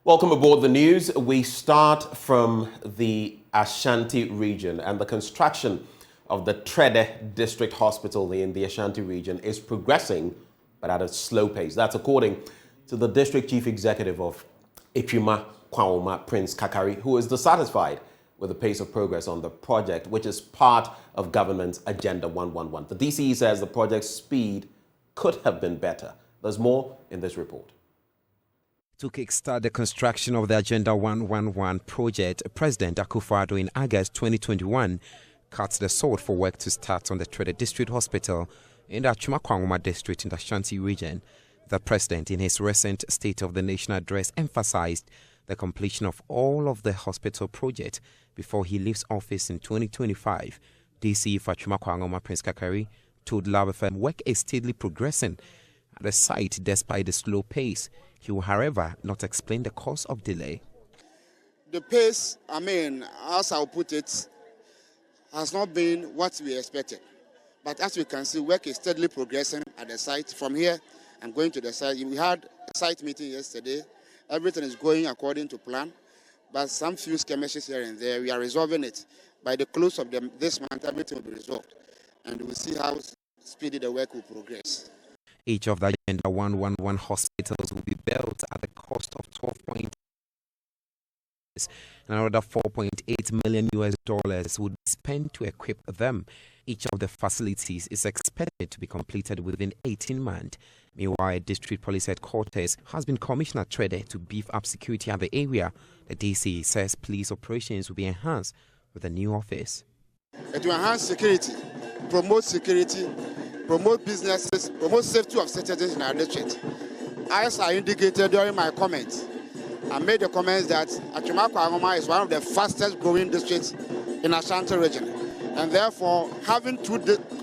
Welcome aboard the news. We start from the Ashanti region, and the construction of the Trede District Hospital in the Ashanti region is progressing, but at a slow pace. That's according to the District Chief Executive of Ipima Kwaoma, Prince Kakari, who is dissatisfied with the pace of progress on the project, which is part of government's Agenda 111. The DCE says the project's speed could have been better. There's more in this report. To kickstart the construction of the Agenda 111 project, President Akufo-Addo in August 2021 cut the sword for work to start on the Trede District Hospital in the Ipima Kwaoma district in the Ashanti region. The president, in his recent State of the Nation address, emphasized the completion of all of the hospital project before he leaves office in 2025. DCE for Ipima Kwaoma, Prince Kakari, told Love FM work is steadily progressing at the site despite the slow pace. He will, however, not explain the cause of delay. The pace, as I'll put it, has not been what we expected. But as you can see, work is steadily progressing at the site. From here, I'm going to the site. We had a site meeting yesterday. Everything is going according to plan. But some few skirmishes here and there, we are resolving it. By the close of this month, everything will be resolved. And we'll see how speedy the work will progress. Each of the Agenda 111 hospitals will be built at the cost of $12.8 and another $4.8 million would be spent to equip them. Each of the facilities is expected to be completed within 18 months. Meanwhile, District Police Headquarters has been commissioned at Trede to beef up security at the area. The DC says police operations will be enhanced with the new office. To enhance security, promote businesses, promote safety of citizens in our district. As I indicated during my comments, I made the comments that Ipima Kwaoma is one of the fastest growing districts in Ashanti region. And therefore, having two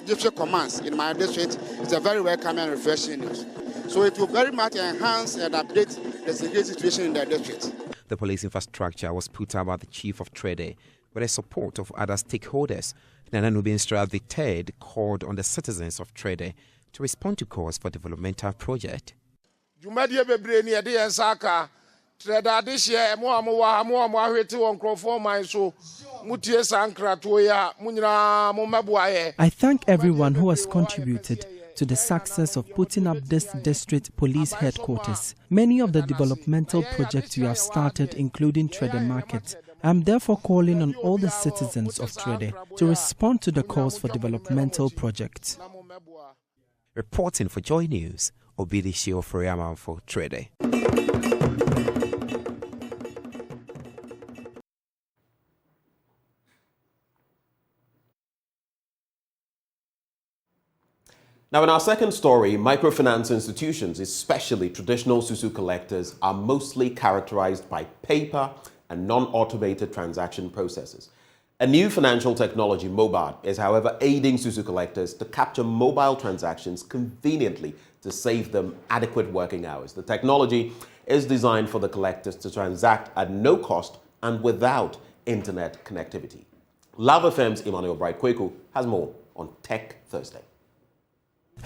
district commands in my district is a very welcome and refreshing news. So it will very much enhance and update the security situation in the district. The police infrastructure was put up by the chief of Trede with the support of other stakeholders. Nana Nubinstra III called on the citizens of Trede to respond to calls for developmental project. I thank everyone who has contributed to the success of putting up this district police headquarters. Many of the developmental projects we have started, including Trede Market. I am therefore calling on all the citizens of Trede to respond to the calls for developmental projects. Reporting for JoyNews, Obidishio Furiama for Trede. Now, in our second story, microfinance institutions, especially traditional susu collectors, are mostly characterized by paper and non-automated transaction processes. A new financial technology, MOBAD, is however aiding susu collectors to capture mobile transactions conveniently to save them adequate working hours. The technology is designed for the collectors to transact at no cost and without internet connectivity. Love FM's Emmanuel Bright-Kweku has more on Tech Thursday.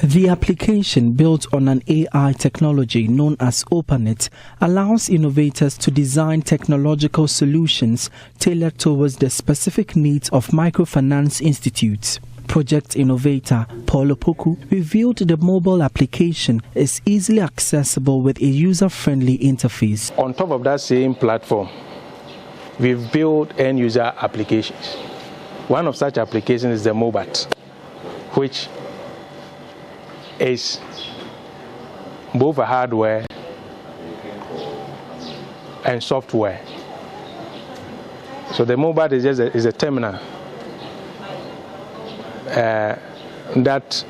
The application, built on an AI technology known as OpenIT, allows innovators to design technological solutions tailored towards the specific needs of microfinance institutes. Project innovator Paul Opoku revealed the mobile application is easily accessible with a user-friendly interface. On top of that same platform, we've built end-user applications. One of such applications is the MOBAD, which is both a hardware and software. So the MOBAD is a terminal that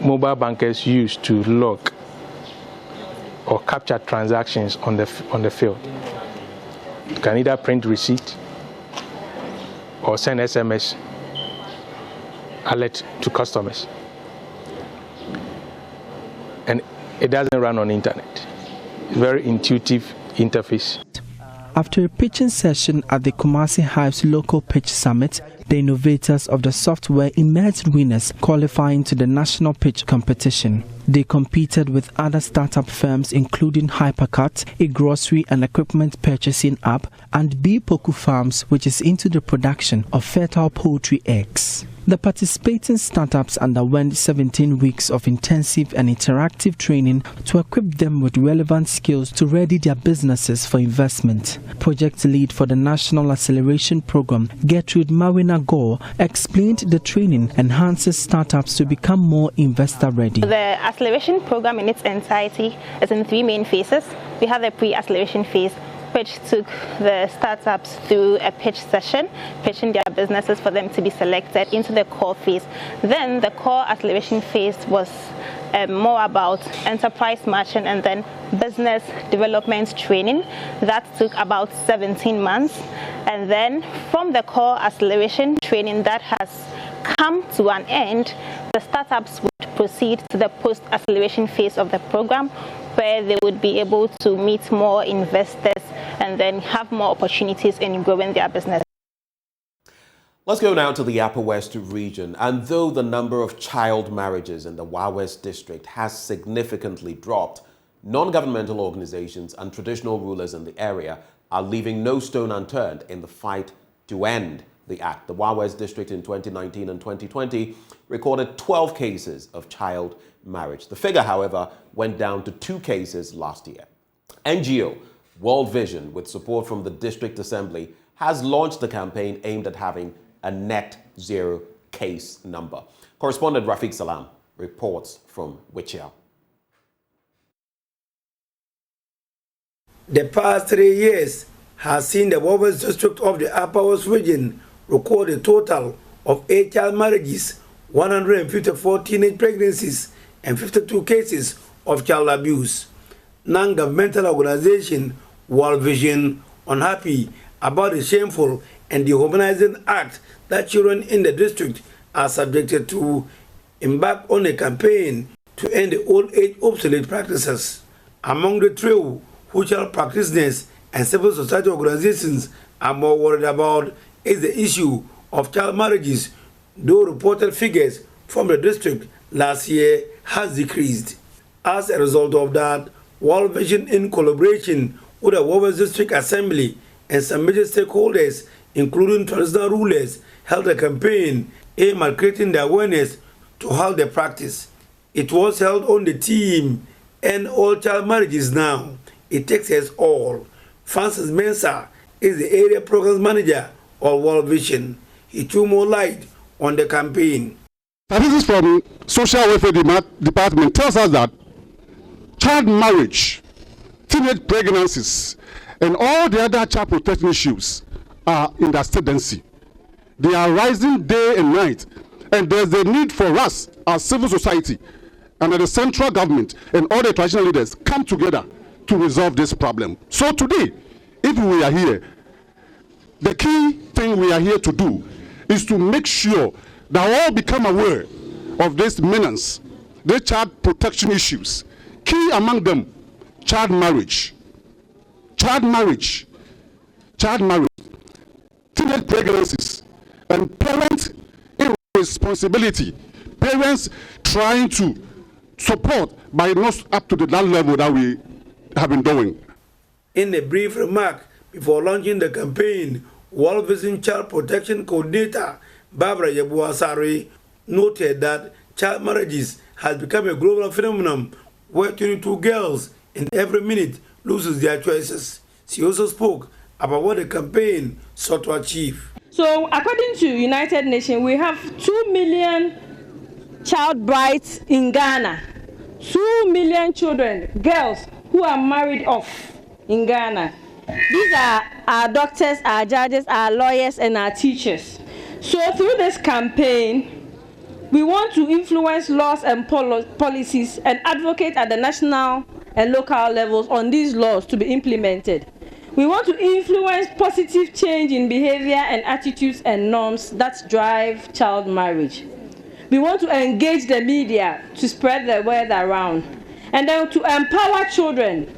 mobile bankers use to log or capture transactions on the field. You can either print receipt or send SMS alert to customers. And it doesn't run on internet. It's a very intuitive interface. After a pitching session at the Kumasi Hive's local pitch summit, The innovators of the software emerged winners, qualifying to the national pitch competition. They competed with other startup firms including Hypercut, a grocery and equipment purchasing app, and B Poku Farms, which is into the production of fertile poultry eggs. The participating startups underwent 17 weeks of intensive and interactive training to equip them with relevant skills to ready their businesses for investment. Project lead for the National Acceleration Program, Gertrude Mawina Gore, explained the training enhances startups to become more investor ready. The acceleration program in its entirety is in 3 main phases. We have the pre-acceleration phase, which took the startups through a pitch session, pitching their businesses for them to be selected, into the core phase. Then the core acceleration phase was more about enterprise matching and then business development training. That took about 17 months. And then from the core acceleration training that has come to an end, the startups would proceed to the post-acceleration phase of the program, where they would be able to meet more investors and then have more opportunities in growing their business. Let's go now to the Upper West region. And though the number of child marriages in the Wa West district has significantly dropped, non-governmental organizations and traditional rulers in the area are leaving no stone unturned in the fight to end the act. The Wa West district in 2019 and 2020 recorded 12 cases of child marriage. The figure, however, went down to 2 cases last year. NGO World Vision, with support from the District Assembly, has launched a campaign aimed at having a net zero case number. Correspondent Rafiq Salam reports from Wichita. The past 3 years has seen the Wa West district of the Upper West region record a total of 8 child marriages, 154 teenage pregnancies, and 52 cases of child abuse. Non-governmental organization World Vision unhappy about the shameful and dehumanizing act that children in the district are subjected to, embark on a campaign to end the old age obsolete practices. Among the trio who child practitioners and civil society organizations are more worried about is the issue of child marriages, though reported figures from the district last year has decreased. As a result of that, World Vision, in collaboration with the Wa West District Assembly and some major stakeholders, including traditional rulers, held a campaign aimed at creating the awareness to halt the practice. It was held on the theme, End All Child Marriages Now. It takes us all. Francis Mensah is the area programs manager of World Vision. He threw more light on the campaign. Statistics from Social Welfare Department tells us that child marriage, teenage pregnancies, and all the other child protection issues are in the ascendancy. They are rising day and night, and there's a need for us as civil society and the central government and all the traditional leaders come together to resolve this problem. So today, if we are here, the key thing we are here to do is to make sure that all become aware of this menace, the child protection issues. Key among them, child marriage, teenage pregnancies, and parent irresponsibility. Parents trying to support but not up to that level that we have been doing. In a brief remark before launching the campaign, World Vision Child Protection Coordinator Barbara Yabuasari noted that child marriages has become a global phenomenon where 22 girls in every minute loses their choices. She also spoke about what the campaign sought to achieve. So according to United Nations, we have 2 million child brides in Ghana. 2 million children, girls, who are married off in Ghana. These are our doctors, our judges, our lawyers, and our teachers. So through this campaign, we want to influence laws and policies and advocate at the national and local levels on these laws to be implemented. We want to influence positive change in behavior and attitudes and norms that drive child marriage. We want to engage the media to spread the word around, and then to empower children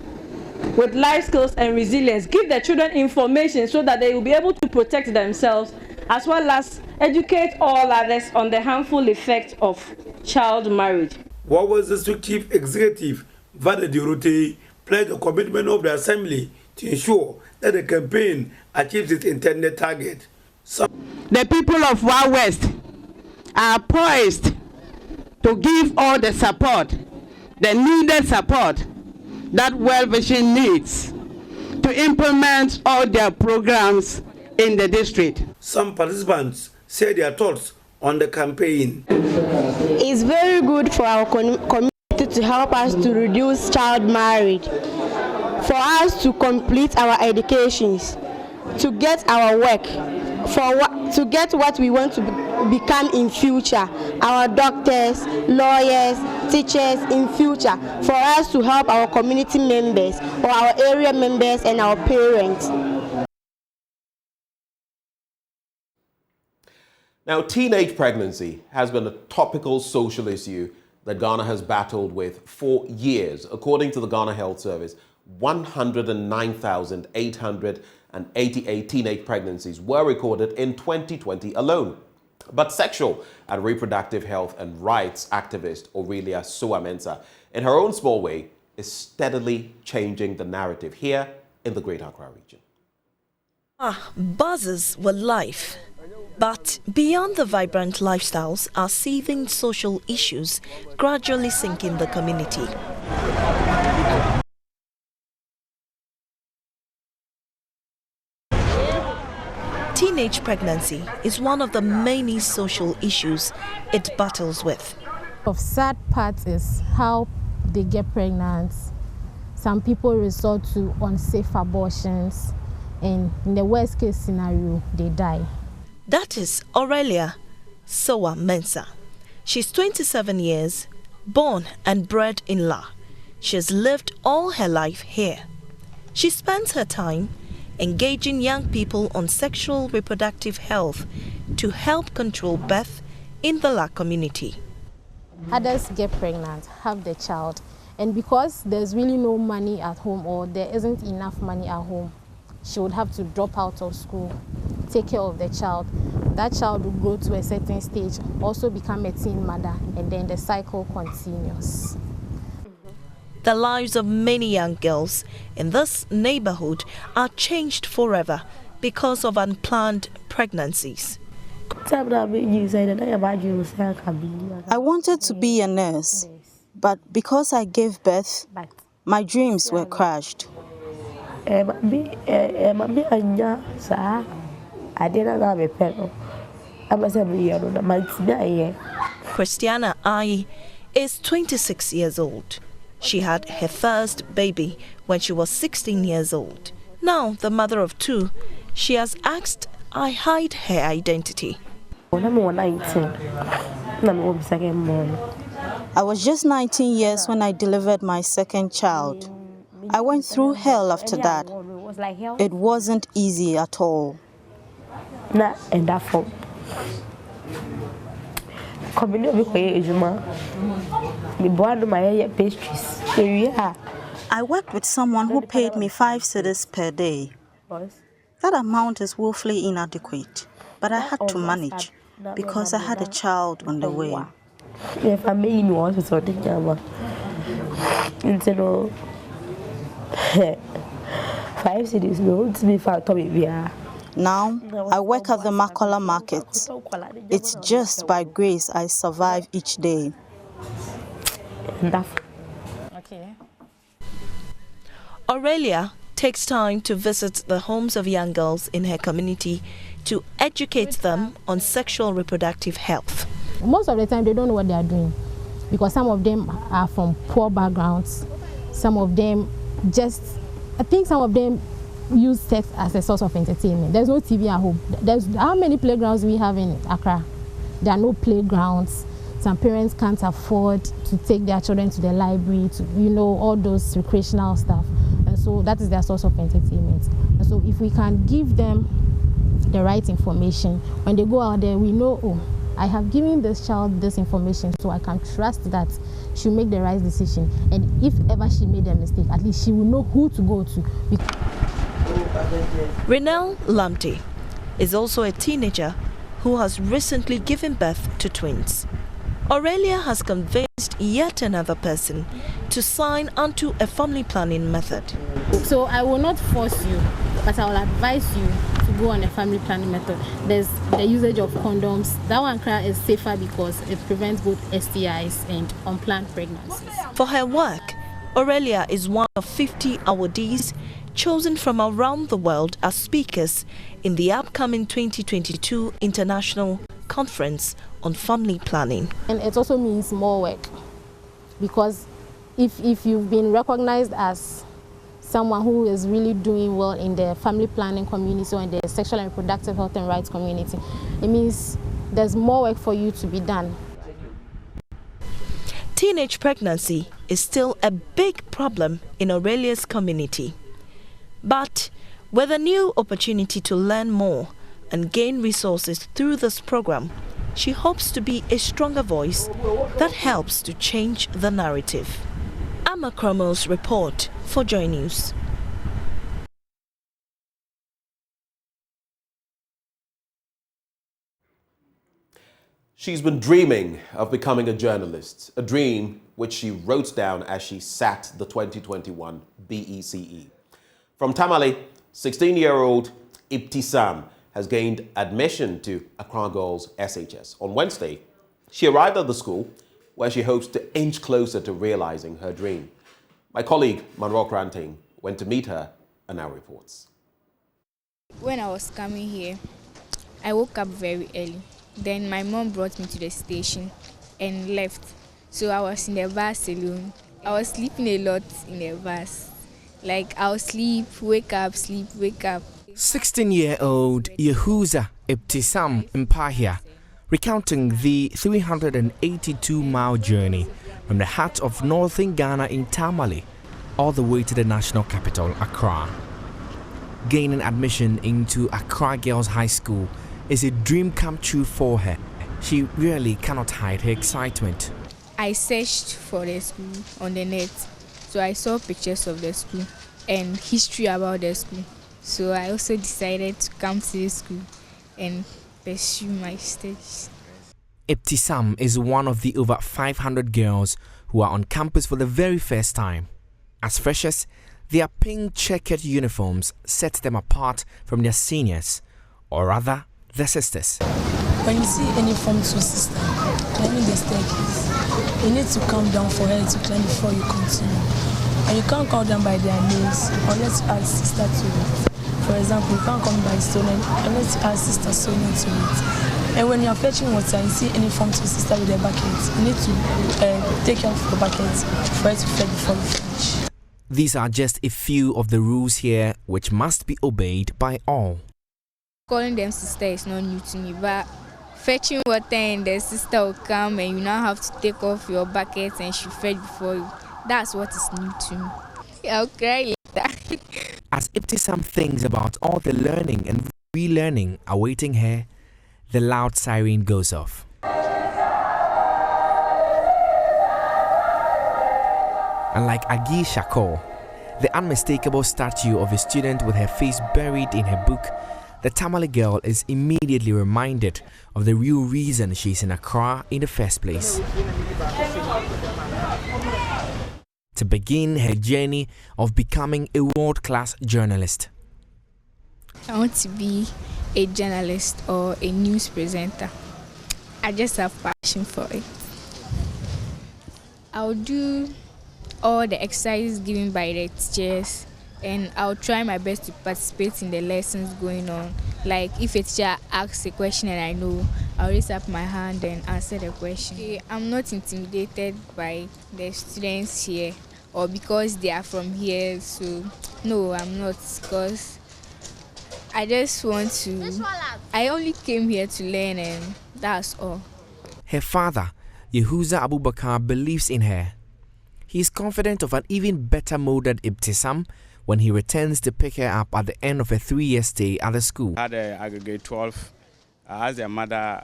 with life skills and resilience, give the children information so that they will be able to protect themselves as well as educate all others on the harmful effects of child marriage. Wauwels District Chief Executive Vade Diorute pledged the commitment of the Assembly to ensure that the campaign achieves its intended target. The people of Wa West are poised to give all the support, the needed support that World Vision needs to implement all their programs in the district. Some participants said their thoughts on the campaign. It's very good for our community to help us to reduce child marriage, for us to complete our educations, to get our work, to get what we want to become in future, our doctors, lawyers, teachers in future, for us to help our community members or our area members and our parents. Now, teenage pregnancy has been a topical social issue that Ghana has battled with for years. According to the Ghana Health Service, 109,888 teenage pregnancies were recorded in 2020 alone. But sexual and reproductive health and rights activist Aurelia Soa-Mensah, in her own small way, is steadily changing the narrative here in the Greater Accra region. Buzzes were life. But beyond the vibrant lifestyles are seething social issues gradually sinking the community. Teenage pregnancy is one of the many social issues it battles with. The sad part is how they get pregnant. Some people resort to unsafe abortions, and in the worst case scenario, they die. That is Aurelia Soa-Mensah. She's 27 years, born and bred in La. She has lived all her life here. She spends her time engaging young people on sexual reproductive health to help control birth in the La community. Others get pregnant, have the child, and because there's really no money at home or there isn't enough money at home, she would have to drop out of school, take care of the child. That child will grow to a certain stage, also become a teen mother, and then the cycle continues. The lives of many young girls in this neighborhood are changed forever because of unplanned pregnancies. I wanted to be a nurse, but because I gave birth, my dreams were crushed. Christiana Ai is 26 years old. She had her first baby when she was 16 years old. Now, the mother of two, she has asked I hide her identity. I was just 19 years when I delivered my second child. I went through hell after that. It wasn't easy at all. I worked with someone who paid me 5 cedis per day. That amount is woefully inadequate, but I had to manage because I had a child on the way. 5 cedis no to be far to be. Now, I work at the Makola market. It's just by grace I survive each day. Okay. Aurelia takes time to visit the homes of young girls in her community to educate them on sexual reproductive health. Most of the time, they don't know what they are doing because some of them are from poor backgrounds. Some of them I think some of them use sex as a source of entertainment. There's no TV at home. How many playgrounds we have in Accra? There are no playgrounds. Some parents can't afford to take their children to the library, to all those recreational stuff. And so that is their source of entertainment. And so if we can give them the right information, when they go out there, we know, oh, I have given this child this information, so I can trust that she'll make the right decision. And if ever she made a mistake, at least she will know who to go to. Renelle Lamte is also a teenager who has recently given birth to twins. Aurelia has convinced yet another person to sign onto a family planning method. So I will not force you, but I will advise you to go on a family planning method. There's the usage of condoms. That one is safer because it prevents both STIs and unplanned pregnancies. For her work, Aurelia is one of 50 awardees chosen from around the world as speakers in the upcoming 2022 International Conference on Family Planning. And it also means more work, because if you've been recognized as someone who is really doing well in the family planning community or in the sexual and reproductive health and rights community, it means there's more work for you to be done. Teenage pregnancy is still a big problem in Aurelia's community. But with a new opportunity to learn more and gain resources through this program, she hopes to be a stronger voice that helps to change the narrative. ACCRA's report for JoyNews. She's been dreaming of becoming a journalist, a dream which she wrote down as she sat the 2021 BECE. From Tamale, 16-year-old Ibtisam has gained admission to ACCRA Girls SHS. On Wednesday, she arrived at the school where she hopes to inch closer to realizing her dream. My colleague, Manrock Ranting, went to meet her and now reports. When I was coming here, I woke up very early. Then my mom brought me to the station and left. So I was in the bus alone. I was sleeping a lot in the bus. Like I'll sleep, wake up, sleep, wake up. 16-year-old Yehuza Ibtisam Mpahia recounting the 382-mile journey from the heart of northern Ghana in Tamale all the way to the national capital, Accra. Gaining admission into ACCRA Girls High School is a dream come true for her. She really cannot hide her excitement. I searched for the school on the net, so I saw pictures of the school and history about the school. So I also decided to come to the school and pursue my studies. Ibtisam is one of the over 500 girls who are on campus for the very first time. As freshers, their pink checkered uniforms set them apart from their seniors, or rather, their sisters. When you see any Form 2 sister climbing the staircase, you need to come down for her to climb before you continue. And you can't call them by their names unless you add sister to it. For example, you can't come by Sonia unless you add sister Sonia to it. And when you are fetching water and you see any Form 2 sister with a bucket, you need to take care of the bucket for her to fetch before you finish. These are just a few of the rules here which must be obeyed by all. Calling them sister is not new to me, but fetching water and the sister will come and you now have to take off your bucket and she fetch before you. That's what is new to me. I'll cry later. As Ibtisam thinks about all the learning and relearning awaiting her, the loud siren goes off. And like Agi Shakor, the unmistakable statue of a student with her face buried in her book, the Tamale girl is immediately reminded of the real reason she's in Accra in the first place. To begin her journey of becoming a world-class journalist. I want to be a journalist or a news presenter. I just have passion for it. I'll do all the exercises given by the teachers, and I'll try my best to participate in the lessons going on. Like if a teacher asks a question and I know, I'll raise up my hand and answer the question. I'm not intimidated by the students here or because they are from here. So no, I'm not, because I just want to, I only came here to learn and that's all. Her father, Yehuza Abubakar, believes in her. He is confident of an even better molded Ibtisam when he returns to pick her up at the end of a 3-year stay at the school. I had an aggregate 12. I asked their mother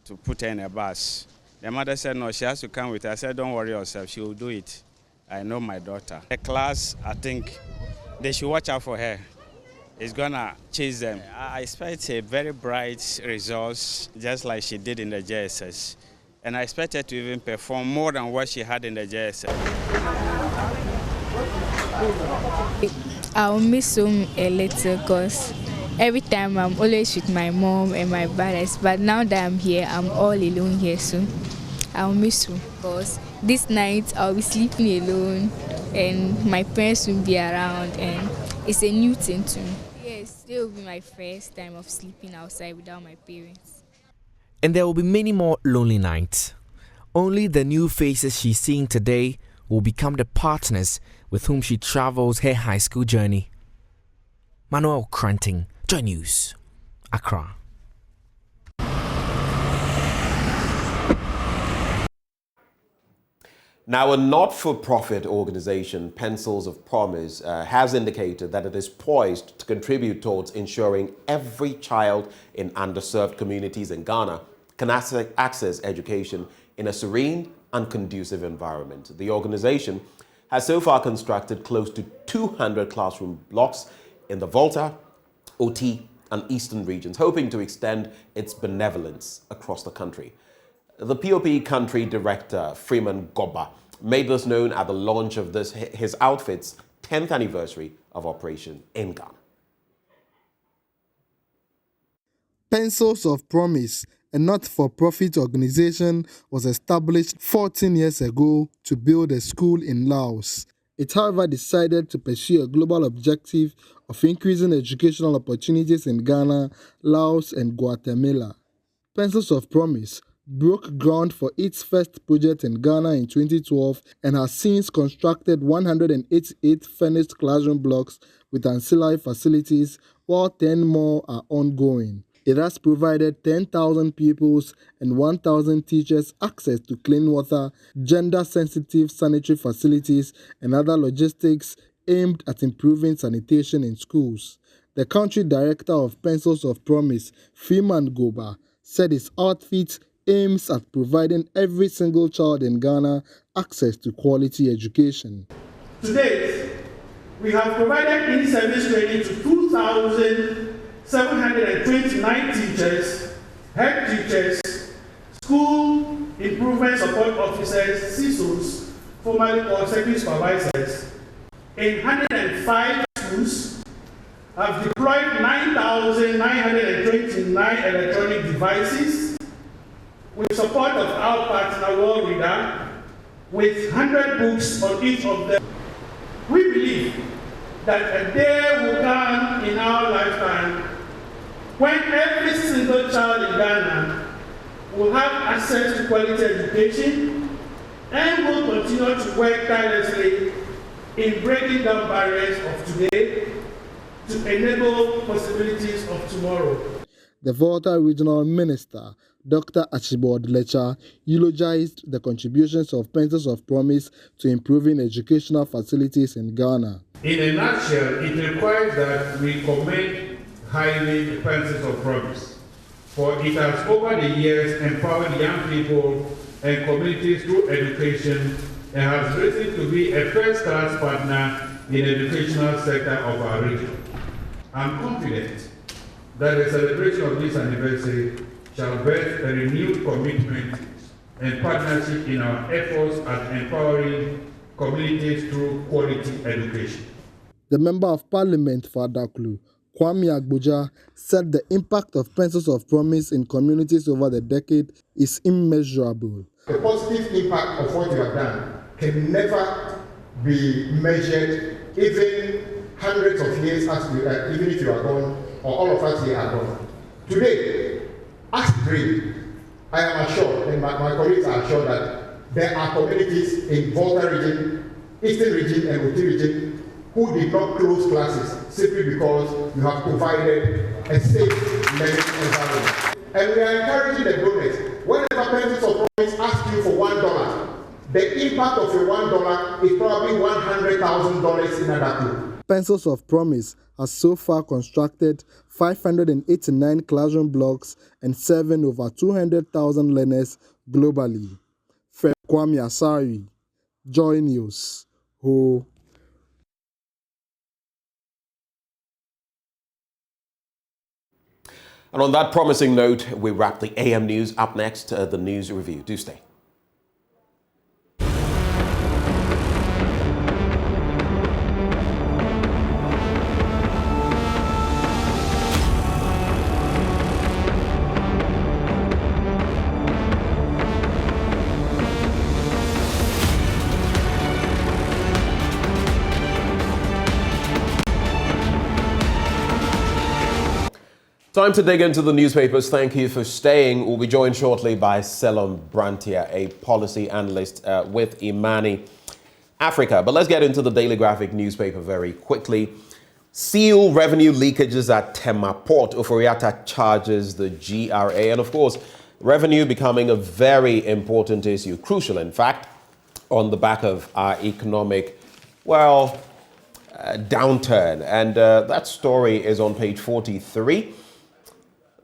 to put her in a bus. The mother said no, she has to come with her. I said don't worry yourself, she will do it. I know my daughter. The class, I think they should watch out for her. is going to chase them. I expect a very bright results, just like she did in the JSS. And I expect her to even perform more than what she had in the JSS. I'll miss him a little because every time I'm always with my mom and my brothers. But now that I'm here, I'm all alone here, so I'll miss him because this night I'll be sleeping alone and my parents will be around, and it's a new thing to me. Yes, it will be my first time of sleeping outside without my parents. And there will be many more lonely nights. Only the new faces she's seeing today will become the partners with whom she travels her high school journey. Manuel Cranting, JoyNews, Accra. Now, a not-for-profit organization, Pencils of Promise, has indicated that it is poised to contribute towards ensuring every child in underserved communities in Ghana can access education in a serene and conducive environment. The organization has so far constructed close to 200 classroom blocks in the Volta, OT, and Eastern regions, hoping to extend its benevolence across the country. The POP country director, Freeman Goba, made this known at the launch of his outfit's 10th anniversary of operation in Ghana. Pencils of Promise, a not-for-profit organization, was established 14 years ago to build a school in Laos. It, however, decided to pursue a global objective of increasing educational opportunities in Ghana, Laos, and Guatemala. Pencils of Promise broke ground for its first project in Ghana in 2012 and has since constructed 188 furnished classroom blocks with ancillary facilities, while 10 more are ongoing. It has provided 10,000 pupils and 1,000 teachers access to clean water, gender-sensitive sanitary facilities, and other logistics aimed at improving sanitation in schools. The country director of Pencils of Promise, Freeman Goba, said his outfit aims at providing every single child in Ghana access to quality education. To date, we have provided in-service training to 2,729 teachers, head teachers, school improvement support officers, CISOs, formerly called secondary supervisors, in 105 schools, have deployed 9,929 electronic devices with support of our partner World Reader, with 100 books on each of them. We believe that a day will come in our lifetime when every single child in Ghana will have access to quality education and will continue to work tirelessly in breaking down barriers of today to enable possibilities of tomorrow. The Volta Regional Minister, Dr. Archibald Lecha, eulogized the contributions of Pencils of Promise to improving educational facilities in Ghana. In a nutshell, it requires that we commend highly the Pencils of Promise, for it has over the years empowered young people and communities through education and has risen to be a first-class partner in the educational sector of our region. I'm confident that the celebration of this anniversary shall birth a renewed commitment and partnership in our efforts at empowering communities through quality education. The Member of Parliament for Adaklu, Kwame Agboja, said the impact of Pencils of Promise in communities over the decade is immeasurable. The positive impact of what you have done can never be measured, even hundreds of years after, even if you are gone, or all of us here are gone. Today, as dream, I am assured, and my colleagues are assured, that there are communities in Volta region, Eastern region, and OT region who did not close classes simply because you have provided a safe learning environment. And we are encouraging the donors. Whenever Pencils of Promise ask you for $1, the impact of your $1 is probably $100,000 in Adaklu. Pencils of Promise has so far constructed 589 classroom blocks and served over 200,000 learners globally. Kwame Asari, JoyNews. And on that promising note, we wrap the AM News. Up next, the news review. Do stay. Time to dig into the newspapers. Thank you for staying. We'll be joined shortly by Selom Brantia, a policy analyst with Imani Africa. But let's get into the Daily Graphic newspaper very quickly. Seal revenue leakages at Tema Port. Oforiatta charges the GRA. And of course, revenue becoming a very important issue, crucial in fact, on the back of our economic, downturn. And that story is on page 43.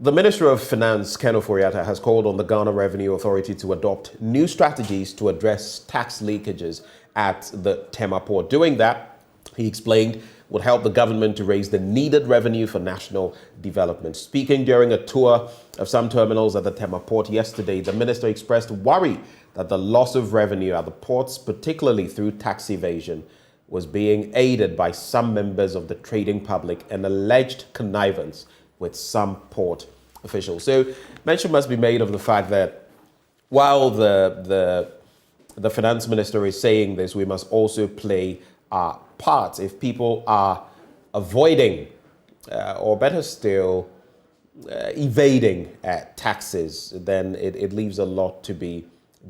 The Minister of Finance, Ken Oforiatta, has called on the Ghana Revenue Authority to adopt new strategies to address tax leakages at the Tema Port. Doing that, he explained, would help the government to raise the needed revenue for national development. Speaking during a tour of some terminals at the Tema Port yesterday, the minister expressed worry that the loss of revenue at the ports, particularly through tax evasion, was being aided by some members of the trading public and alleged connivance with some port officials. So mention must be made of the fact that while the finance minister is saying this, we must also play our part. If people are avoiding, or better still, evading taxes, then it leaves a lot to be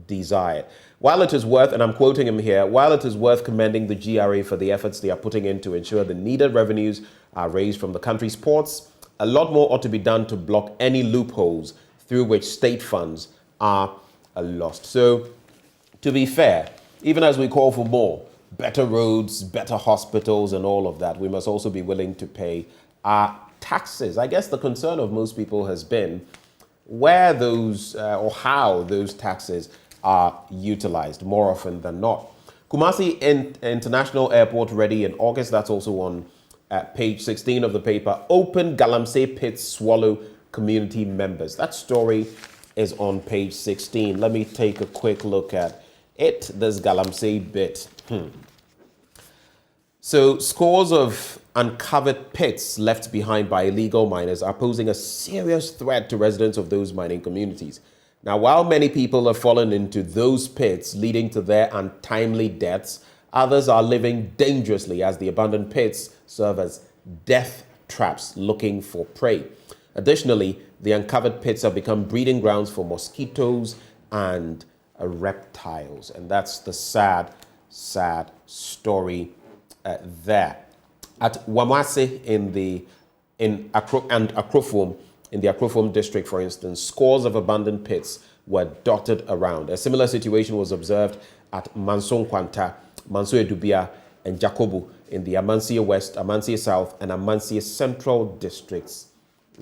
desired. While it is worth, and I'm quoting him here, while it is worth commending the GRA for the efforts they are putting in to ensure the needed revenues are raised from the country's ports, a lot more ought to be done to block any loopholes through which state funds are lost. So, to be fair, even as we call for more, better roads, better hospitals, and all of that, we must also be willing to pay our taxes. I guess the concern of most people has been where those or how those taxes are utilized more often than not. Kumasi International Airport ready in August. That's also on page 16 of the paper. Open Galamsey pits swallow community members. That story is on page 16. Let me take a quick look at it. This Galamsey bit. So scores of uncovered pits left behind by illegal miners are posing a serious threat to residents of those mining communities. Now, while many people have fallen into those pits, leading to their untimely deaths, others are living dangerously as the abandoned pits serve as death traps looking for prey. Additionally, the uncovered pits have become breeding grounds for mosquitoes and reptiles. And that's the sad story there. At Wamase in Akrofom, in the Akrofom district, for instance, scores of abandoned pits were dotted around. A similar situation was observed at Manson Kwanta, Manso Edubia, and Jacobu in the Amansia West, Amansia South, and Amansia Central districts,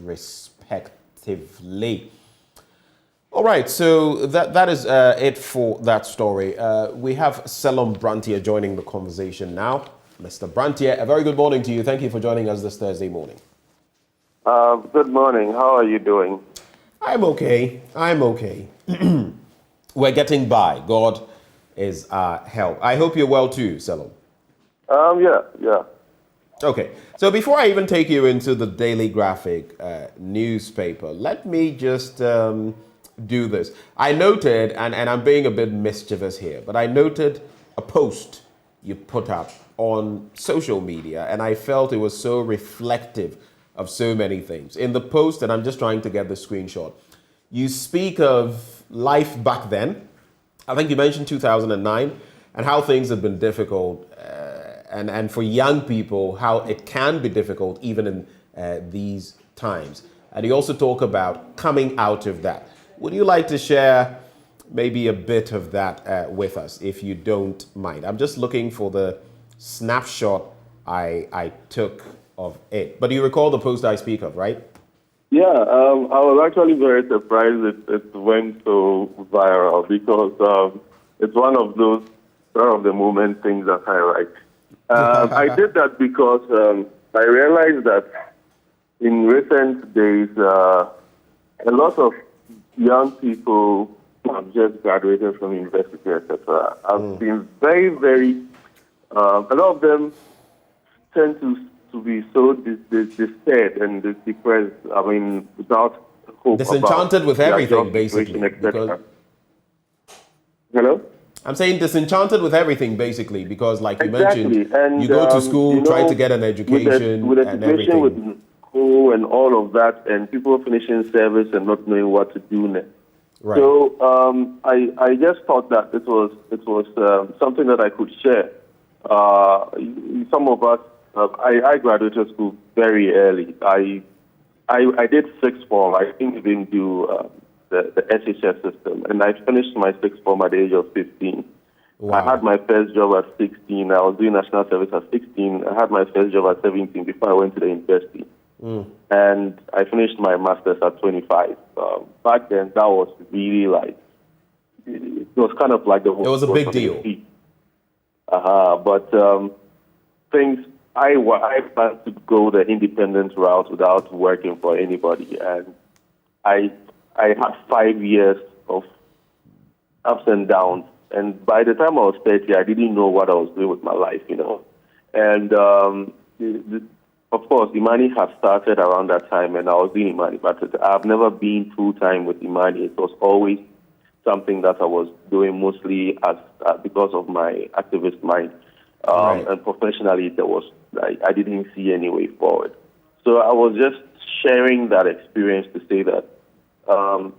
respectively. All right, so that is it for that story. We have Selom Brantia joining the conversation now. Mr. Brantia, a very good morning to you. Thank you for joining us this Thursday morning. Good morning. How are you doing? I'm okay. We're getting by. God is our help. I hope you're well too, Selom. Yeah. Okay. So before I even take you into the Daily Graphic newspaper, let me just do this. I noted, and I'm being a bit mischievous here, but I noted a post you put up on social media, and I felt it was so reflective of so many things. In the post, and I'm just trying to get the screenshot, you speak of life back then. I think you mentioned 2009 and how things have been difficult, and for young people, how it can be difficult even in these times. And you also talk about coming out of that. Would you like to share maybe a bit of that with us, if you don't mind? I'm just looking for the snapshot I took of it. But you recall the post I speak of, right? Yeah, I was actually very surprised it went so viral because it's one of those spur of the moment things that I write. I did that because I realized that in recent days, a lot of young people who have just graduated from university, etc., have been very, very, a lot of them tend to be so disturbed and depressed, I mean, without hope. Disenchanted with everything, basically. Because... Hello? I'm saying disenchanted with everything, basically, because, like you Exactly. mentioned, And, you go to school, try to get an with education, and everything. With school and all of that, and people finishing service and not knowing what to do next. Right. So I just thought that it was something that I could share. Some of us, I graduated school very early. I did sixth form. I didn't even do the SHS system, and I finished my sixth form at the age of 15. Wow. I had my first job at 16. I was doing national service at 16. I had my first job at 17 before I went to the university. And I finished my master's at 25. Back then, that was really like, it was kind of like the whole... It was a big deal. But things, I planned to go the independent route without working for anybody. And I had 5 years of ups and downs. And by the time I was 30, I didn't know what I was doing with my life, you know. And of course, Imani had started around that time, and I was doing Imani, but I've never been full-time with Imani. It was always something that I was doing mostly because of my activist mind. And professionally, I didn't see any way forward. So I was just sharing that experience to say that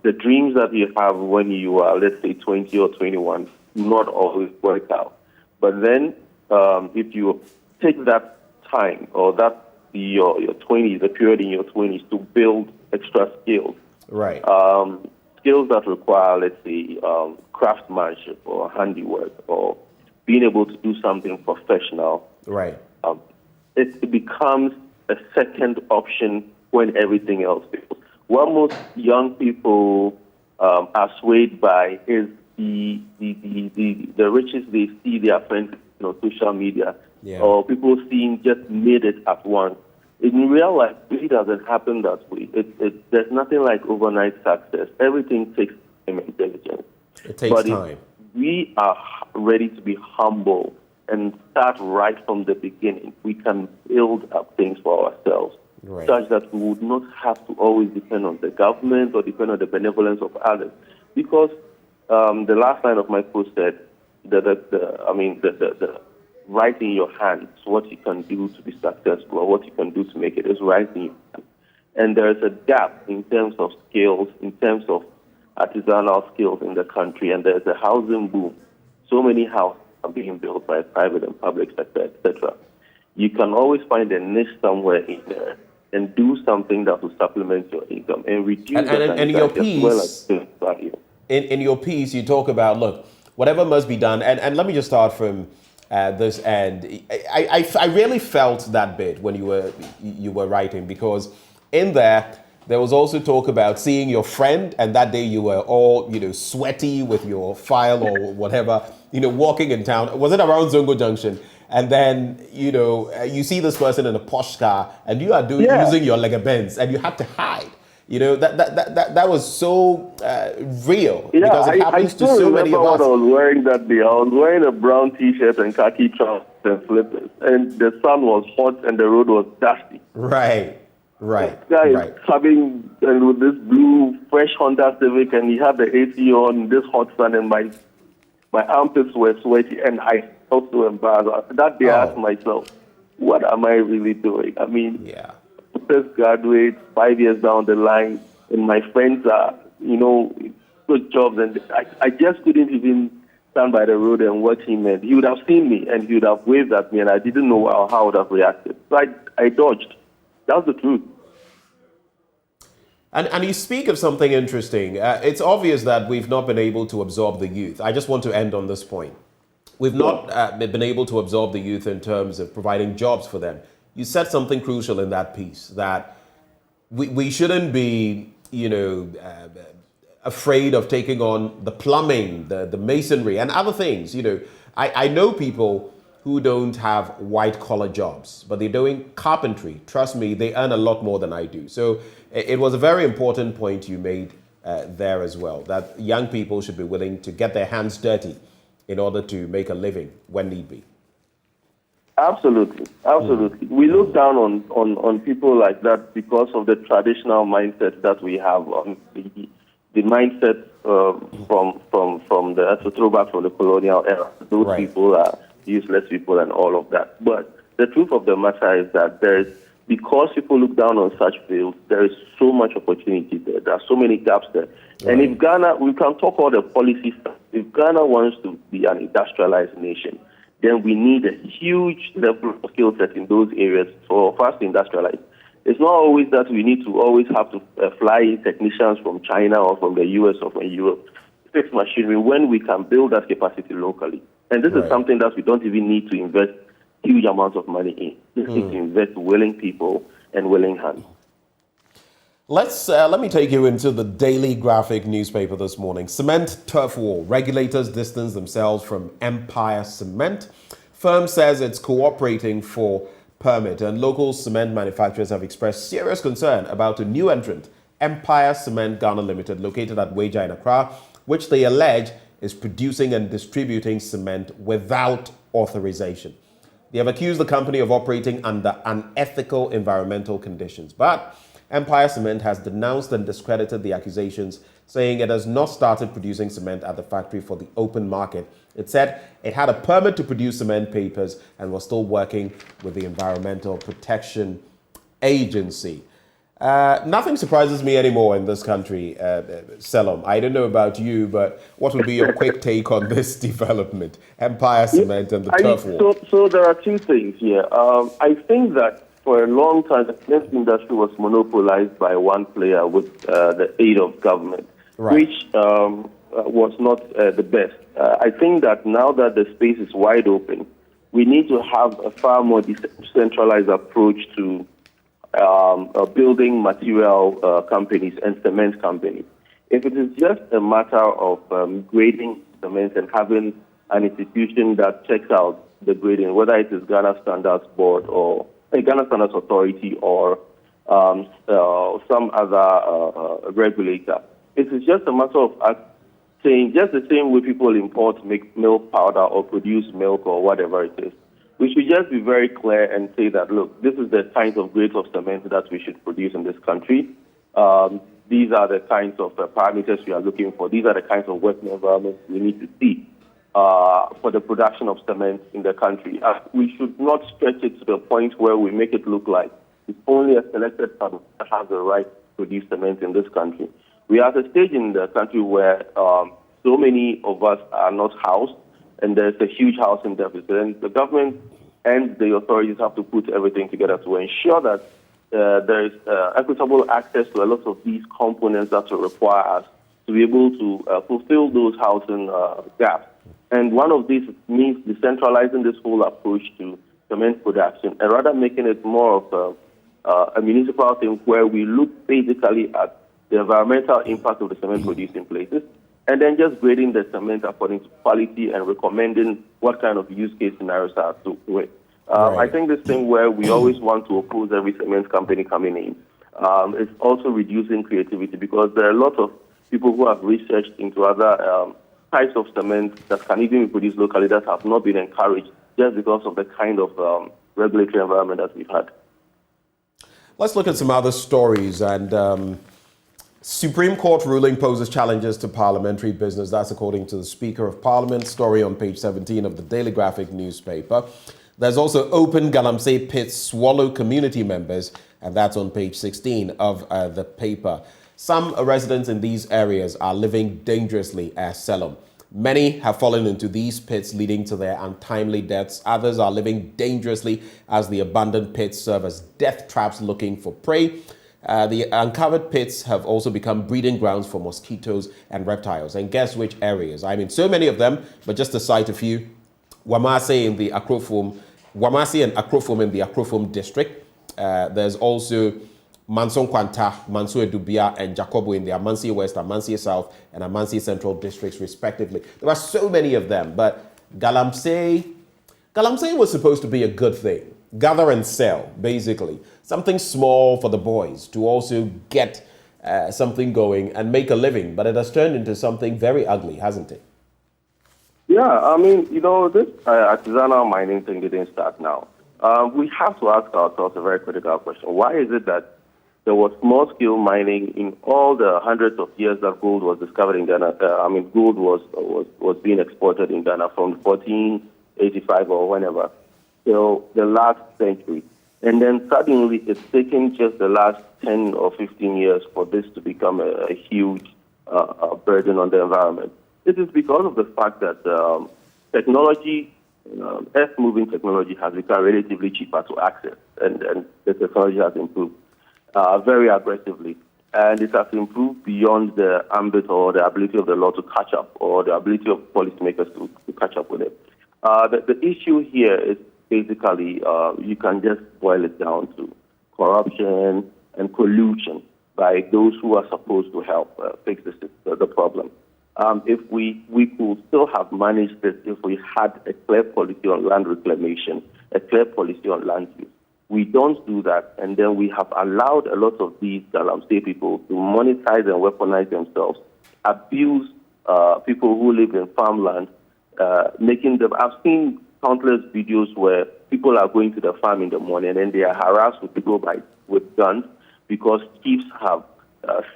the dreams that you have when you are, let's say, 20 or 21, not always work out. But then if you take that time or that your 20s, the period in your 20s to build extra skills. Right. Skills that require, let's say, craftsmanship or handiwork or being able to do something professional. Right. It becomes a second option when everything else fails. What most young people are swayed by is the riches they see their friends on social media. Yeah. Or people seeing just made it at once. In real life, it really doesn't happen that way. There's nothing like overnight success. Everything takes time and diligence. It takes time. If we are ready to be humble and start right from the beginning, we can build up things for ourselves, such that we would not have to always depend on the government or depend on the benevolence of others. Because the last line of my post said the right in your hands, what you can do to be successful or what you can do to make it is right in your hands. And there is a gap in terms of skills, in terms of artisanal skills in the country, and there's a housing boom. So many houses are being built by private and public sector, etc. You can always find a niche somewhere in there and do something that will supplement your income and reduce and your piece, as well as value. In your piece, you talk about, look, whatever must be done, and let me just start from this end. I really felt that bit when you were writing, because in there was also talk about seeing your friend, and that day you were all sweaty with your file or whatever, walking in town. Was it around Zongo Junction? And then you see this person in a posh car, and you are using your Lega Benz, and you have to hide. That was so real, because it happens to so many of us. I was wearing that day. I was wearing a brown T-shirt and khaki trousers and slippers, and the sun was hot and the road was dusty. Right. This guy is coming with this blue, fresh Honda Civic, and he had the AC on, this hot sun, and my armpits were sweaty, and I felt so embarrassed. That day I asked myself, what am I really doing? I mean, first graduate, 5 years down the line, and my friends are, good jobs, and I just couldn't even stand by the road and watch him, and he would have seen me, and he would have waved at me, and I didn't know how I would have reacted. So I dodged. That's the truth. And you speak of something interesting. It's obvious that we've not been able to absorb the youth. I just want to end on this point. We've not been able to absorb the youth in terms of providing jobs for them. You said something crucial in that piece, that we shouldn't be, afraid of taking on the plumbing, the masonry, and other things. I know people who don't have white-collar jobs, but they're doing carpentry. Trust me, they earn a lot more than I do. So it was a very important point you made there as well, that young people should be willing to get their hands dirty in order to make a living when need be. Absolutely, absolutely. We look down on people like that because of the traditional mindset that we have, the mindset from the throwback from the colonial era. Those people are useless people and all of that. But the truth of the matter is that because people look down on such fields, there is so much opportunity there. There are so many gaps there. Right. And if Ghana, we can talk all the policy stuff. If Ghana wants to be an industrialized nation, then we need a huge level of skill set in those areas for us to industrialize. It's not always that we need to always have to fly in technicians from China or from the US or from Europe to fix machinery when we can build that capacity locally. And this is something that we don't even need to invest huge amounts of money in. We need to invest willing people and willing hands. Let me take you into the Daily Graphic newspaper this morning. Cement turf war. Regulators distance themselves from Empire Cement. Firm says it's cooperating for permit, and local cement manufacturers have expressed serious concern about a new entrant, Empire Cement Ghana Limited, located at Weija in Accra, which they allege is producing and distributing cement without authorization. They have accused the company of operating under unethical environmental conditions, but Empire Cement has denounced and discredited the accusations, saying it has not started producing cement at the factory for the open market. It said it had a permit to produce cement papers and was still working with the Environmental Protection Agency. Nothing surprises me anymore in this country, Selom. I don't know about you, but what would be your quick take on this development, Empire Cement and the turf war? So there are two things here. I think that for a long time, the cement industry was monopolized by one player with the aid of government, which was not the best. I think that now that the space is wide open, we need to have a far more decentralized approach to building material companies and cement companies. If it is just a matter of grading cement and having an institution that checks out the grading, whether it is Ghana Standards Board or Ghana Standards Authority or some other regulator, it is just a matter of saying just the same way people import milk powder or produce milk or whatever it is. We should just be very clear and say that, look, this is the kinds of grades of cement that we should produce in this country. These are the kinds of parameters we are looking for. These are the kinds of working environments we need to see for the production of cement in the country. We should not stretch it to the point where we make it look like it's only a selected family that has the right to produce cement in this country. We are at a stage in the country where so many of us are not housed, and there's a huge housing deficit. And the government and the authorities have to put everything together to ensure that there is equitable access to a lot of these components that will require us to be able to fulfill those housing gaps. And one of these means decentralizing this whole approach to cement production and rather making it more of a municipal thing where we look basically at the environmental impact of the cement producing places, and then just grading the cement according to quality and recommending what kind of use case scenarios are to it. I think this thing where we always want to oppose every cement company coming in is also reducing creativity, because there are a lot of people who have researched into other types of cement that can even be produced locally that have not been encouraged just because of the kind of regulatory environment that we've had. Let's look at some other stories. And Supreme Court ruling poses challenges to parliamentary business. That's according to the Speaker of Parliament. Story on page 17 of the Daily Graphic newspaper. There's also open Galamsey pits swallow community members, and that's on page 16 of the paper. Some residents in these areas are living dangerously as Selom. Many have fallen into these pits, leading to their untimely deaths. Others are living dangerously as the abandoned pits serve as death traps looking for prey. The uncovered pits have also become breeding grounds for mosquitoes and reptiles. And guess which areas? I mean, so many of them, but just to cite a few. Wamase in the Akrofom, Wamase and Akrofom in the Akrofom district. There's also Manson Kwanta, Manso Edubia, and Jacobo in the Amansie West, Amansie South, and Amansie Central districts, respectively. There are so many of them, but Galamsey, Galamsey was supposed to be a good thing. Gather and sell, basically. Something small for the boys to also get something going and make a living. But it has turned into something very ugly, hasn't it? Yeah, I mean, this artisanal mining thing didn't start now. We have to ask ourselves a very critical question. Why is it that there was small-scale mining in all the hundreds of years that gold was discovered in Ghana? Gold was being exported in Ghana from 1485 or whenever till the last century. And then suddenly it's taken just the last 10 or 15 years for this to become a huge burden on the environment. It is because of the fact that technology, earth-moving technology, has become relatively cheaper to access, and the technology has improved very aggressively. And it has improved beyond the ambit or the ability of the law to catch up, or the ability of policymakers to catch up with it. The issue here is basically, you can just boil it down to corruption and collusion by those who are supposed to help fix the problem. If we could still have managed this if we had a clear policy on land reclamation, a clear policy on land use. We don't do that, and then we have allowed a lot of these Galamsey people to monetize and weaponize themselves, abuse people who live in farmland, making them. I've seen countless videos where people are going to the farm in the morning and they are harassed with people with guns because chiefs have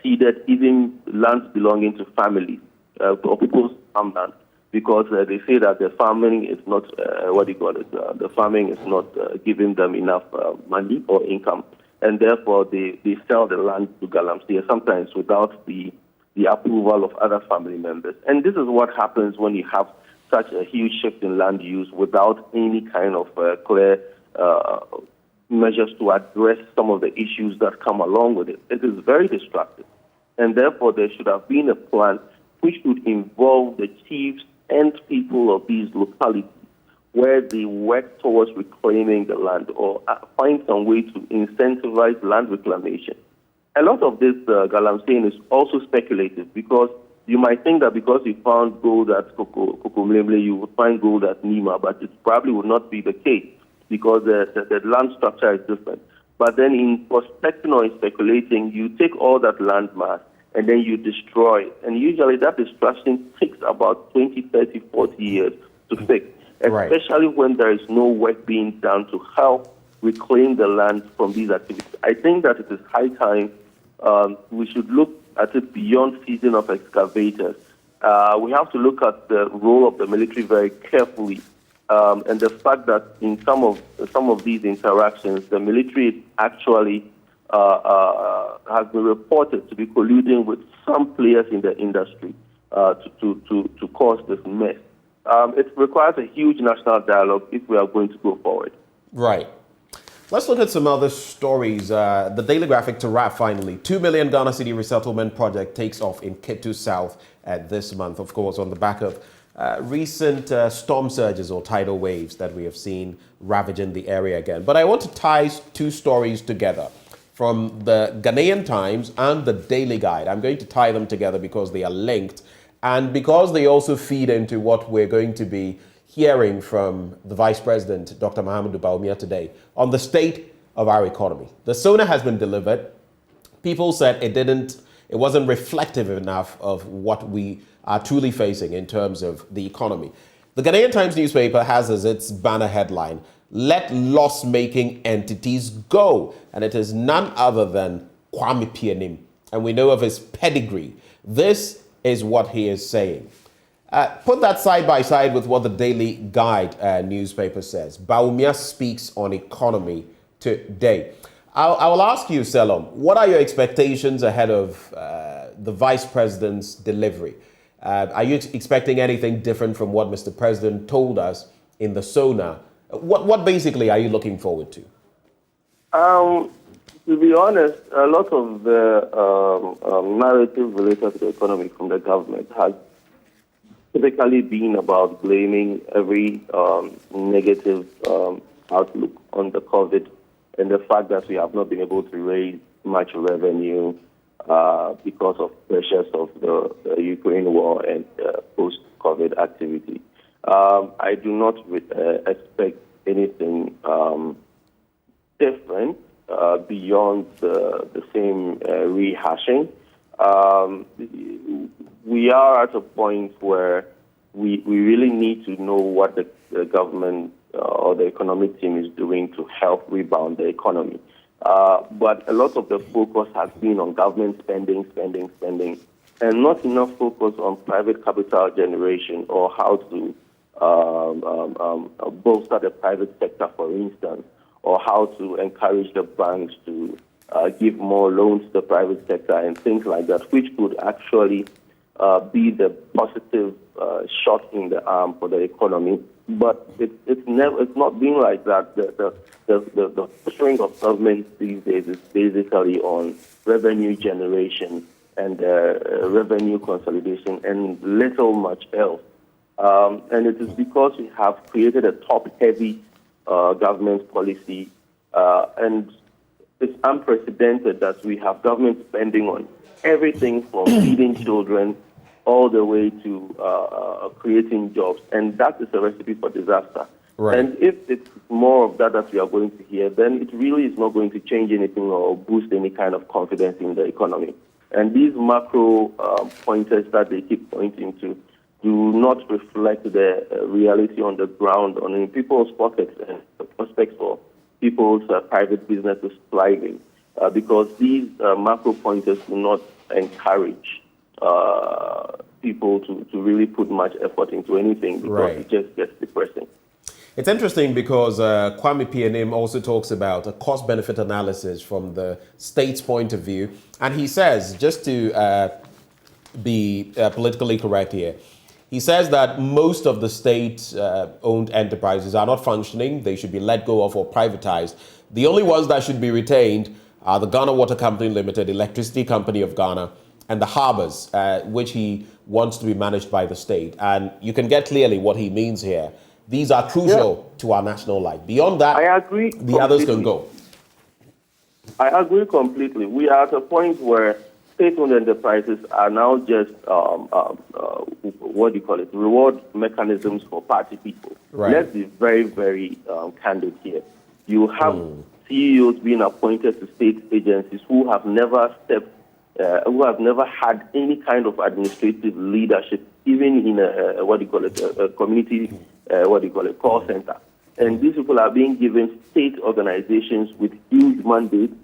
ceded even lands belonging to families or people's farmland because they say that the farming is not the farming is not giving them enough money or income, and therefore they sell the land to Galamsey, sometimes without the approval of other family members. And this is what happens when you have such a huge shift in land use without any kind of clear measures to address some of the issues that come along with it. It is very destructive. And therefore, there should have been a plan which would involve the chiefs and people of these localities, where they work towards reclaiming the land or find some way to incentivize land reclamation. A lot of this Galamsey is also speculative, because you might think that because you found gold at Kokomlemle, you would find gold at Nima, but it probably would not be the case because the land structure is different. But then in prospecting or in speculating, you take all that land mass and then you destroy it. And usually that destruction takes about 20, 30, 40 years to fix, especially when there is no work being done to help reclaim the land from these activities. I think that it is high time we should look at it beyond season of excavators. We have to look at the role of the military very carefully, and the fact that in some of these interactions, the military actually has been reported to be colluding with some players in the industry to cause this mess. It requires a huge national dialogue if we are going to go forward. Right. Let's look at some other stories. The Daily Graphic to wrap finally. 2 million Ghana City resettlement project takes off in Ketu South this month, of course, on the back of recent storm surges or tidal waves that we have seen ravaging the area again. But I want to tie two stories together from the Ghanaian Times and the Daily Guide. I'm going to tie them together because they are linked and because they also feed into what we're going to be hearing from the Vice President, Dr. Mahamudu Bawumia, today on the state of our economy. The SONA has been delivered. People said it wasn't reflective enough of what we are truly facing in terms of the economy. The Ghanaian Times newspaper has as its banner headline, "Let loss-making entities go." And it is none other than Kwame Pianim. And we know of his pedigree. This is what he is saying. Put that side by side with what the Daily Guide newspaper says. Bawumia speaks on economy today. I will ask you, Selom, what are your expectations ahead of the Vice President's delivery? Are you expecting anything different from what Mr. President told us in the SONA? What basically are you looking forward to? To be honest, a lot of the narrative related to the economy from the government has typically been about blaming every negative outlook on the COVID and the fact that we have not been able to raise much revenue because of pressures of the Ukraine war and post-COVID activity. I do not expect anything different beyond the same rehashing. We are at a point where we really need to know what the government or the economic team is doing to help rebound the economy. But a lot of the focus has been on government spending, and not enough focus on private capital generation or how to bolster the private sector, for instance, or how to encourage the banks to give more loans to the private sector and things like that, which could actually be the positive shot in the arm for the economy. But it's not been like that. The strength of government these days is basically on revenue generation and revenue consolidation and little much else. And it is because we have created a top-heavy government policy, and it's unprecedented that we have government spending on everything from feeding children all the way to creating jobs. And that is a recipe for disaster. Right. And if it's more of that we are going to hear, then it really is not going to change anything or boost any kind of confidence in the economy. And these macro pointers that they keep pointing to do not reflect the reality on the ground, in people's pockets and the prospects for people's private businesses thriving, because these macro pointers do not encourage people to really put much effort into anything, because it just gets depressing. It's interesting because Kwame Pianim also talks about a cost-benefit analysis from the state's point of view. And he says, just to be politically correct here, he says that most of the state-owned enterprises are not functioning. They should be let go of or privatized. The only ones that should be retained are the Ghana Water Company Limited, Electricity Company of Ghana, and the harbors, which he wants to be managed by the state. And you can get clearly what he means here. These are crucial to our national life. Beyond that, I agree the others can go. I agree completely. We are at a point where state-owned enterprises are now just, reward mechanisms for party people. Right. Let's be very, very candid here. You have CEOs being appointed to state agencies who have never who have never had any kind of administrative leadership, even in a community, call center. And these people are being given state organizations with huge mandates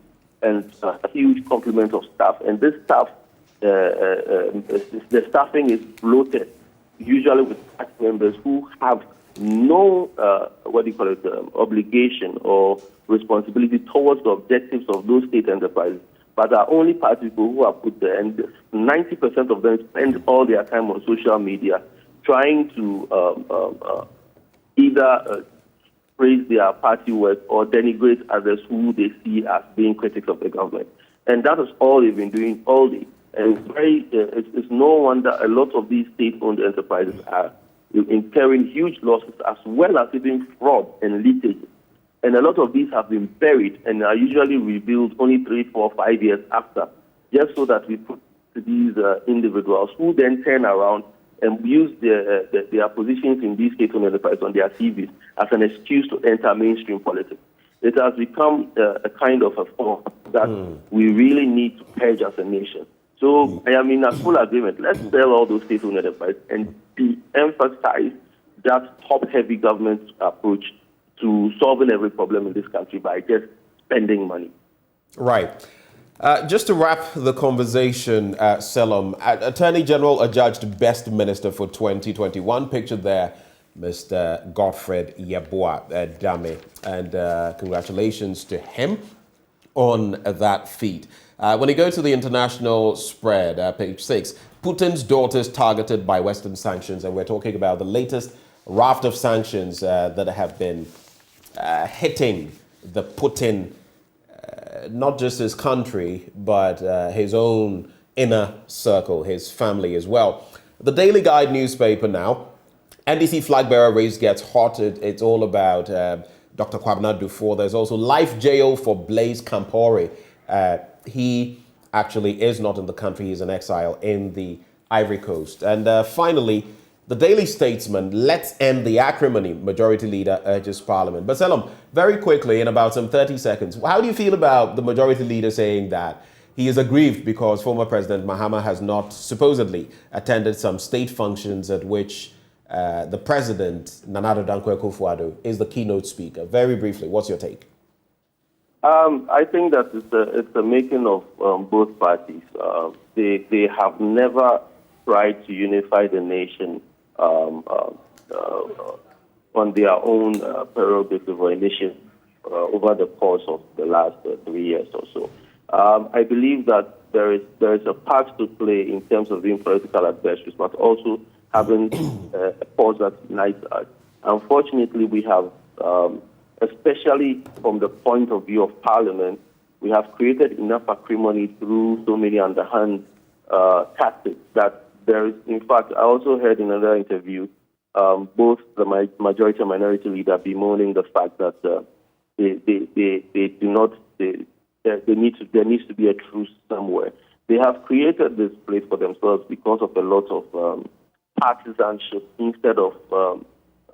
and a huge complement of staff. And this staff, the staffing is bloated, usually with staff members who have no, obligation or responsibility towards the objectives of those state enterprises, but are only part people who are put there. And 90% of them spend all their time on social media trying to either praise their party work or denigrate others who they see as being critics of the government. And that is all they've been doing all day. And it's no wonder a lot of these state-owned enterprises are incurring huge losses, as well as even fraud and leakage. And a lot of these have been buried and are usually rebuilt only 3, 4, 5 years after, just so that we put these individuals who then turn around and use their positions in these state-owned enterprises on their CVs as an excuse to enter mainstream politics. It has become a kind of a form that we really need to purge as a nation. So I am in a full agreement. Let's sell all those state-owned enterprises and de-emphasize that top-heavy government approach to solving every problem in this country by just spending money. Right. Just to wrap the conversation, Selim, Attorney General adjudged Best Minister for 2021. Pictured there, Mr. Godfred Yeboah Dame. And congratulations to him on that feat. When you go to the international spread, page 6, Putin's daughters targeted by Western sanctions. And we're talking about the latest raft of sanctions that have been hitting the Putin, not just his country, but his own inner circle, his family as well. The Daily Guide newspaper now, NDC flag bearer race gets hot. It's all about Dr. Kwabena Dufour. There's also life jail for Blaise Compaoré. He actually is not in the country. He's in exile in the Ivory Coast. And finally, The Daily Statesman, let's end the acrimony, Majority Leader urges Parliament. But Selim, very quickly, in about some 30 seconds, how do you feel about the Majority Leader saying that he is aggrieved because former President Mahama has not supposedly attended some state functions at which the President, Nana Addo Dankwa Akufo-Addo, is the keynote speaker? Very briefly, what's your take? I think that it's a making of both parties. They have never tried to unify the nation on their own prerogative or initiative over the course of the last 3 years or so. I believe that there is a part to play in terms of being political adversaries, but also having a cause that unites us. Unfortunately, we have, especially from the point of view of Parliament, we have created enough acrimony through so many underhand tactics that there is, in fact, I also heard in another interview, both the majority and minority leader bemoaning the fact that there needs to be a truce somewhere. They have created this place for themselves because of a lot of partisanship instead of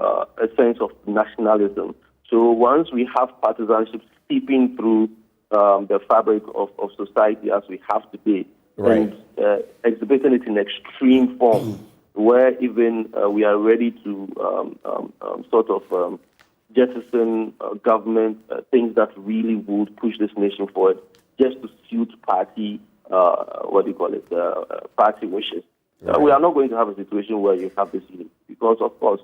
a sense of nationalism. So once we have partisanship seeping through the fabric of society as we have today, right, and exhibiting it in extreme form, where even we are ready to jettison government, things that really would push this nation forward just to suit party, party wishes. Right. We are not going to have a situation where you have this unity because, of course,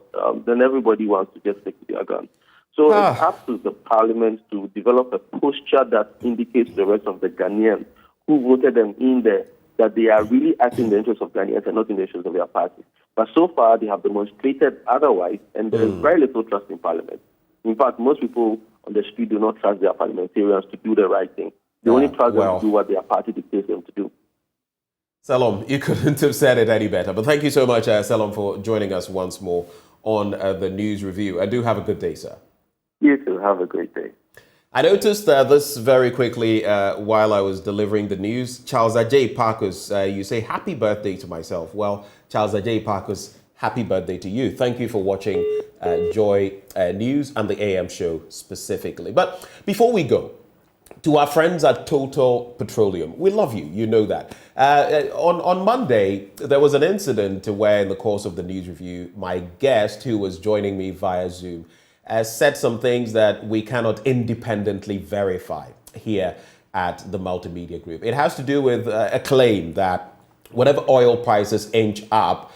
then everybody wants to just stick to their guns. So it's up to the Parliament to develop a posture that indicates to the rest of the Ghanaians who voted them in there that they are really acting in the interests of Ghanaians and not in the interests of their party. But so far, they have demonstrated otherwise, and there is very little trust in Parliament. In fact, most people on the street do not trust their parliamentarians to do the right thing. They only trust them to do what their party dictates them to do. Salom, you couldn't have said it any better. But thank you so much, Salom, for joining us once more on the news review. And do have a good day, sir. You too. Have a great day. I noticed this very quickly while I was delivering the news. Charles Ajay Parkus, you say, happy birthday to myself. Well, Charles Ajay Parkus, happy birthday to you. Thank you for watching Joy News and the AM show specifically. But before we go, to our friends at Total Petroleum, we love you. You know that. On Monday, there was an incident where in the course of the news review, my guest who was joining me via Zoom said some things that we cannot independently verify here at the Multimedia Group. It has to do with a claim that whatever oil prices inch up,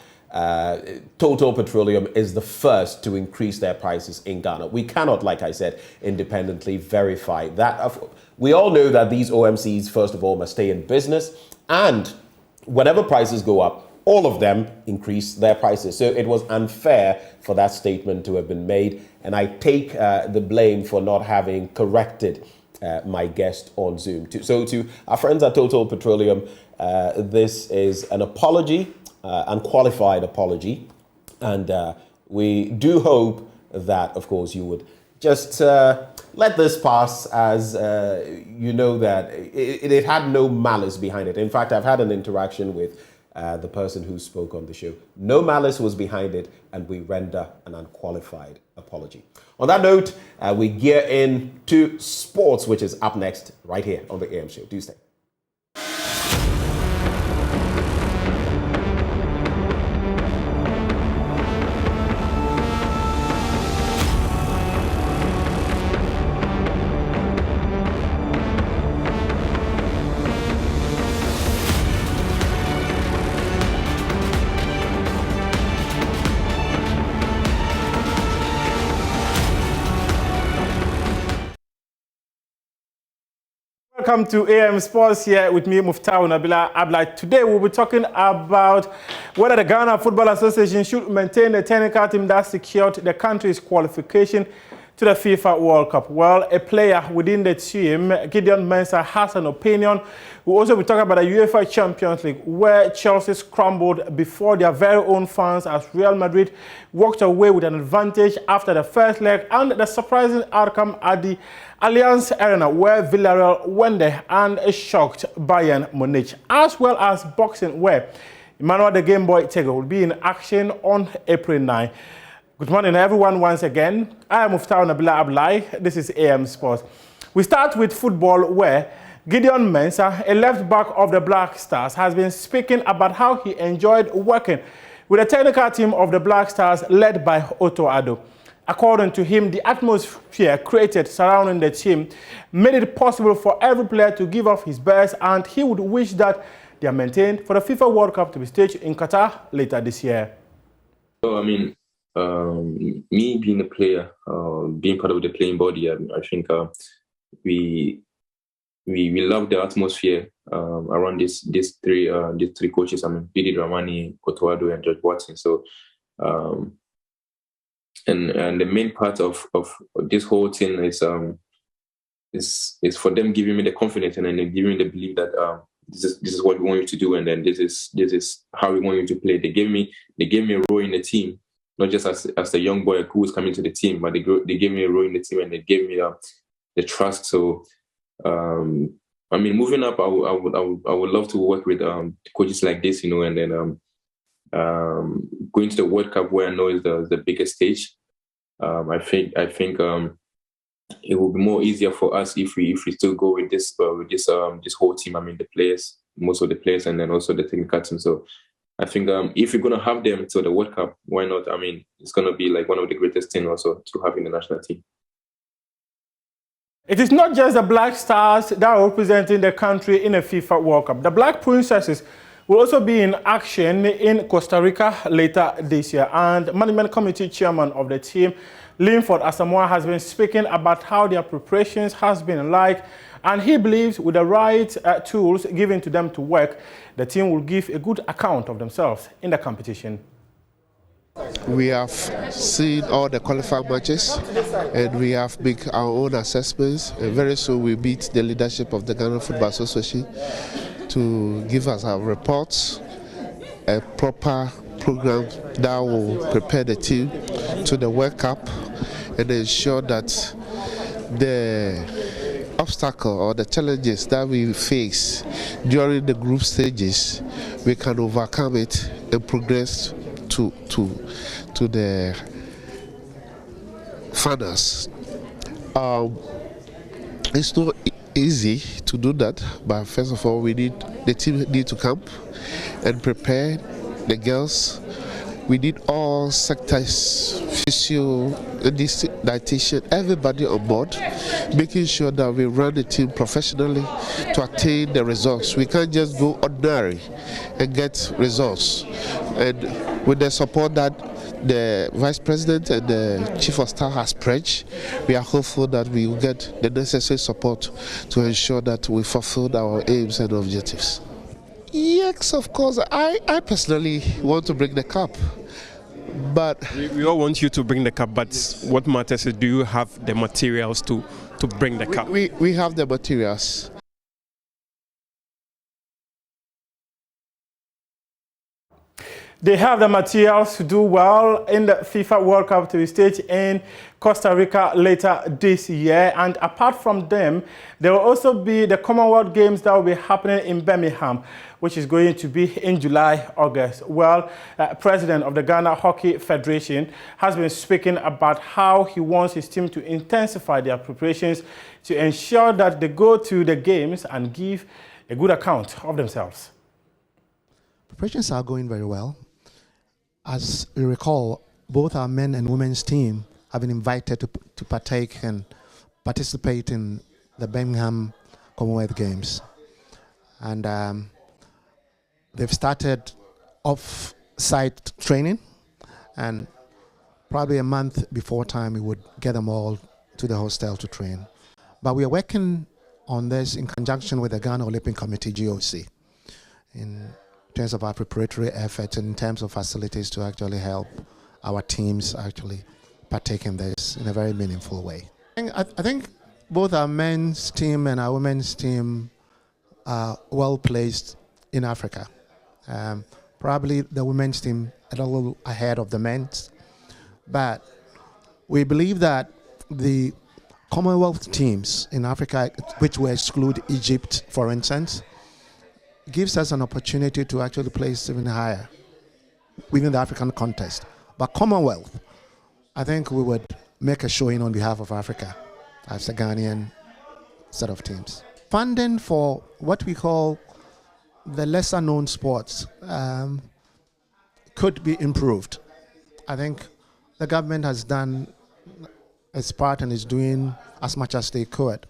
Total Petroleum is the first to increase their prices in Ghana. We cannot, like I said, independently verify that. We all know that these OMCs, first of all, must stay in business, and whenever prices go up, all of them increase their prices. So it was unfair for that statement to have been made, and I take the blame for not having corrected my guest on Zoom. So to our friends at Total Petroleum, this is an apology, unqualified apology, and we do hope that, of course, you would just let this pass as you know that it had no malice behind it. In fact, I've had an interaction with the person who spoke on the show. No malice was behind it, and we render an unqualified apology. On that note, we gear into sports, which is up next right here on the AM show. Do stay. Welcome to AM Sports here with me, Muftau Nabila Abla. Today we'll be talking about whether the Ghana Football Association should maintain a technical team that secured the country's qualification to the FIFA World Cup. Well, a player within the team, Gideon Mensah, has an opinion. We'll also be talking about the UEFA Champions League, where Chelsea scrambled before their very own fans as Real Madrid walked away with an advantage after the first leg, and the surprising outcome at the Allianz Arena, where Villarreal went there and shocked Bayern Munich, as well as boxing, where Emmanuel the Game Boy Tiger will be in action on April 9. Good morning, everyone, once again. I am Muftau Nabila Ablai. This is AM Sports. We start with football, where Gideon Mensah, a left back of the Black Stars, has been speaking about how he enjoyed working with the technical team of the Black Stars led by Otto Addo. According to him, the atmosphere created surrounding the team made it possible for every player to give off his best, and he would wish that they are maintained for the FIFA World Cup to be staged in Qatar later this year. So, me being a player, being part of the playing body, I think we love the atmosphere around these three coaches. Didi Ramani, Otto Addo, and George Watson. So, and the main part of this whole thing is for them giving me the confidence and then giving me the belief that this is what we want you to do, and then this is how we want you to play. They gave me a role in the team, not just as a young boy who was coming to the team, but they gave me a role in the team, and they gave me the trust. So, moving up, I would love to work with coaches like this, and then going to the World Cup, where I know is the biggest stage. I think it will be more easier for us if we still go with this whole team. The players, most of the players, and then also the technical team. So I think if we're gonna have them to the World Cup, why not? It's gonna be like one of the greatest things also to have in the national team. It is not just the Black Stars that are representing the country in a FIFA World Cup. The Black Princesses will also be in action in Costa Rica later this year. And Management Committee Chairman of the team, Linford Asamoah, has been speaking about how their preparations has been like, and he believes with the right tools given to them to work, the team will give a good account of themselves in the competition. We have seen all the qualifying matches, and we have made our own assessments. And very soon we meet the leadership of the Ghana Football Association to give us our reports, a proper program that will prepare the team to the World Cup and ensure that the obstacle or the challenges that we face during the group stages, we can overcome it and progress to the finals. It's not easy to do that, but first of all, the team need to come and prepare the girls. We need all sectors, physio, dietitian, everybody on board, making sure that we run the team professionally to attain the results. We can't just go ordinary and get results. And with the support that the Vice President and the Chief of Staff has pledged, we are hopeful that we will get the necessary support to ensure that we fulfill our aims and objectives. Yes, of course. I personally want to bring the cup, but we all want you to bring the cup. But what matters is, do you have the materials to bring the cup? We have the materials. They have the materials to do well in the FIFA World Cup to be staged in Costa Rica later this year. And apart from them, there will also be the Commonwealth Games that will be happening in Birmingham, which is going to be in July, August. Well, President of the Ghana Hockey Federation has been speaking about how he wants his team to intensify their preparations to ensure that they go to the games and give a good account of themselves. Preparations are going very well. As you recall, both our men and women's team have been invited to partake and participate in the Birmingham Commonwealth Games. And they've started off-site training, and probably a month before time we would get them all to the hostel to train. But we are working on this in conjunction with the Ghana Olympic Committee, GOC, in terms of our preparatory efforts and in terms of facilities to actually help our teams actually partake in this in a very meaningful way. I think both our men's team and our women's team are well placed in Africa. Probably the women's team a little ahead of the men's, but we believe that the Commonwealth teams in Africa, which will exclude Egypt, for instance, gives us an opportunity to actually place even higher within the African context. But Commonwealth, I think we would make a showing on behalf of Africa as a Ghanaian set of teams. Funding for what we call the lesser known sports could be improved. I think the government has done its part and is doing as much as they could.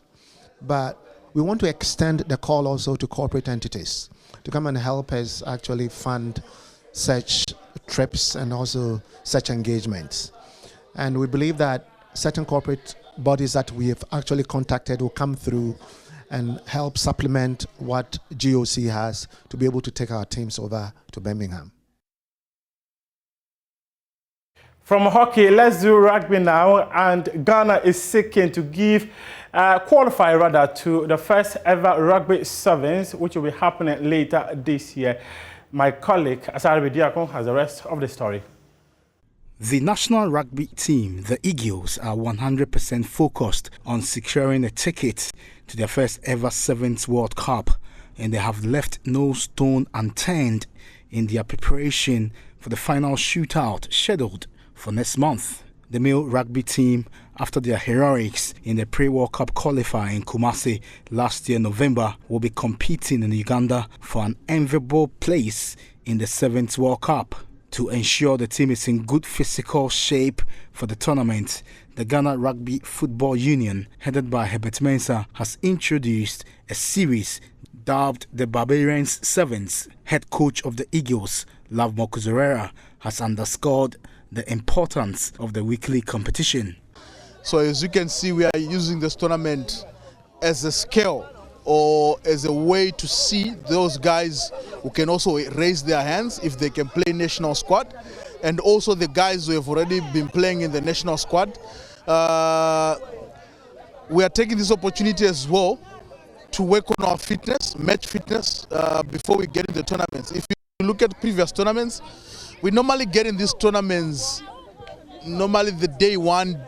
But we want to extend the call also to corporate entities to come and help us actually fund such trips and also such engagements. And we believe that certain corporate bodies that we have actually contacted will come through and help supplement what GOC has to be able to take our teams over to Birmingham. From hockey, let's do rugby now. And Ghana is seeking to qualify rather to the first ever Rugby Sevens, which will be happening later this year. My colleague Asari Diakon has the rest of the story. The national rugby team, the Eagles, are 100% focused on securing a ticket to their first ever Sevens World Cup, and they have left no stone unturned in their preparation for the final shootout scheduled for next month. The male rugby team, after their heroics in the pre-World Cup qualifier in Kumasi last year November, will be competing in Uganda for an enviable place in the 7th World Cup. To ensure the team is in good physical shape for the tournament, the Ghana Rugby Football Union, headed by Herbert Mensah, has introduced a series dubbed the Barbarians Sevens. Head coach of the Eagles, Love Mokuzerera, has underscored the importance of the weekly competition. So as you can see, we are using this tournament as a scale or as a way to see those guys who can also raise their hands if they can play national squad, and also the guys who have already been playing in the national squad. We are taking this opportunity as well to work on our fitness, match fitness, before we get into the tournaments. If you look at previous tournaments, we normally get in these tournaments, normally the day one,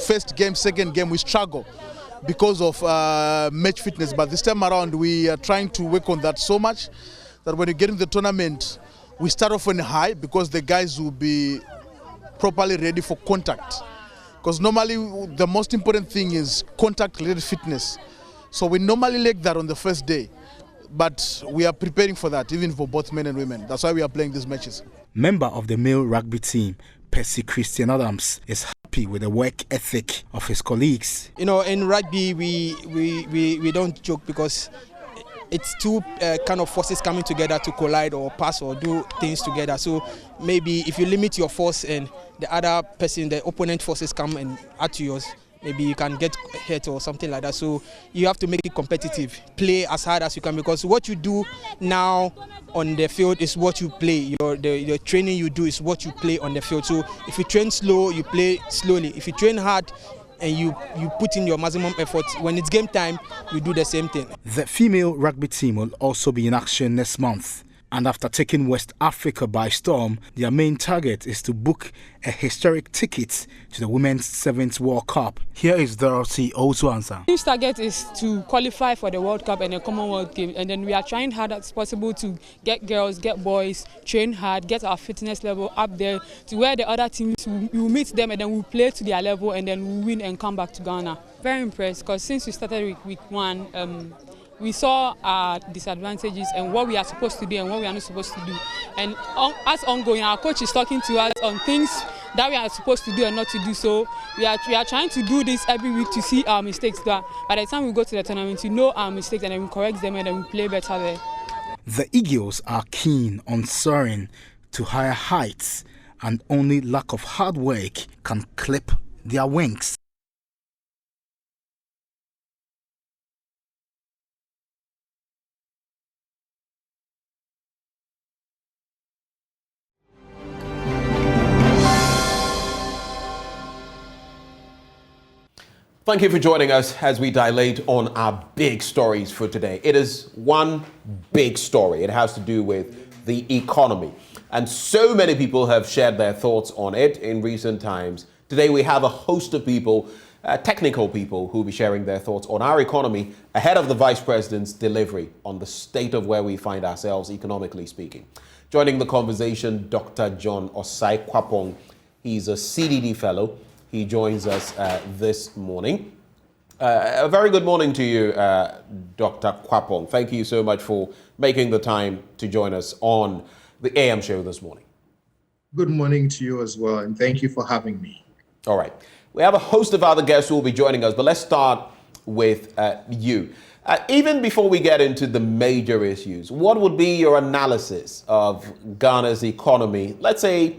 first game, second game, we struggle because of match fitness. But this time around, we are trying to work on that so much that when you get in the tournament, we start off on high because the guys will be properly ready for contact. Because normally the most important thing is contact-related fitness. So we normally lack that on the first day. But we are preparing for that, even for both men and women. That's why we are playing these matches. Member of the male rugby team, Percy Christian Adams, is happy with the work ethic of his colleagues. You know, in rugby, we don't joke because it's two kind of forces coming together to collide or pass or do things together. So maybe if you limit your force and the other person, the opponent forces come and add to yours, maybe you can get hurt or something like that. So you have to make it competitive. Play as hard as you can, because what you do now on the field is what you play. The training you do is what you play on the field. So if you train slow, you play slowly. If you train hard and you put in your maximum effort, when it's game time, you do the same thing. The female rugby team will also be in action next month. And after taking West Africa by storm, their main target is to book a historic ticket to the Women's 7th World Cup. Here is Dorothy Osuansa. This target is to qualify for the World Cup and the Commonwealth Games, and then we are trying hard as possible to get girls, get boys, train hard, get our fitness level up there to where the other teams, we will meet them and then we'll play to their level and then we'll win and come back to Ghana. Very impressed, because since we started week one, we saw our disadvantages and what we are supposed to do and what we are not supposed to do. And as ongoing, our coach is talking to us on things that we are supposed to do and not to do. So we are trying to do this every week to see our mistakes. But by the time we go to the tournament, we know our mistakes and then we correct them and then we play better there. The Eagles are keen on soaring to higher heights, and only lack of hard work can clip their wings. Thank you for joining us as we dilate on our big stories for today. It is one big story. It has to do with the economy. And so many people have shared their thoughts on it in recent times. Today we have a host of people technical people who will be sharing their thoughts on our economy ahead of the Vice President's delivery on the state of where we find ourselves economically speaking. Joining the conversation, Dr. John Osai Kwapong. He's a CDD fellow. He joins us this morning. A very good morning to you, Dr. Kwapong. Thank you so much for making the time to join us on the AM show this morning. Good morning to you as well, and thank you for having me. All right. We have a host of other guests who will be joining us, but let's start with you. Even before we get into the major issues, what would be your analysis of Ghana's economy, let's say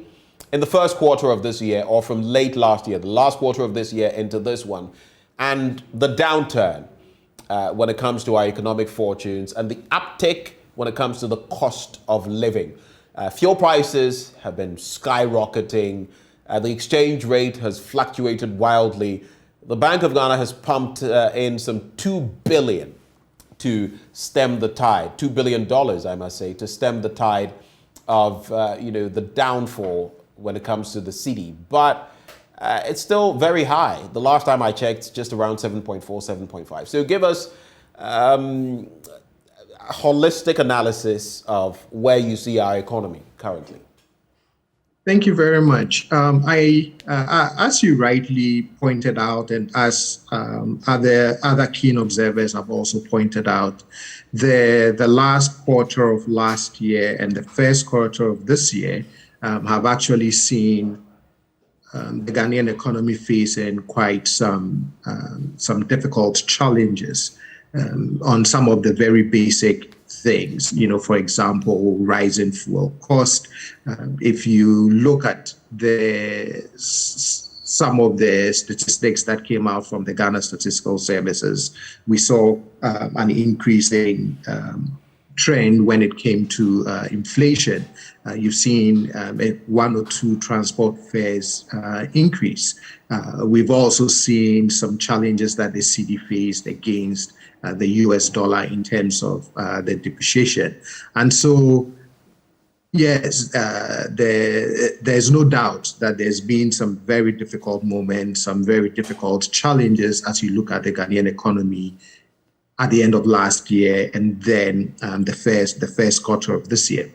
in the first quarter of this year or from late last year, the last quarter of this year into this one, and the downturn when it comes to our economic fortunes and the uptick when it comes to the cost of living? Fuel prices have been skyrocketing. The exchange rate has fluctuated wildly. The Bank of Ghana has pumped in some $2 billion to stem the tide, $2 billion, I must say, to stem the tide of the downfall when it comes to the cedi. But it's still very high. The last time I checked, just around 7.4, 7.5. So give us a holistic analysis of where you see our economy currently. Thank you very much. As you rightly pointed out, and as other keen observers have also pointed out, the last quarter of last year and the first quarter of this year have actually seen the Ghanaian economy facing quite some difficult challenges on some of the very basic things, for example, rising fuel cost. If you look at some of the statistics that came out from the Ghana Statistical Services, we saw an increasing trend when it came to inflation. You've seen one or two transport fares increase. We've also seen some challenges that the cedi faced against the US dollar in terms of the depreciation. And so, yes, there's no doubt that there's been some very difficult moments, some very difficult challenges as you look at the Ghanaian economy at the end of last year and then the first quarter of this year.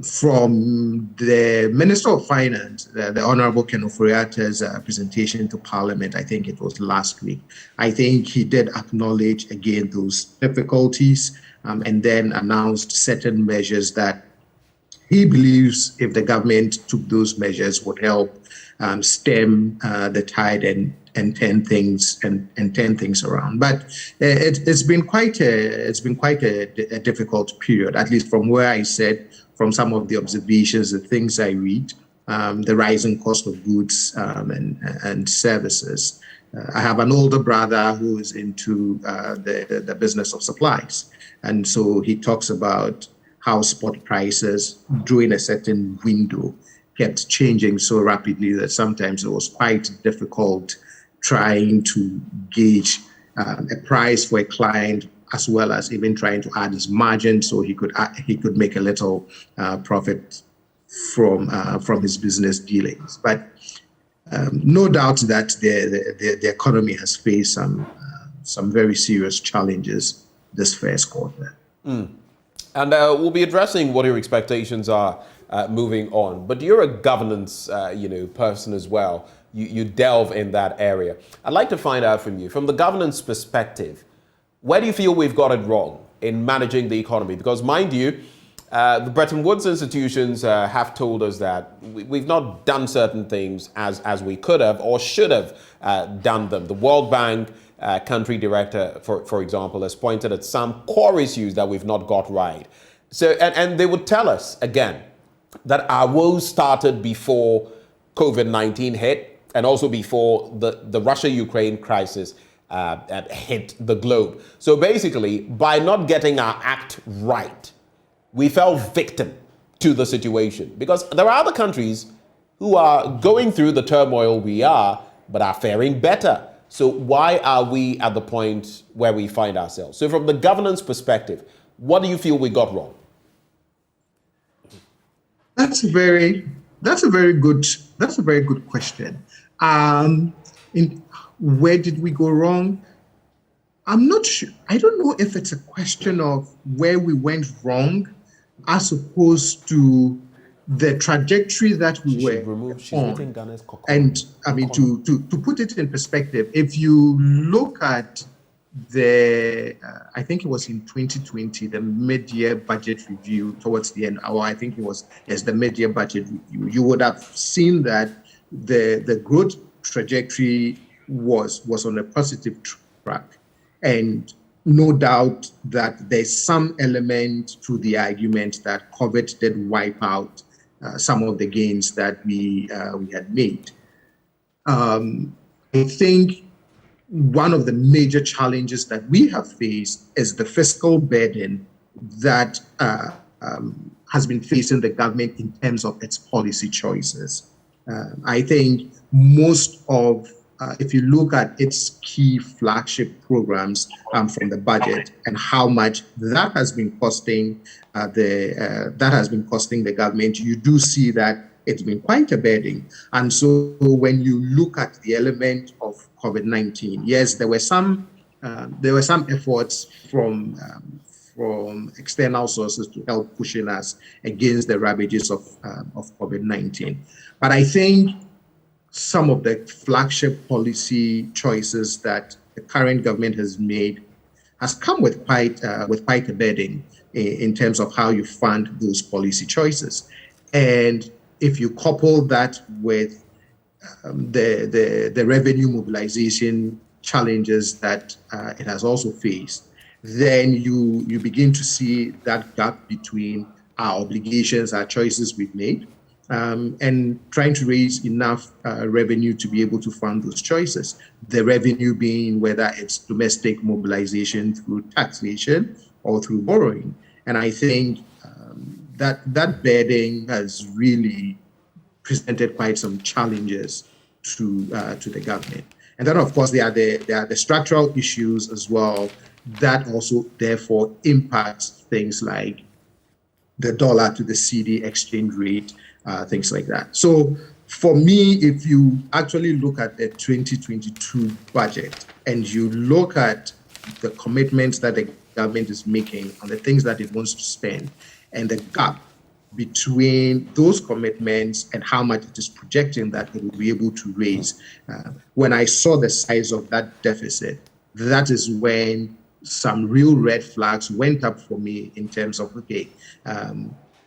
From the Minister of Finance, the Honorable Ken Ofori-Attah's presentation to Parliament, I think it was last week, I think he did acknowledge again those difficulties and then announced certain measures that he believes if the government took those measures would help stem the tide and turn things around. But it's been quite a difficult period, at least from where I said, from some of the observations, the things I read, the rising cost of goods and services. I have an older brother who is into the business of supplies. And so he talks about how spot prices during a certain window kept changing so rapidly that sometimes it was quite difficult trying to gauge a price for a client, as well as even trying to add his margin so he could make a little profit from his business dealings. But no doubt that the economy has faced some very serious challenges this first quarter. And we'll be addressing what your expectations are moving on. But you're a governance person as well. You delve in that area. I'd like to find out from you, from the governance perspective, where do you feel we've got it wrong in managing the economy? Because mind you, the Bretton Woods institutions have told us that we've not done certain things as we could have or should have done them. The World Bank country director, for example, has pointed at some core issues that we've not got right. So, and they would tell us again that our woes started before COVID-19 hit and also before the Russia-Ukraine crisis hit the globe. So basically, by not getting our act right, we fell victim to the situation, because there are other countries who are going through the turmoil we are, but are faring better. So why are we at the point where we find ourselves? So from the governance perspective, what do you feel we got wrong? That's a very good question. Where did we go wrong? I'm not sure. I don't know if it's a question of where we went wrong as opposed to the trajectory that we were on. And I mean, to put it in perspective, if you look at I think it was in 2020, the mid-year budget review towards the end, or I think it was the mid-year budget review, you would have seen that the growth trajectory was on a positive track. And no doubt that there's some element to the argument that COVID did wipe out some of the gains that we had made. I think one of the major challenges that we have faced is the fiscal burden that has been facing the government in terms of its policy choices. I think most of, if you look at its key flagship programs from the budget and how much that has been costing the government, you do see that it's been quite a burden. And so when you look at the element of COVID-19, yes, there were some efforts from external sources to help pushing us against the ravages of COVID-19. But I think some of the flagship policy choices that the current government has made has come with quite a burden in terms of how you fund those policy choices. And if you couple that with the revenue mobilization challenges that it has also faced, then you begin to see that gap between our obligations, our choices we've made, and trying to raise enough revenue to be able to fund those choices. The revenue being whether it's domestic mobilization through taxation or through borrowing. And I think that burden has really presented quite some challenges to the government. And then, of course, there are the structural issues as well that also therefore impacts things like the dollar to the CD exchange rate, things like that. So for me, if you actually look at the 2022 budget and you look at the commitments that the government is making on the things that it wants to spend and the gap between those commitments and how much it is projecting that it will be able to raise. When I saw the size of that deficit, that is when some real red flags went up for me in terms of, okay,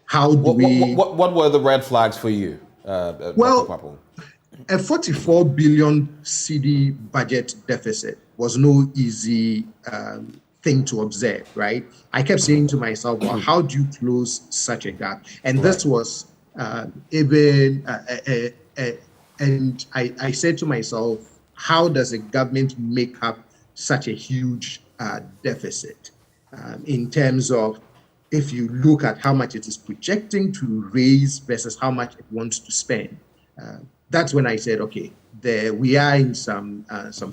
how do we... What were the red flags for you, well, Dr. Kwapo? A 44 billion CD budget deficit was no easy thing to observe, right? I kept saying to myself, well, how do you close such a gap? And this was even, and I said to myself, how does a government make up such a huge deficit in terms of, if you look at how much it is projecting to raise versus how much it wants to spend? That's when I said, okay, we are in some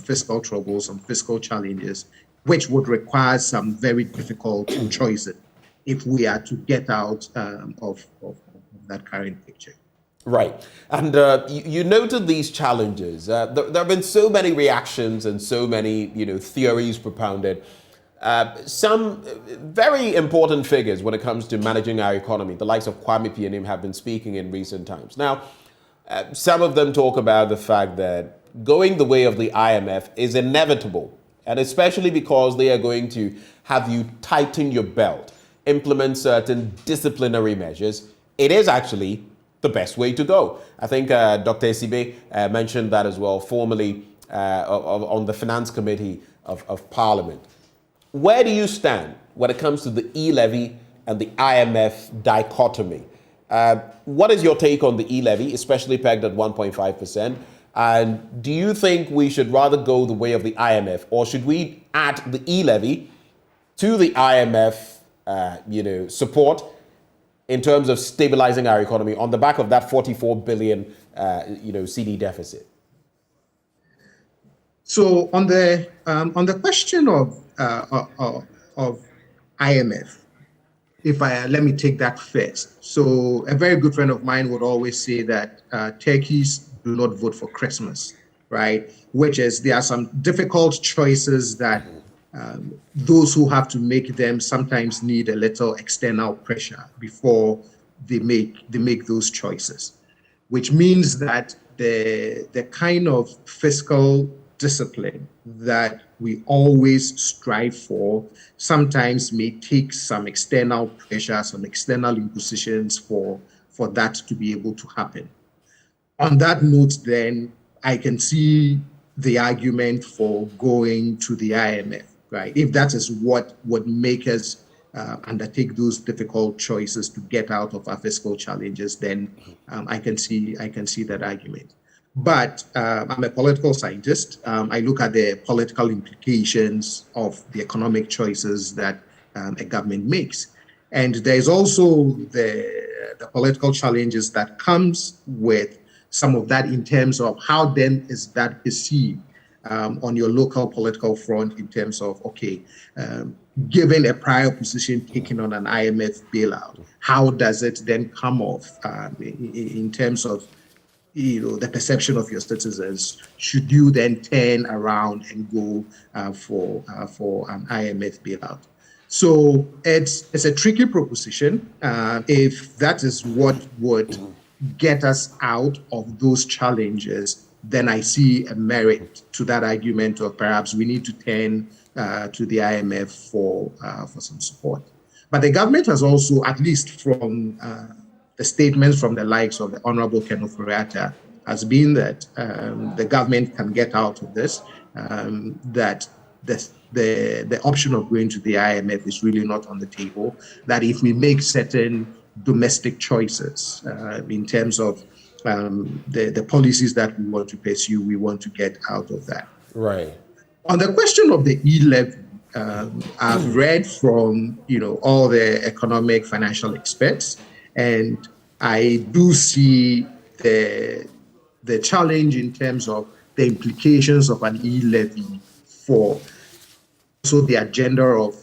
fiscal trouble, some fiscal challenges, which would require some very difficult choices if we are to get out of that current picture. Right. And you noted these challenges. There have been so many reactions and so many theories propounded. Some very important figures when it comes to managing our economy, the likes of Kwame Pianim, have been speaking in recent times. Now, some of them talk about the fact that going the way of the IMF is inevitable, and especially because they are going to have you tighten your belt, implement certain disciplinary measures. It is actually the best way to go. I think Dr. Esibe mentioned that as well, formerly on the Finance Committee of Parliament. Where do you stand when it comes to the e-levy and the IMF dichotomy? What is your take on the e-levy, especially pegged at 1.5%? And do you think we should rather go the way of the IMF, or should we add the e-levy to the IMF, support in terms of stabilizing our economy on the back of that 44 billion, CD deficit? So on the question of IMF, let me take that first. So a very good friend of mine would always say that turkeys do not vote for Christmas. right? Which is there are some difficult choices that those who have to make them sometimes need a little external pressure before they make those choices, which means that the kind of fiscal discipline that we always strive for sometimes may take some external pressure, some external impositions for that to be able to happen. On that note, then, I can see the argument for going to the IMF, right? If that is what would make us undertake those difficult choices to get out of our fiscal challenges, then I can see that argument. But I'm a political scientist. I look at the political implications of the economic choices that a government makes. And there's also the political challenges that comes with some of that in terms of how then is that perceived on your local political front in terms of, okay, given a prior position taken on an IMF bailout, how does it then come off in terms of the perception of your citizens? Should you then turn around and go for an IMF bailout? So it's a tricky proposition. If that is what would get us out of those challenges, then I see a merit to that argument of perhaps we need to turn to the IMF for some support. But the government has also, at least from the statements from the likes of the Honorable Ken Ofori-Atta, has been that the government can get out of this, that the option of going to the IMF is really not on the table, that if we make certain domestic choices in terms of the policies that we want to pursue, we want to get out of that. Right. On the question of the e-levy, I've read from all the economic financial experts, and I do see the challenge in terms of the implications of an e-levy for also the agenda of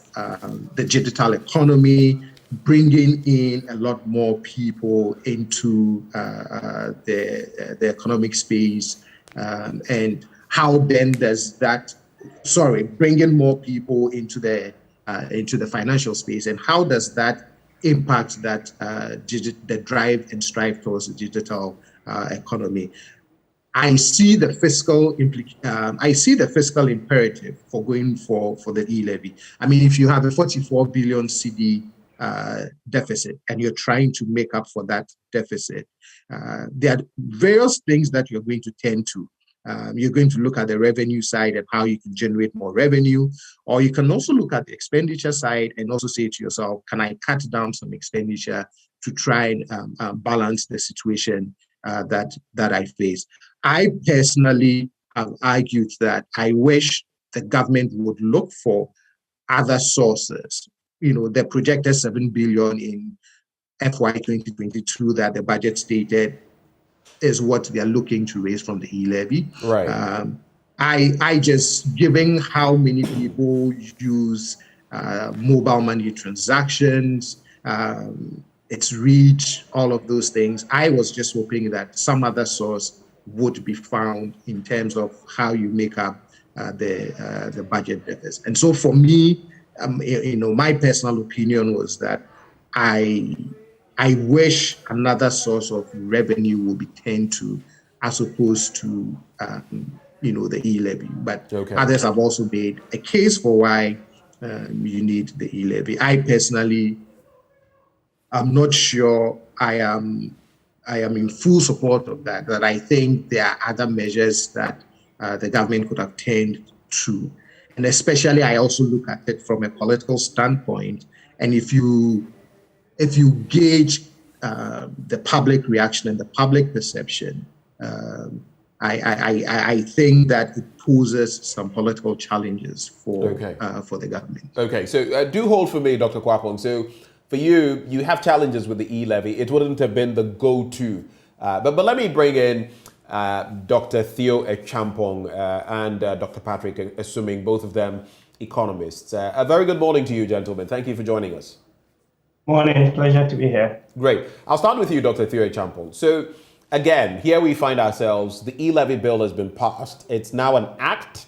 the digital economy, bringing in a lot more people into the economic space, and how then does that, bringing more people into the financial space, and how does that impact that the drive and strive towards the digital economy? I see the fiscal imperative for going for the e-levy. I mean, if you have a 44 billion CD deficit and you're trying to make up for that deficit, there are various things that you're going to tend to. You're going to look at the revenue side and how you can generate more revenue, or you can also look at the expenditure side and also say to yourself, can I cut down some expenditure to try and balance the situation that I face? I personally have argued that I wish the government would look for other sources. The projected 7 billion in FY 2022 that the budget stated is what they are looking to raise from the e-levy. Right. I just, given how many people use mobile money transactions, its reach, all of those things, I was just hoping that some other source would be found in terms of how you make up the budget deficit. And so for me, my personal opinion was that I wish another source of revenue would be turned to, as opposed to the e-levy. But others have also made a case for why you need the e-levy. I personally am not sure I am in full support of that. That I think there are other measures that the government could have turned to, and especially I also look at it from a political standpoint. And if you gauge the public reaction and the public perception, I think that it poses some political challenges for the government. Okay, so do hold for me, Dr. Kwapong. So for you, you have challenges with the e-levy. It wouldn't have been the go-to. But let me bring in Dr. Theo Achampong and Dr. Patrick, assuming both of them economists. A very good morning to you, gentlemen. Thank you for joining us. Morning, pleasure to be here. Great. I'll start with you, Dr. Theo Achampong. So again, here we find ourselves, the e-levy bill has been passed. It's now an act.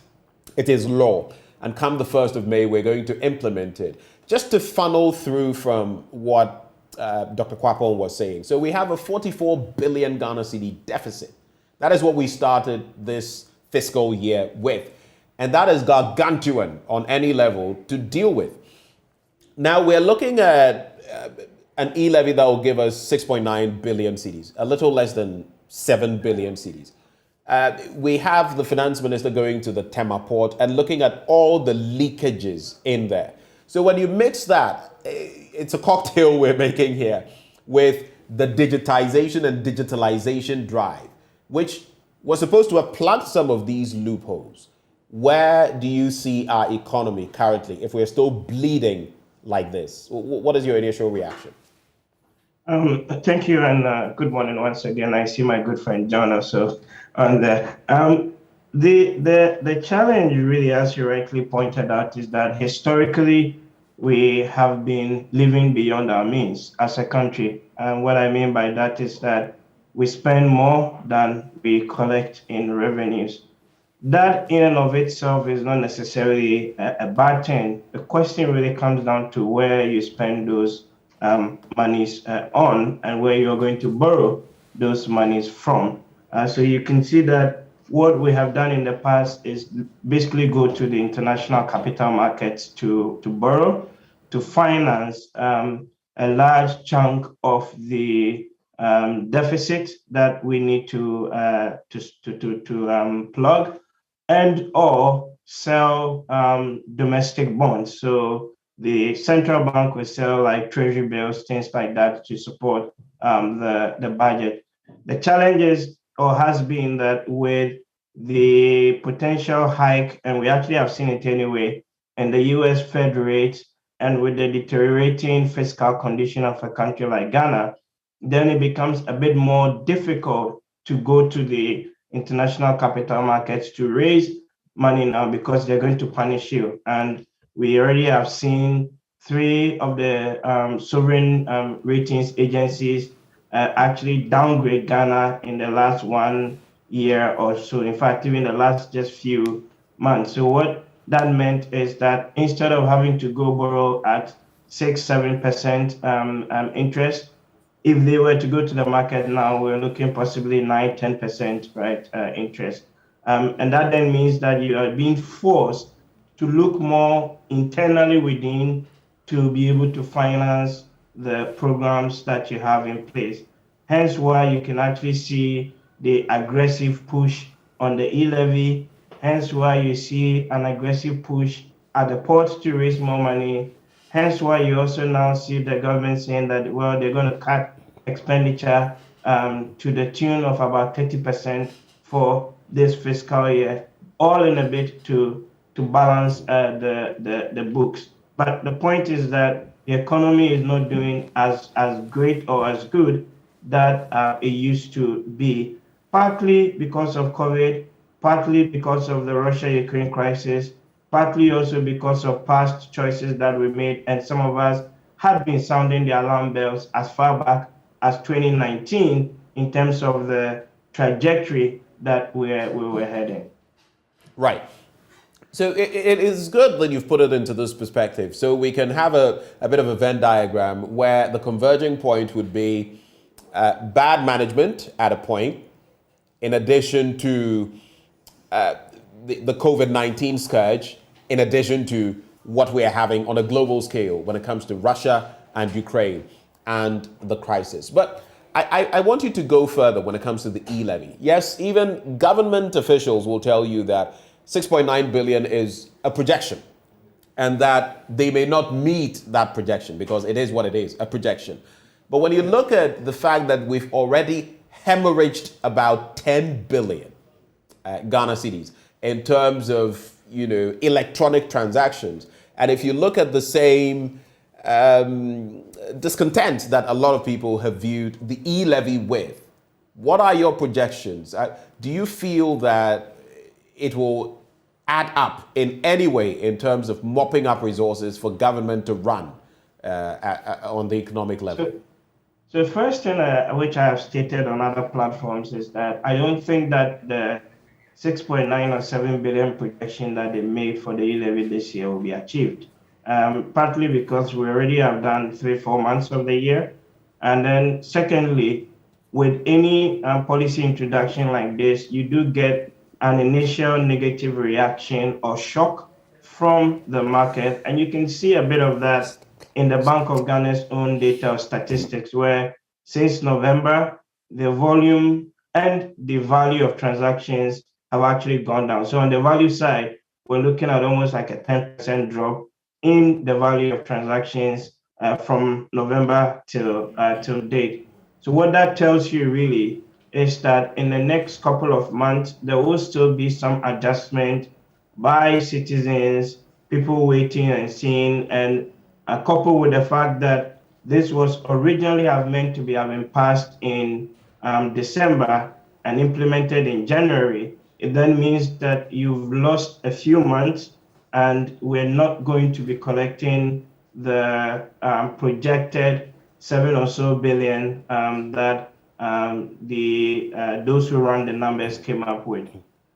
It is law. And come the 1st of May, we're going to implement it. Just to funnel through from what Dr. Kwapon was saying. So we have a 44 billion Ghana cedi deficit. That is what we started this fiscal year with. And that is gargantuan on any level to deal with. Now we're looking at an e-levy that will give us 6.9 billion cedis, a little less than 7 billion cedis. We have the finance minister going to the Tema port and looking at all the leakages in there. So when you mix that, it's a cocktail we're making here with the digitization and digitalization drive, which was supposed to have plugged some of these loopholes. Where do you see our economy currently if we're still bleeding like this? What is your initial reaction? Thank you, and good morning once again. I see my good friend John also on there. The challenge, really, as you rightly pointed out, is that historically we have been living beyond our means as a country. And what I mean by that is that we spend more than we collect in revenues. That in and of itself is not necessarily a bad thing. The question really comes down to where you spend those monies on and where you're going to borrow those monies from. So you can see that what we have done in the past is basically go to the international capital markets to borrow, to finance a large chunk of the deficit that we need to plug, and or sell domestic bonds. So the central bank will sell like treasury bills, things like that to support the budget. The challenge is or has been that with the potential hike, and we actually have seen it anyway, in the US Fed rate, and with the deteriorating fiscal condition of a country like Ghana, then it becomes a bit more difficult to go to the international capital markets to raise money now because they're going to punish you. And we already have seen 3 of the sovereign ratings agencies actually downgrade Ghana in the last 1 year or so. In fact, even the last just few months. So what that meant is that instead of having to go borrow at 6-7% interest, if they were to go to the market now, we're looking possibly 9-10%, right, interest. And that then means that you are being forced to look more internally within to be able to finance the programs that you have in place. Hence why you can actually see the aggressive push on the e-levy, hence why you see an aggressive push at the port to raise more money, hence why you also now see the government saying that, well, they're going to cut expenditure to the tune of about 30% for this fiscal year, all in a bit to balance the books. But the point is that the economy is not doing as great or as good that it used to be, partly because of COVID, partly because of the Russia-Ukraine crisis, partly also because of past choices that we made, and some of us had been sounding the alarm bells as far back as 2019 in terms of the trajectory that we were heading. Right. So it is good that you've put it into this perspective. So we can have a bit of a Venn diagram where the converging point would be bad management at a point, in addition to the COVID-19 scourge, in addition to what we are having on a global scale when it comes to Russia and Ukraine and the crisis. But I want you to go further when it comes to the e-levy. Yes, even government officials will tell you that 6.9 billion is a projection and that they may not meet that projection because it is what it is, a projection. But when you look at the fact that we've already hemorrhaged about 10 billion Ghana cedis in terms of, electronic transactions, and if you look at the same discontent that a lot of people have viewed the e-levy with, what are your projections? Do you feel that it will add up in any way in terms of mopping up resources for government to run on the economic level? So the first thing which I have stated on other platforms is that I don't think that the 6.9 or 7 billion projection that they made for the e-levy this year will be achieved. Partly because we already have done 3-4 months of the year. And then secondly, with any policy introduction like this, you do get an initial negative reaction or shock from the market. And you can see a bit of that in the Bank of Ghana's own data statistics, where since November, the volume and the value of transactions have actually gone down. So on the value side, we're looking at almost like a 10% drop in the value of transactions from November till date. So what that tells you really is that in the next couple of months, there will still be some adjustment by citizens, people waiting and seeing, and coupled with the fact that this was originally meant to be having passed in December and implemented in January, it then means that you've lost a few months and we're not going to be collecting the projected 7 or so billion that those who run the numbers came up with.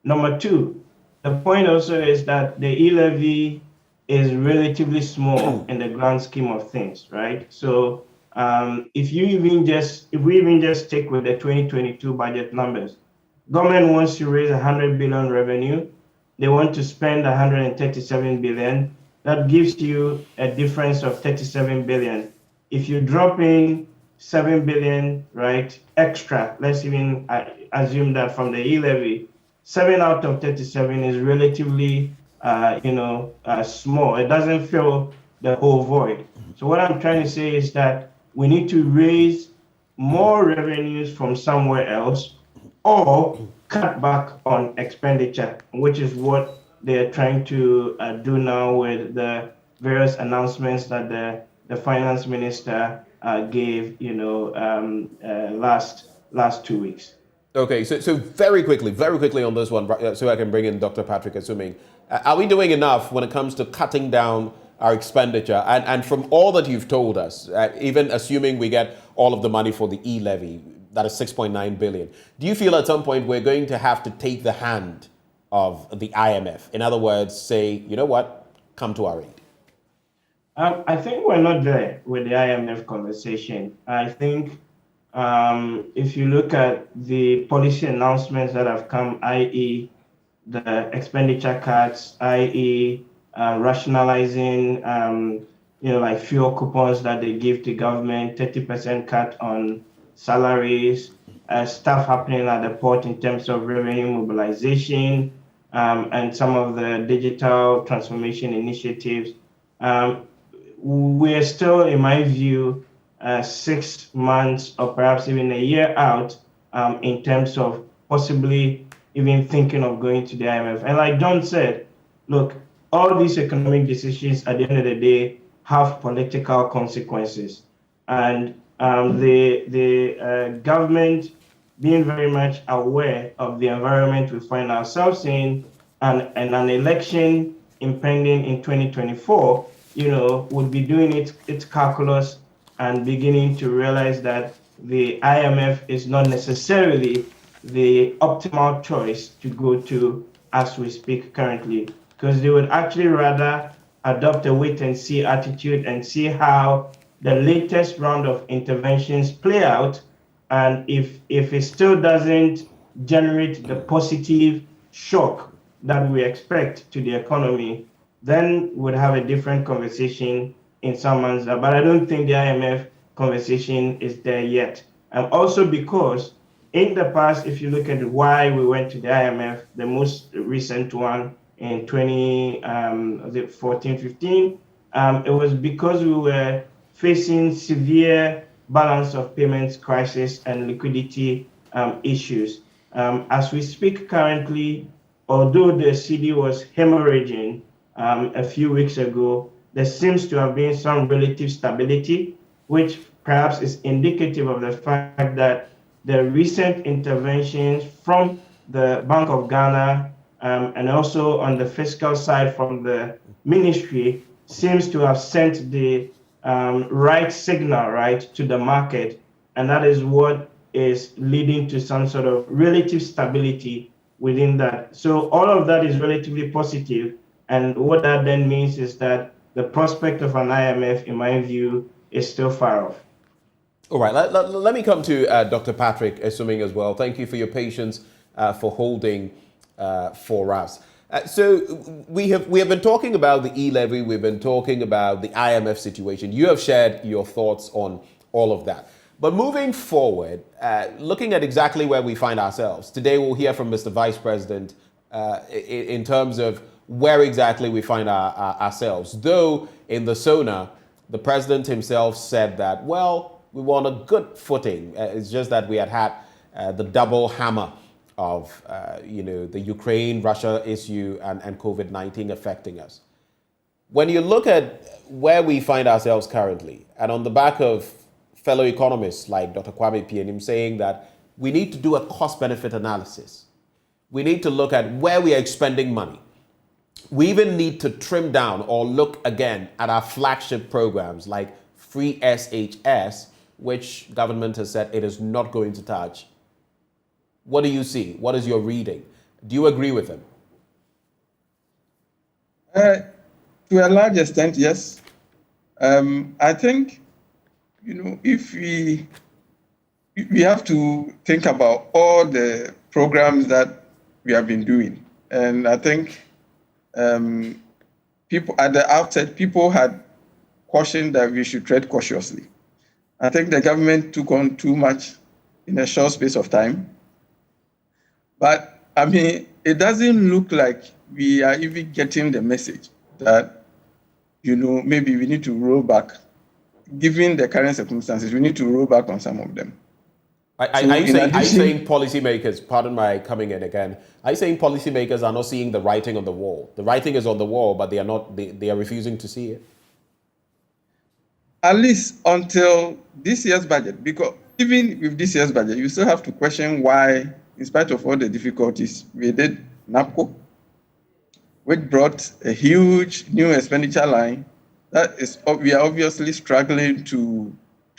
Number two, the point also is that the e-levy is relatively small in the grand scheme of things, right? So if we even just stick with the 2022 budget numbers, government wants to raise 100 billion revenue. They want to spend 137 billion. That gives you a difference of 37 billion. If you drop in 7 billion, right, extra, let's even assume that from the e-levy, 7 out of 37 is relatively, small. It doesn't fill the whole void. So what I'm trying to say is that we need to raise more revenues from somewhere else or cut back on expenditure, which is what they're trying to do now with the various announcements that the finance minister gave, last 2 weeks. Okay, so very quickly on this one, so I can bring in Dr. Patrick Assuming. Are we doing enough when it comes to cutting down our expenditure? And from all that you've told us, even assuming we get all of the money for the e-levy, that is 6.9 billion, do you feel at some point we're going to have to take the hand of the IMF? In other words, say, you know what, come to our aid? I think we're not there with the IMF conversation. I think if you look at the policy announcements that have come, i.e. the expenditure cuts, i.e. Rationalizing, like fuel coupons that they give to government, 30% cut on salaries, stuff happening at the port in terms of revenue mobilization, and some of the digital transformation initiatives. We're still, in my view, 6 months or perhaps even a year out in terms of possibly even thinking of going to the IMF. And like John said, look, all these economic decisions at the end of the day have political consequences. And the government being very much aware of the environment we find ourselves in and an election impending in 2024, would be doing its calculus and beginning to realize that the IMF is not necessarily the optimal choice to go to as we speak currently, because they would actually rather adopt a wait-and-see attitude and see how the latest round of interventions play out, and if it still doesn't generate the positive shock that we expect to the economy, then we'd have a different conversation in some months. But I don't think the IMF conversation is there yet. And also because in the past, if you look at why we went to the IMF, the most recent one in 2014-15, it was because we were facing severe balance of payments crisis and liquidity issues. As we speak currently, although the CD was hemorrhaging a few weeks ago, there seems to have been some relative stability, which perhaps is indicative of the fact that the recent interventions from the Bank of Ghana and also on the fiscal side from the ministry seems to have sent the right signal, right, to the market. and that is what is leading to some sort of relative stability within that. So all of that is relatively positive, and what that then means is that the prospect of an IMF, in my view, is still far off. All right, let me come to Dr. Patrick Esuming as well. Thank you for your patience for holding for us. So we have been talking about the e-levy, we've been talking about the IMF situation. You have shared your thoughts on all of that. But moving forward, looking at exactly where we find ourselves, today we'll hear from Mr. Vice President in terms of where exactly we find ourselves. Though in the SONA, the president himself said that, well, we were on a good footing. It's just that we had the double hammer of the Ukraine-Russia issue and COVID-19 affecting us. When you look at where we find ourselves currently, and on the back of fellow economists like Dr. Kwame Pianim saying that we need to do a cost-benefit analysis. We need to look at where we are expending money. We even need to trim down or look again at our flagship programs like Free SHS, which government has said it is not going to touch. What do you see? What is your reading? Do you agree with him? To a large extent, yes. I think, if we have to think about all the programs that we have been doing, and I think people at the outset, people had cautioned that we should tread cautiously. I think the government took on too much in a short space of time. But, it doesn't look like we are even getting the message that, maybe we need to roll back. Given the current circumstances, we need to roll back on some of them. Are you saying policymakers, pardon my coming in again, are you saying policymakers are not seeing the writing on the wall? The writing is on the wall, but they are refusing to see it? At least until this year's budget, because even with this year's budget, you still have to question why, in spite of all the difficulties, we did NAPCO, which brought a huge new expenditure line. We are obviously struggling to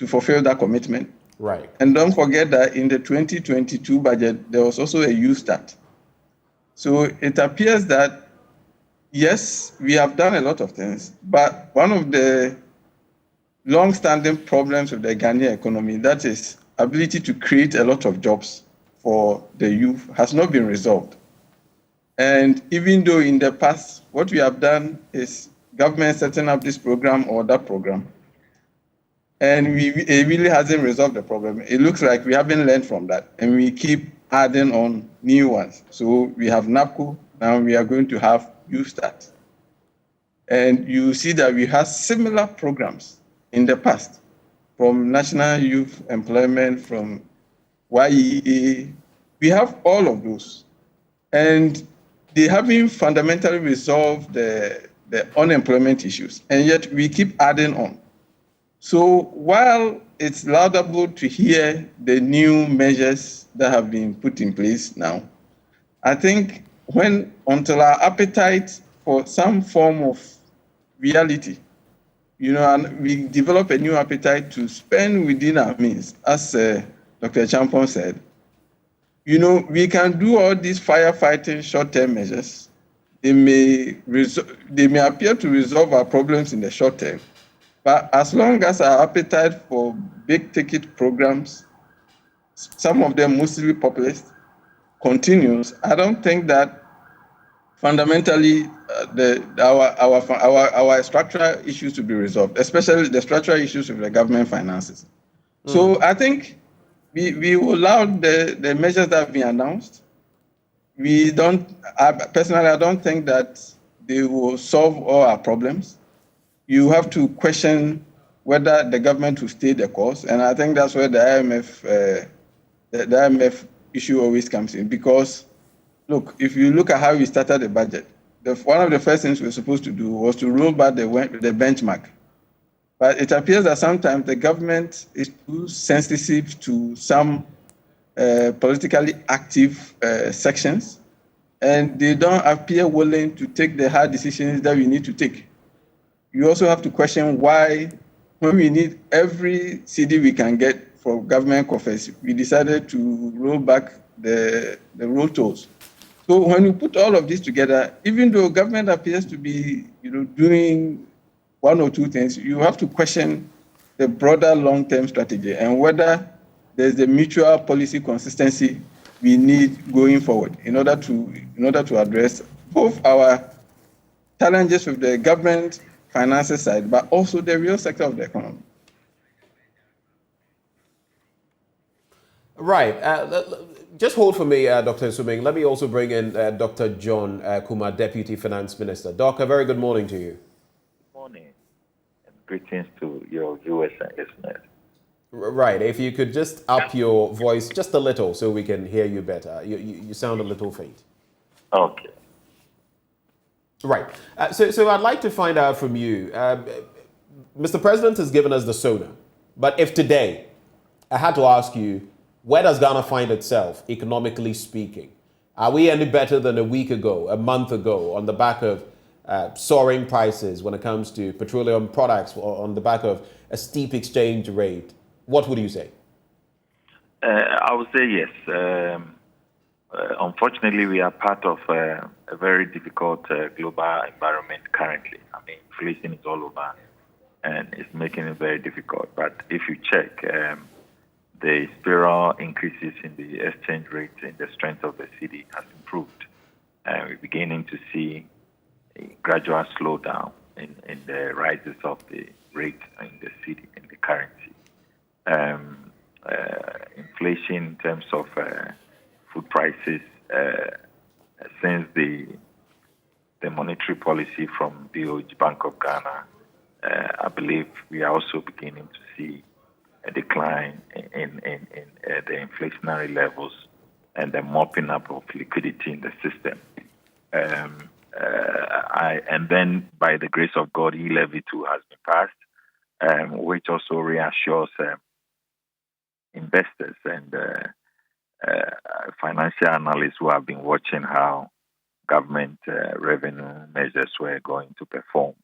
fulfill that commitment. Right. And don't forget that in the 2022 budget, there was also a U-Start. So it appears that, yes, we have done a lot of things, but one of the long-standing problems with the Ghanaian economy, that is ability to create a lot of jobs for the youth, has not been resolved. And even though in the past, what we have done is government setting up this program or that program, and it really hasn't resolved the problem. It looks like we haven't learned from that, and we keep adding on new ones. So we have NAPCO, now we are going to have U-Start. And you see that we have similar programs in the past, from National Youth Employment, from YEA. We have all of those. And they haven't fundamentally resolved the unemployment issues, and yet we keep adding on. So while it's laudable to hear the new measures that have been put in place now, I think until our appetite for some form of reality, and we develop a new appetite to spend within our means, as Dr. Champon said, we can do all these firefighting short-term measures. They may appear to resolve our problems in the short term, but as long as our appetite for big-ticket programs, some of them mostly populist, continues, I don't think that fundamentally our structural issues to be resolved, especially the structural issues with the government finances. So I think we will allow the measures that have been announced. Personally, I don't think that they will solve all our problems. You have to question whether the government will stay the course, and I think that's where the IMF issue always comes in. Because, look, if you look at how we started the budget, one of the first things we were supposed to do was to roll back the benchmark. But it appears that sometimes the government is too sensitive to some politically active sections, and they don't appear willing to take the hard decisions that we need to take. You also have to question why, when we need every CD we can get for government coffers, we decided to roll back the road tolls. So when you put all of this together, even though government appears to be, doing one or two things, you have to question the broader long-term strategy and whether there's the mutual policy consistency we need going forward in order to address both our challenges with the government finances side, but also the real sector of the economy. Right. Just hold for me, Dr. Suming. Let me also bring in Dr. John Kumar, Deputy Finance Minister. Doc, a very good morning to you. Good morning, and greetings to your viewers and listeners. Right. If you could just up your voice just a little so we can hear you better. You sound a little faint. Okay. Right. So I'd like to find out from you. Mr. President has given us the SONA. But if today I had to ask you, where does Ghana find itself, economically speaking? Are we any better than a week ago, a month ago, on the back of soaring prices when it comes to petroleum products, or on the back of a steep exchange rate? What would you say? I would say yes. Unfortunately, we are part of a very difficult global environment currently. I mean, inflation is all over, and it's making it very difficult. But if you check, the spiral increases in the exchange rate and the strength of the cedi has improved. And we're beginning to see a gradual slowdown in the rises of the rate in the cedi, in the currency. Inflation in terms of food prices, since the monetary policy from BOG, Bank of Ghana, I believe we are also beginning to see a decline in the inflationary levels and the mopping up of liquidity in the system. And then, by the grace of God, E-Levy 2 has been passed, which also reassures investors and financial analysts who have been watching how government revenue measures were going to perform.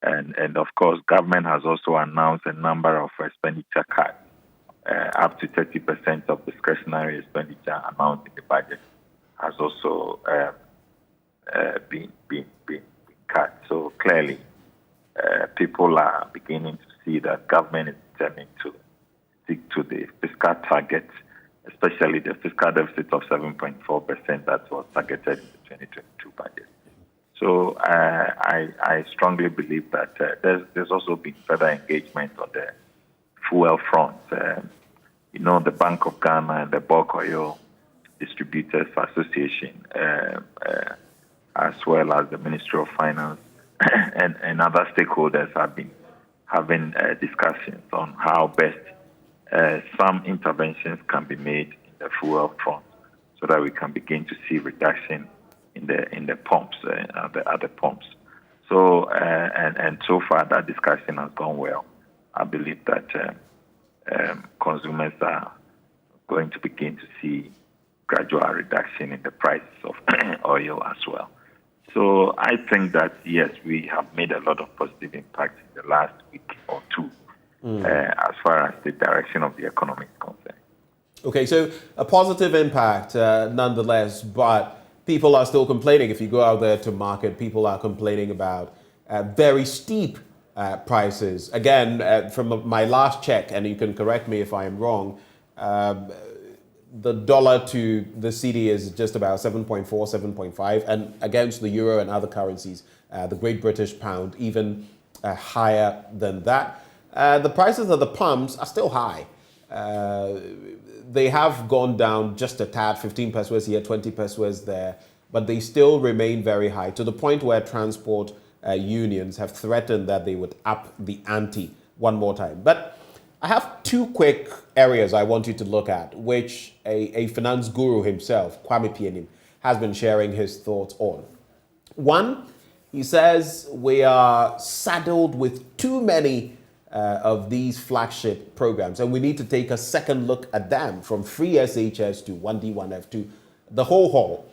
And of course, government has also announced a number of expenditure cuts, up to 30% of discretionary expenditure announced in the budget has also been cut. So clearly, people are beginning to see that government is determined to stick to the fiscal targets, especially the fiscal deficit of 7.4% that was targeted in the 2022 budget. So I strongly believe that there's also been further engagement on the fuel front. The Bank of Ghana and the Bulk Oil Distributors Association, as well as the Ministry of Finance and other stakeholders have been having discussions on how best some interventions can be made in the fuel front so that we can begin to see reduction in the pumps, at the pumps. So and so far that discussion has gone well. I believe that consumers are going to begin to see gradual reduction in the prices of oil as well. So I think that yes, we have made a lot of positive impact in the last week or two, as far as the direction of the economy is concerned. Okay, so a positive impact nonetheless, but people are still complaining. If you go out there to market, people are complaining about very steep prices. Again, from my last check, and you can correct me if I am wrong, the dollar to the cedi is just about 7.4, 7.5, and against the euro and other currencies, the Great British pound, even higher than that. The prices of the pumps are still high. They have gone down just a tad, 15 pesos here, 20 pesos there, but they still remain very high, to the point where transport unions have threatened that they would up the ante one more time. But I have two quick areas I want you to look at, which a finance guru himself, Kwame Pienim, has been sharing his thoughts on. One, he says we are saddled with too many of these flagship programs, and we need to take a second look at them, from free SHS to 1D, 1F2, the whole haul.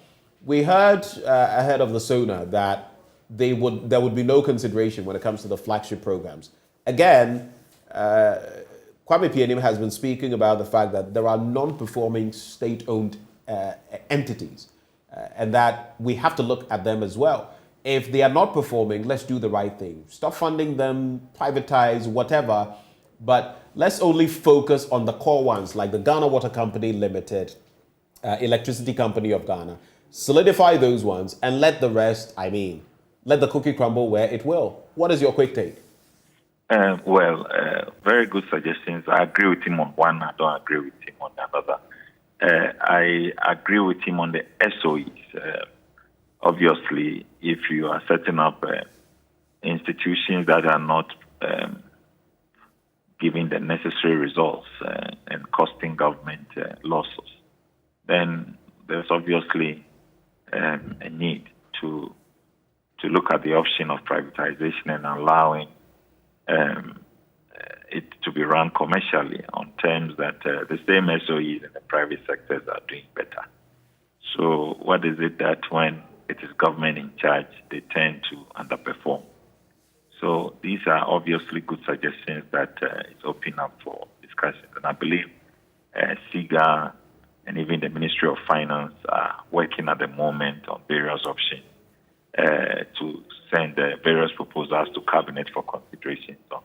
We heard ahead of the SONA that there would be no consideration when it comes to the flagship programs. Again, Kwame Kwame Pianim has been speaking about the fact that there are non-performing state-owned entities and that we have to look at them as well. If they are not performing, let's do the right thing. Stop funding them, privatize, whatever, but let's only focus on the core ones like the Ghana Water Company Limited, Electricity Company of Ghana. Solidify those ones and let the rest, let the cookie crumble where it will. What is your quick take? Very good suggestions. I agree with him on one. I don't agree with him on another. I agree with him on the SOEs. Obviously, if you are setting up institutions that are not giving the necessary results and costing government losses, then there's obviously a need to look at the option of privatization and allowing it to be run commercially on terms that the same SOEs in the private sectors are doing better. So what is it that when it is government in charge, they tend to underperform? So these are obviously good suggestions that is open up for discussion. And I believe ACCRA and even the Ministry of Finance are working at the moment on various options to send various proposals to Cabinet for consideration. So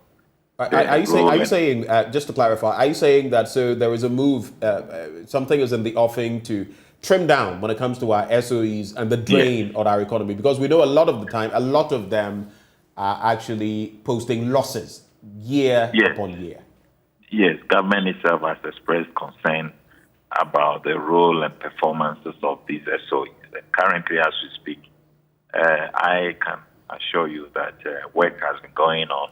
are you saying, just to clarify, are you saying that so there is a move, something is in the offing to trim down when it comes to our SOEs and the drain of our economy? Because we know a lot of the time, a lot of them are actually posting losses year upon year. Yes, government itself has expressed concern about the role and performances of these SOEs. And currently, as we speak, I can assure you that work has been going on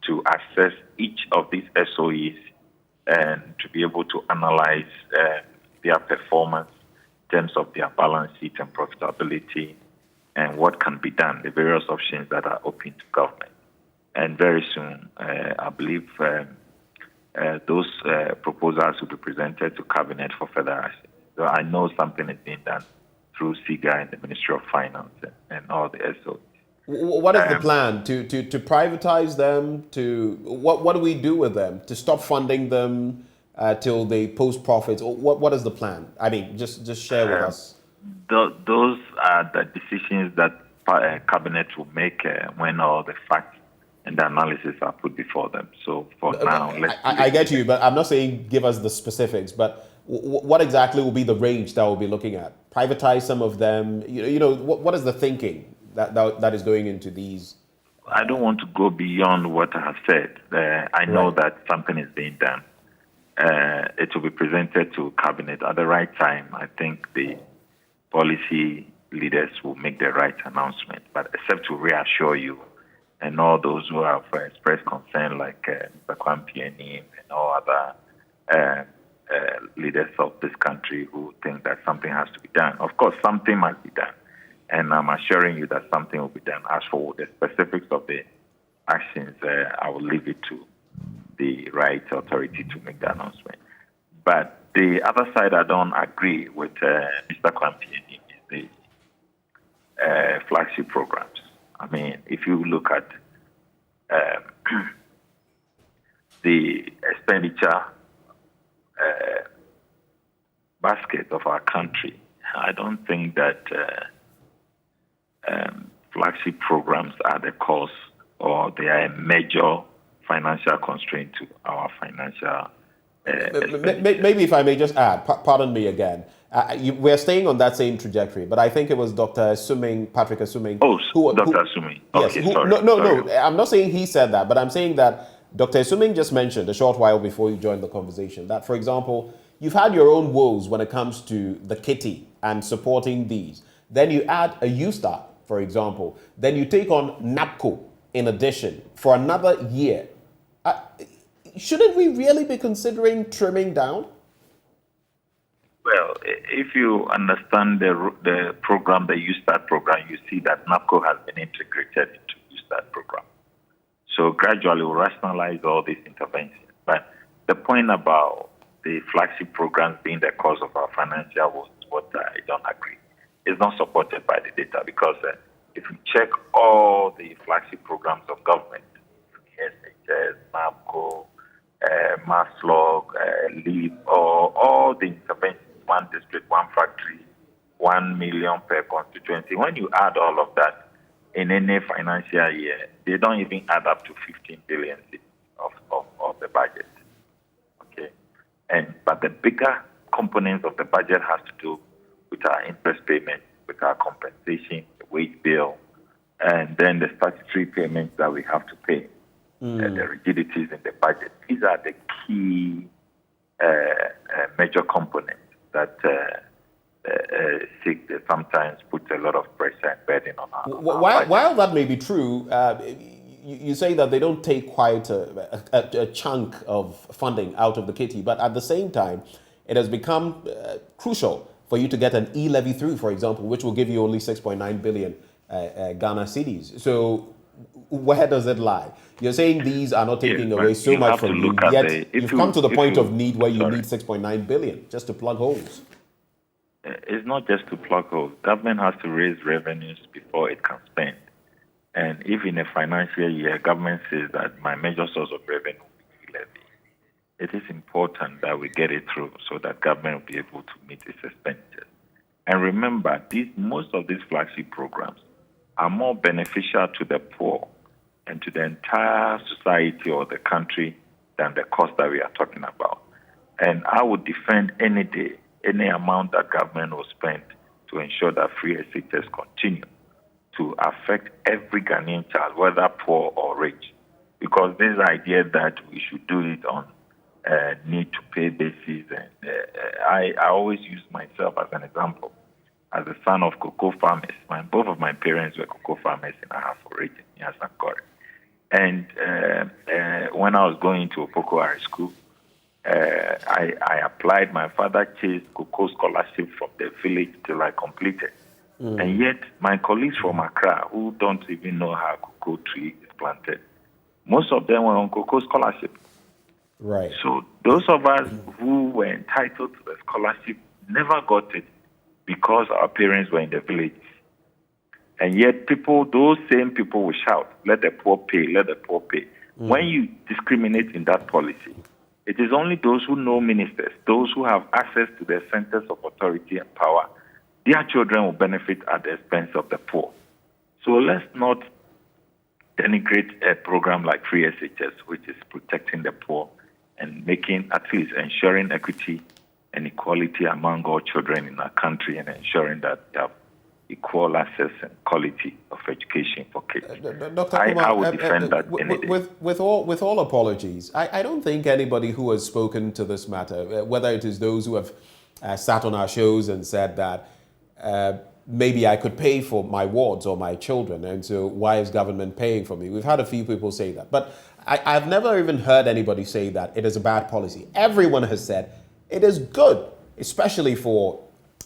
to assess each of these SOEs and to be able to analyze their performance in terms of their balance sheet and profitability and what can be done, the various options that are open to government. And very soon, I believe those proposals will be presented to Cabinet for further action. So I know something is being done through ACCRA and the Ministry of Finance and all the SOEs. What is the plan? To privatize them? What do we do with them? To stop funding them till they post profits? What is the plan? Just share with us. Those are the decisions that Cabinet will make when all the facts and the analysis are put before them. So for now, I get you, but I'm not saying give us the specifics, but what exactly will be the range that we'll be looking at? Privatize some of them? What is the thinking that is going into these? I don't want to go beyond what I have said. I know that something is being done. It will be presented to Cabinet at the right time. I think the policy leaders will make the right announcement. But except to reassure you and all those who have expressed concern, like Mr. Kwame Pianim and all other leaders of this country who think that something has to be done. Of course, something must be done. And I'm assuring you that something will be done. As for the specifics of the actions, I will leave it to the right authority to make the announcement. But the other side I don't agree with Mr. Kwame Pianim is the flagship programs. If you look at the expenditure basket of our country, I don't think that flagship programs are the cause or they are a major financial constraint to our financial maybe if I may just add, pardon me again, we're staying on that same trajectory, but I think it was Dr. Patrick Assuming. Dr. Assuming. Yes, Okay, sorry. No, I'm not saying he said that, but I'm saying that Dr. Assuming just mentioned a short while before you joined the conversation that, for example, you've had your own woes when it comes to the kitty and supporting these. Then you add a U-Star, for example. Then you take on NAPCO in addition for another year. Shouldn't we really be considering trimming down? Well, if you understand the program, the U-Start program, you see that NAPCO has been integrated into U-Start program. So gradually we'll rationalize all these interventions. But the point about the flagship programs being the cause of our financial woes is what I don't agree. It's not supported by the data because if you check all the flagship programs of government, SHS, NAPCO, mass log, leave, or all the interventions, one district, one factory, 1 million per constituency. When you add all of that in any financial year, they don't even add up to 15 billion of the budget. Okay, but the bigger components of the budget has to do with our interest payments, with our compensation, the wage bill, and then the statutory payments that we have to pay, the rigidities in the budget. These are the key major components that sometimes puts a lot of pressure and burden on our While that may be true, you say that they don't take quite a chunk of funding out of the kitty, but at the same time, it has become crucial for you to get an e-levy through, for example, which will give you only 6.9 billion Ghana cedis. So where does it lie? You're saying these are not taking away so much from you, yet you've come to the point of need where you need 6.9 billion just to plug holes. It's not just to plug holes. Government has to raise revenues before it can spend. And if in a financial year, government says that my major source of revenue will be levy, it is important that we get it through so that government will be able to meet its expenditures. And remember, most of these flagship programs are more beneficial to the poor and to the entire society or the country than the cost that we are talking about. And I would defend any day any amount that government will spend to ensure that free SHS continue to affect every Ghanaian child, whether poor or rich. Because this idea that we should do it on need-to-pay basis, and I always use myself as an example. As a son of cocoa farmers, both of my parents were cocoa farmers in Ahafo region, in ACCRA. And when I was going to Opoko High School, I applied. My father chased cocoa scholarship from the village till I completed. And yet, my colleagues from Accra, who don't even know how cocoa tree is planted, most of them were on cocoa scholarship. Right. So those of us who were entitled to the scholarship never got it because our parents were in the village. And yet those same people will shout, let the poor pay, let the poor pay. When you discriminate in that policy, it is only those who know ministers, those who have access to the centers of authority and power, their children will benefit at the expense of the poor. So let's not denigrate a program like Free SHS, which is protecting the poor and making, at least ensuring equity and equality among all children in our country and ensuring that we have equal access and quality of education for kids. Dr. I would defend that any day. With all apologies, I don't think anybody who has spoken to this matter, whether it is those who have sat on our shows and said that maybe I could pay for my wards or my children, and so why is government paying for me? We've had a few people say that, but I've never even heard anybody say that it is a bad policy. Everyone has said it is good, especially for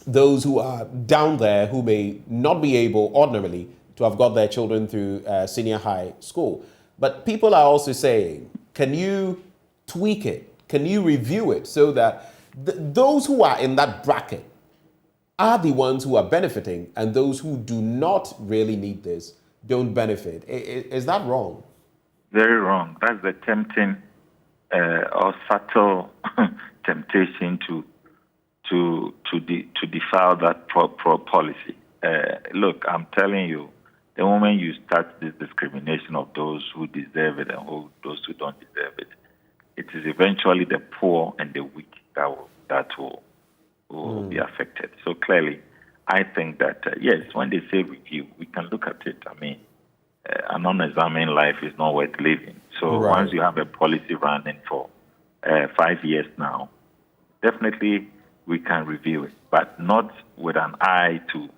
those who are down there who may not be able ordinarily to have got their children through senior high school. But people are also saying, can you tweak it? Can you review it so that those who are in that bracket are the ones who are benefiting and those who do not really need this don't benefit? Is that wrong? Very wrong. That's the tempting or subtle temptation to defile that policy. Look, I'm telling you, the moment you start this discrimination of those who deserve it and those who don't deserve it, it is eventually the poor and the weak that will be affected. So clearly, I think that, yes, when they say review, we can look at it. I mean, an unexamined life is not worth living. So once you have a policy running for 5 years now, definitely we can review it, but not with an eye to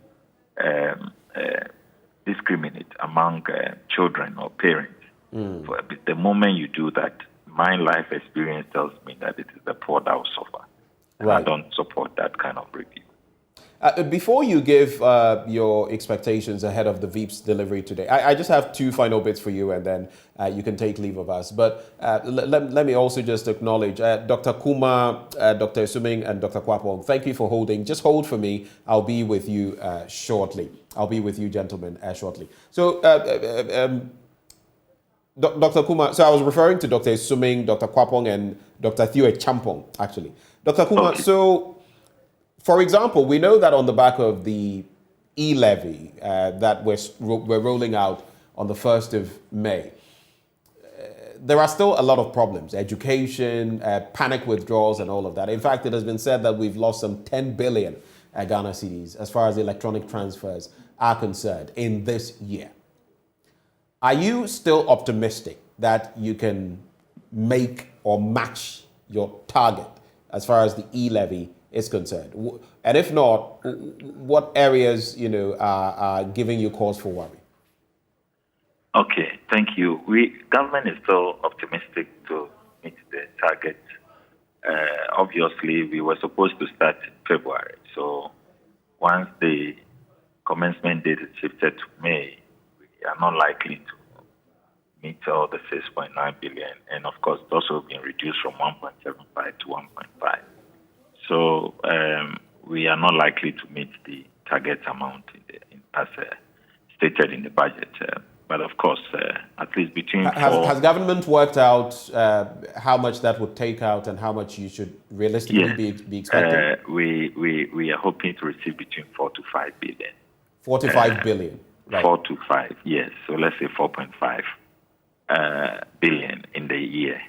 discriminate among children or parents. For the moment you do that, my life experience tells me that it is the poor that will suffer. And I don't support that kind of review. Before you give your expectations ahead of the VEEP's delivery today, I just have two final bits for you, and then you can take leave of us. But let me also just acknowledge Dr. Kuma, Dr. Suming, and Dr. Kwapong. Thank you for holding. Just hold for me. I'll be with you shortly. I'll be with you, gentlemen, shortly. So Dr. Kuma, so I was referring to Dr. Suming, Dr. Kwapong, and Dr. Theo Champong, actually. Dr. Kuma, so, for example, we know that on the back of the e-levy that we're rolling out on the 1st of May, there are still a lot of problems, education, panic withdrawals, and all of that. In fact, it has been said that we've lost some 10 billion Ghana cedis as far as electronic transfers are concerned in this year. Are you still optimistic that you can make or match your target as far as the e-levy is concerned? And if not, what areas, are giving you cause for worry? Okay, thank you. Government is still optimistic to meet the target. Obviously, we were supposed to start in February. So once the commencement date is shifted to May, we are not likely to meet all the 6.9 billion. And of course, it's also been reduced from 1.75 to 1.5. So we are not likely to meet the target amount as stated in the budget. But of course, at least between has government worked out how much that would take out and how much you should realistically be expecting? We are hoping to receive between 4 to 5 billion. 4 to 5 billion. Right. 4 to 5, yes. So let's say 4.5 billion in the year.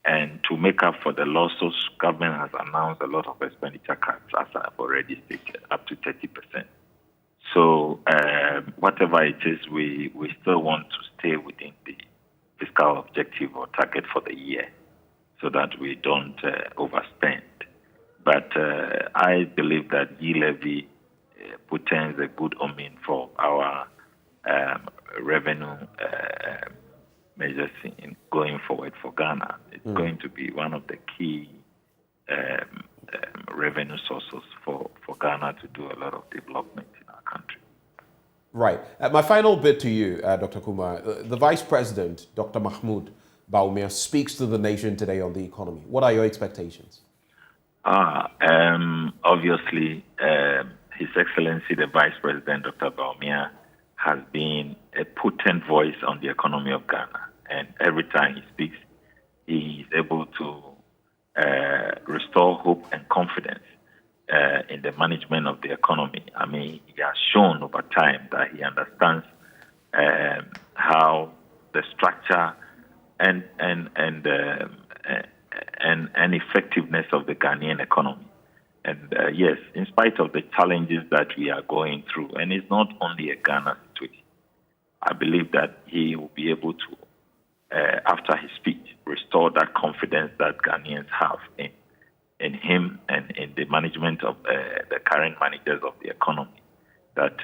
And to make up for the losses, government has announced a lot of expenditure cuts, as I've already stated, up to 30%. So whatever it is, we still want to stay within the fiscal objective or target for the year so that we don't overspend. But I believe that e-levy portends a good omen for our revenue measures in going forward for Ghana. It's going to be one of the key revenue sources for Ghana to do a lot of development in our country. Right. My final bit to you, Dr. Kumar. The Vice President, Dr. Mahmoud Bawumia, speaks to the nation today on the economy. What are your expectations? Obviously, His Excellency, the Vice President, Dr. Bawumia, has been a potent voice on the economy of Ghana. And every time he speaks, he is able to restore hope and confidence in the management of the economy. I mean, he has shown over time that he understands how the structure and effectiveness of the Ghanaian economy. And yes, in spite of the challenges that we are going through, and it's not only a Ghana situation, I believe that he will be able to, after his speech, restore that confidence that Ghanaians have in him and in the management of the current managers of the economy. That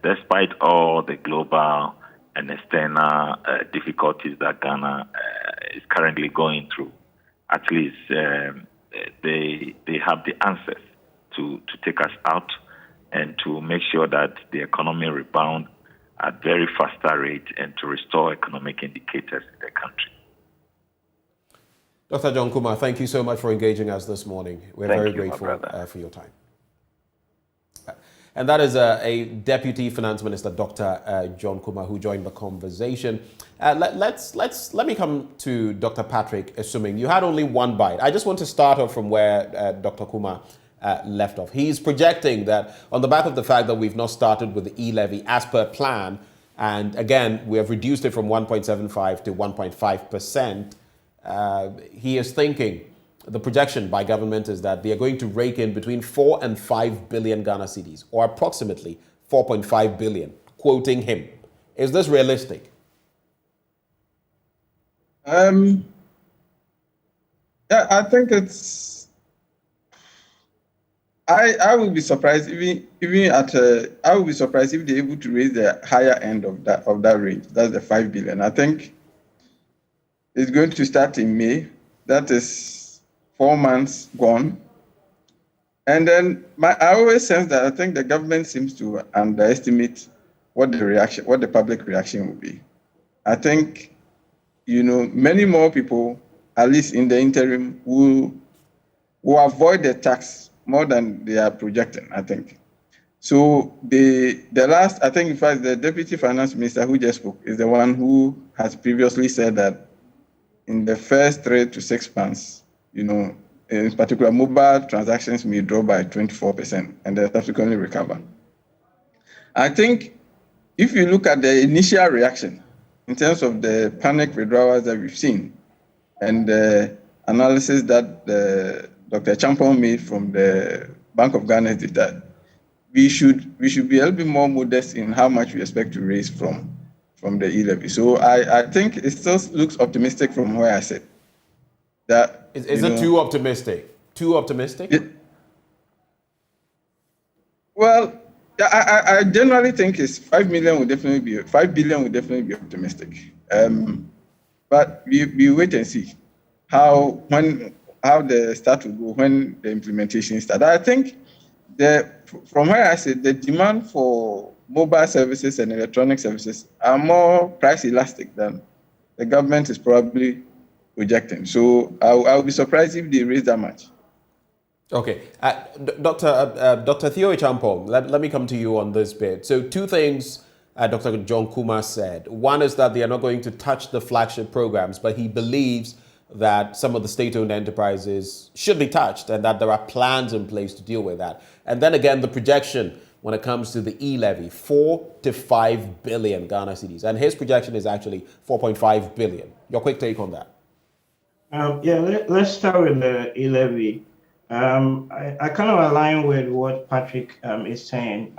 despite all the global and external difficulties that Ghana is currently going through, at least they have the answers to take us out and to make sure that the economy rebound at very faster rate and to restore economic indicators in the country. Dr. John Kumar, thank you so much for engaging us this morning. We're very grateful for your time. And that is a Deputy Finance Minister, Dr. John Kumar, who joined the conversation. Let me come to Dr. Patrick Suming. You had only one bite. I just want to start off from where Dr. Kumar left off. He's projecting that on the back of the fact that we've not started with the e-levy as per plan, and again, we have reduced it from 1.75 to 1.5%, he is thinking the projection by government is that they are going to rake in between 4 and 5 billion Ghana cedis, or approximately 4.5 billion, quoting him. Is this realistic? Yeah, I think it's. I will be surprised I will be surprised if they're able to raise the higher end of that range. That's the 5 billion. I think it's going to start in May. That is 4 months gone. And then I always sense that I think the government seems to underestimate what the public reaction will be. I think, many more people, at least in the interim, will avoid the tax more than they are projecting, I think. So the last, I think, in fact, the Deputy Finance Minister who just spoke is the one who has previously said that in the first 3 to 6 months, in particular, mobile transactions may drop by 24% and then subsequently recover. I think if you look at the initial reaction in terms of the panic withdrawals that we've seen and the analysis that Dr. Champon made from the Bank of Ghana's data, we should be a little bit more modest in how much we expect to raise from the e-levy. So I think it still looks optimistic from where I sit. That is it too optimistic? Too optimistic? Well, I generally think it's 5 billion would definitely be optimistic. But we wait and see how the start will go when the implementation starts. I think from where I sit, the demand for mobile services and electronic services are more price elastic than the government is probably projecting. So I'll be surprised if they raise that much. Okay, Dr. Theo Champong, let me come to you on this bit. So 2 things Dr. John Kumar said. One is that they are not going to touch the flagship programs, but he believes that some of the state-owned enterprises should be touched and that there are plans in place to deal with that. And then again, the projection when it comes to the e-levy, 4 to 5 billion Ghana cedis. And his projection is actually 4.5 billion. Your quick take on that? Let's start with the e-levy. I kind of align with what Patrick is saying.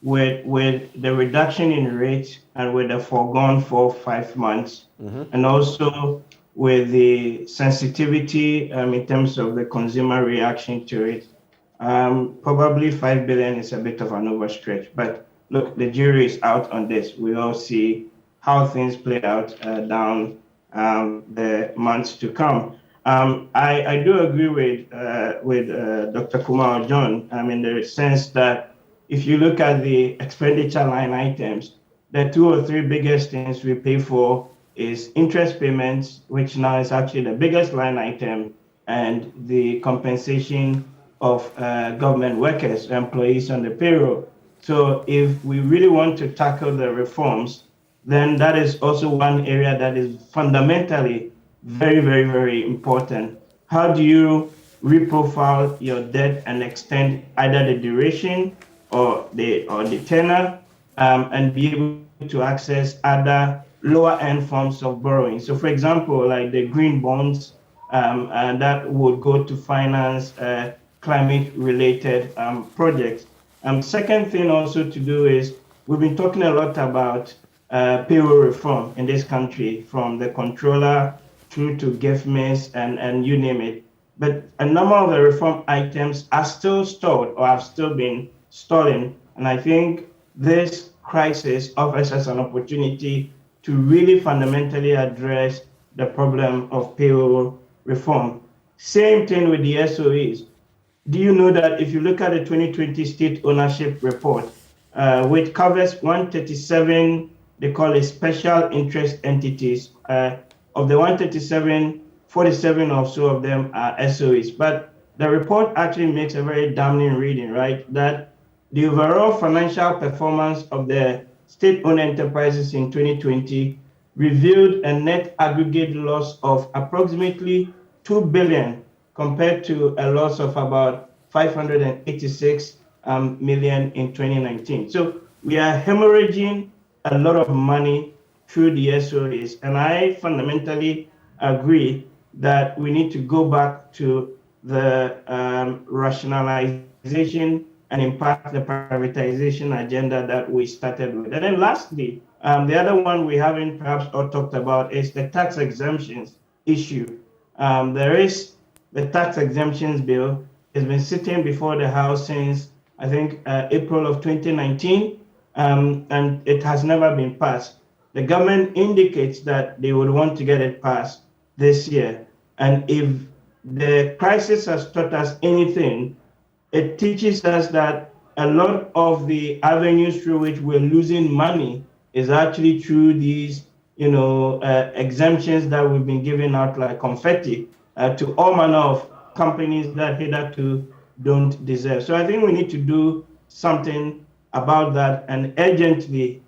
With the reduction in rate and with the foregone 4-5 months, and also with the sensitivity in terms of the consumer reaction to it, probably 5 billion is a bit of an overstretch. But look, the jury is out on this. We all see how things play out down the months to come. I do agree with Dr. Kumar John, in the sense that if you look at the expenditure line items, the 2 or 3 biggest things we pay for is interest payments, which now is actually the biggest line item, and the compensation of government workers, employees on the payroll. So if we really want to tackle the reforms, then that is also one area that is fundamentally very, very, very important. How do you reprofile your debt and extend either the duration or the tenor, and be able to access other lower end forms of borrowing? So for example, like the green bonds, and that would go to finance climate related projects. Second thing also to do is, we've been talking a lot about payroll reform in this country, from the controller through to GIFMIS and you name it. But a number of the reform items are still stalled or have still been stalling. And I think this crisis offers us an opportunity to really fundamentally address the problem of payroll reform. Same thing with the SOEs. Do you know that if you look at the 2020 state ownership report, which covers 137, they call it special interest entities, of the 137, 47 or so of them are SOEs. But the report actually makes a very damning reading, right? That the overall financial performance of the state-owned enterprises in 2020 revealed a net aggregate loss of approximately 2 billion compared to a loss of about 586 million in 2019. So we are hemorrhaging a lot of money through the SOEs. And I fundamentally agree that we need to go back to the rationalization and in part the privatization agenda that we started with. And then lastly, the other one we haven't perhaps all talked about is the tax exemptions issue. There is the tax exemptions bill. It's been sitting before the House since, I think, April of 2019, and it has never been passed. The government indicates that they would want to get it passed this year. And if the crisis has taught us anything, it teaches us that a lot of the avenues through which we're losing money is actually through these, exemptions that we've been giving out like confetti to all manner of companies that hitherto don't deserve. So I think we need to do something about that and urgently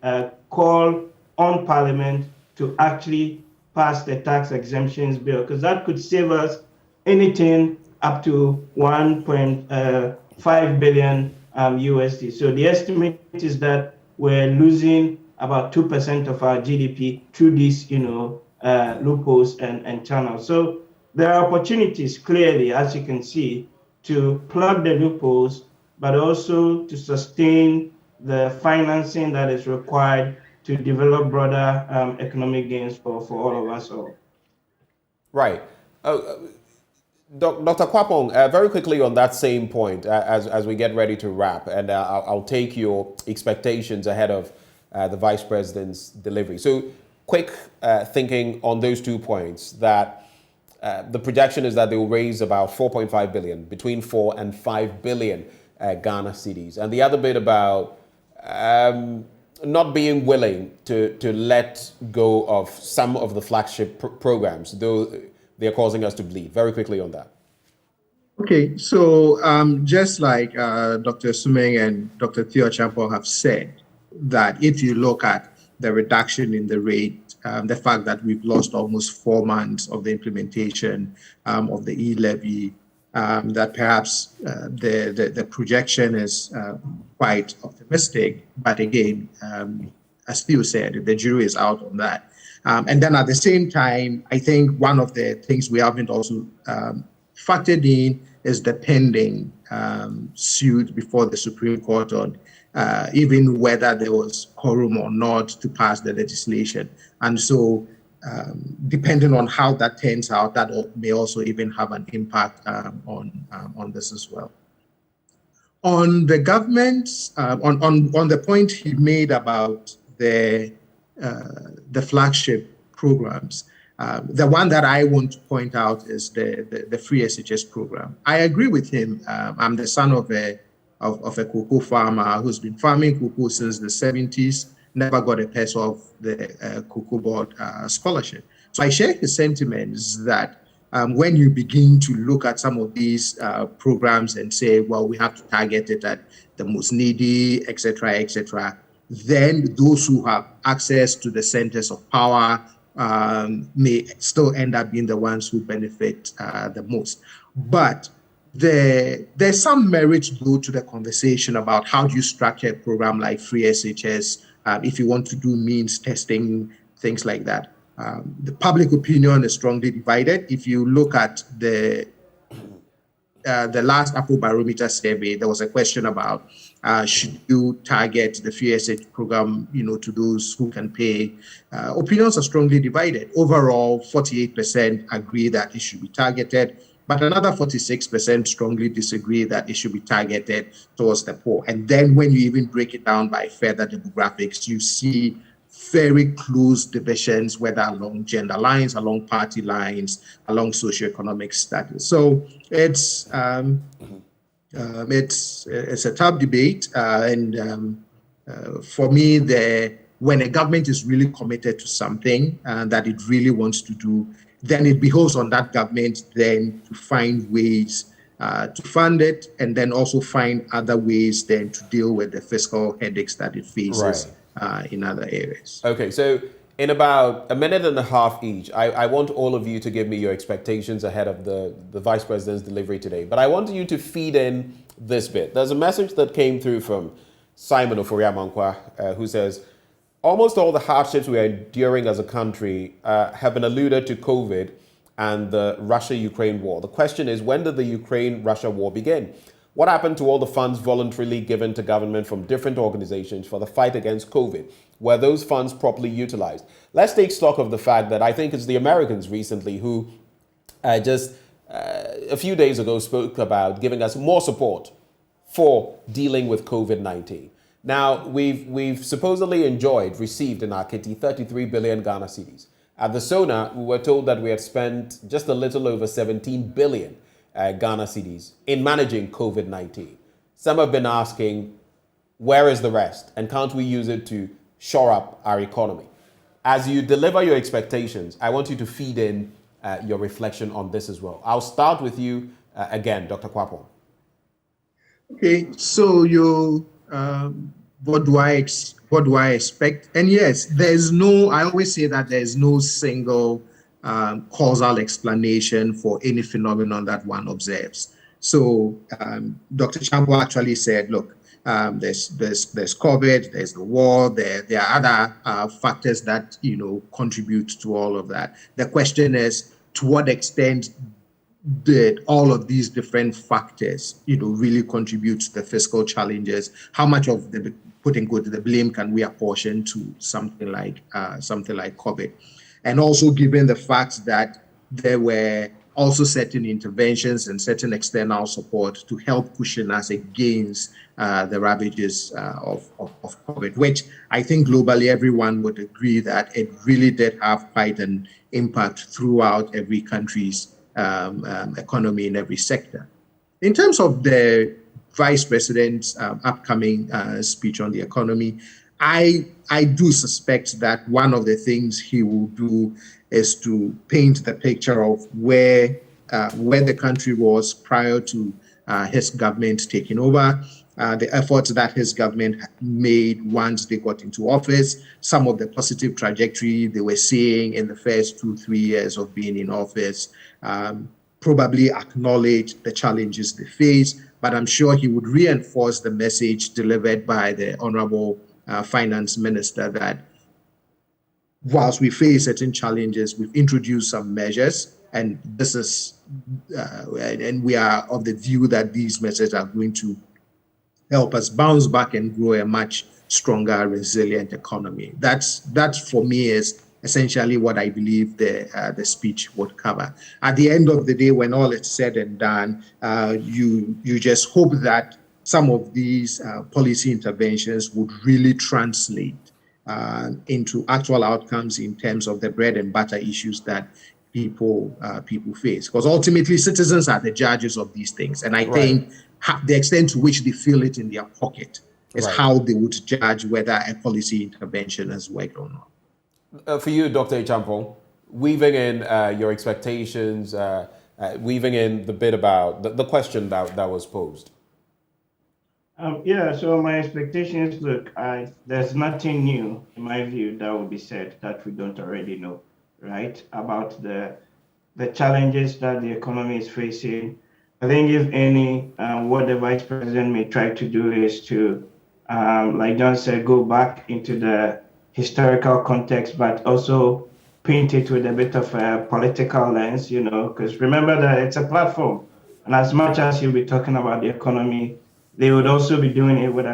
call on Parliament to actually pass the tax exemptions bill, because that could save us anything up to 1.5 billion USD. So the estimate is that we're losing about 2% of our GDP through these, loopholes and channels. So there are opportunities, clearly, as you can see, to plug the loopholes, but also to sustain the financing that is required to develop broader economic gains for all of us all. Right. Dr. Kwapong, very quickly on that same point, as we get ready to wrap, and I'll take your expectations ahead of the Vice President's delivery. So quick thinking on those 2 points, that the projection is that they will raise about 4.5 billion, between 4 and 5 billion Ghana cedis. And the other bit about not being willing to let go of some of the flagship programs, though they're causing us to bleed. Very quickly on that. Okay, so just like Dr. Sumeng and Dr. Theo Champol have said, that if you look at the reduction in the rate, the fact that we've lost almost 4 months of the implementation of the e-levy, that perhaps the projection is quite optimistic. But again, as Theo said, the jury is out on that. And then at the same time, I think one of the things we haven't also factored in is the pending suit before the Supreme Court on even whether there was quorum or not to pass the legislation. And so depending on how that turns out, that may also even have an impact on this as well. On the government, on the point he made about the flagship programs, the one that I want to point out is the free SHS program. I agree with him. I'm the son of a cocoa farmer who's been farming cocoa since the 70s, never got a piece of the Cocoa Board scholarship. So I share his sentiments that when you begin to look at some of these programs and say, well, we have to target it at the most needy, et cetera, then those who have access to the centers of power may still end up being the ones who benefit the most. But there's some merit, though, to the conversation about how do you structure a program like free SHS if you want to do means testing, things like that. The public opinion is strongly divided. If you look at the last Apple Barometer survey, there was a question about should you target the free SHS program, to those who can pay. Opinions are strongly divided. Overall, 48% agree that it should be targeted, but another 46% strongly disagree that it should be targeted towards the poor. And then when you even break it down by further demographics, you see very close divisions, whether along gender lines, along party lines, along socioeconomic status. So it's a tough debate, and for me, when a government is really committed to something that it really wants to do, then it behoves on that government then to find ways to fund it, and then also find other ways then to deal with the fiscal headaches that it faces in other areas. Okay, so in about a minute and a half each, I want all of you to give me your expectations ahead of the Vice President's delivery today. But I want you to feed in this bit. There's a message that came through from Simon Ofori-Amankwa, who says, almost all the hardships we are enduring as a country have been alluded to COVID and the Russia-Ukraine war. The question is, when did the Ukraine-Russia war begin? What happened to all the funds voluntarily given to government from different organizations for the fight against COVID? Were those funds properly utilized? Let's take stock of the fact that I think it's the Americans recently who just a few days ago spoke about giving us more support for dealing with COVID-19. Now, we've supposedly received in our kitty 33 billion Ghana cedis. At the SONA, we were told that we had spent just a little over 17 billion Ghana cedis in managing COVID-19. Some have been asking, where is the rest? And can't we use it to shore up our economy? As you deliver your expectations, I want you to feed in your reflection on this as well. I'll start with you again, Dr. Kwapong. Okay, so what do I expect? And yes, I always say that there's no single causal explanation for any phenomenon that one observes. So Dr. Champo actually said, look, there's COVID, there's the war, there are other factors that contribute to all of that. The question is, to what extent did all of these different factors, really contribute to the fiscal challenges? How much of the the blame can we apportion to something like COVID? And also given the fact that there were also certain interventions and certain external support to help cushion us against the ravages of COVID, which I think globally everyone would agree that it really did have quite an impact throughout every country's economy in every sector. In terms of the Vice President's upcoming speech on the economy, I do suspect that one of the things he will do is to paint the picture of where the country was prior to his government taking over, the efforts that his government made once they got into office, some of the positive trajectory they were seeing in the first 2-3 years of being in office, probably acknowledge the challenges they face, but I'm sure he would reinforce the message delivered by the Honorable Finance Minister that whilst we face certain challenges, we've introduced some measures, and this is, and we are of the view that these measures are going to help us bounce back and grow a much stronger, resilient economy. That's for me is essentially what I believe the speech would cover. At the end of the day, when all is said and done, you just hope that some of these policy interventions would really translate into actual outcomes in terms of the bread and butter issues that people face. Because ultimately, citizens are the judges of these things, and I think the extent to which they feel it in their pocket is how they would judge whether a policy intervention has worked or not. For you, Dr. Champo, weaving in your expectations, weaving in the bit about the question that was posed. So my expectations, look, there's nothing new, in my view, that will be said that we don't already know, right, about the challenges that the economy is facing. I think if any, what the Vice President may try to do is to, like John said, go back into the historical context, but also paint it with a bit of a political lens, because remember that it's a platform. And as much as you'll be talking about the economy, they would also be doing it with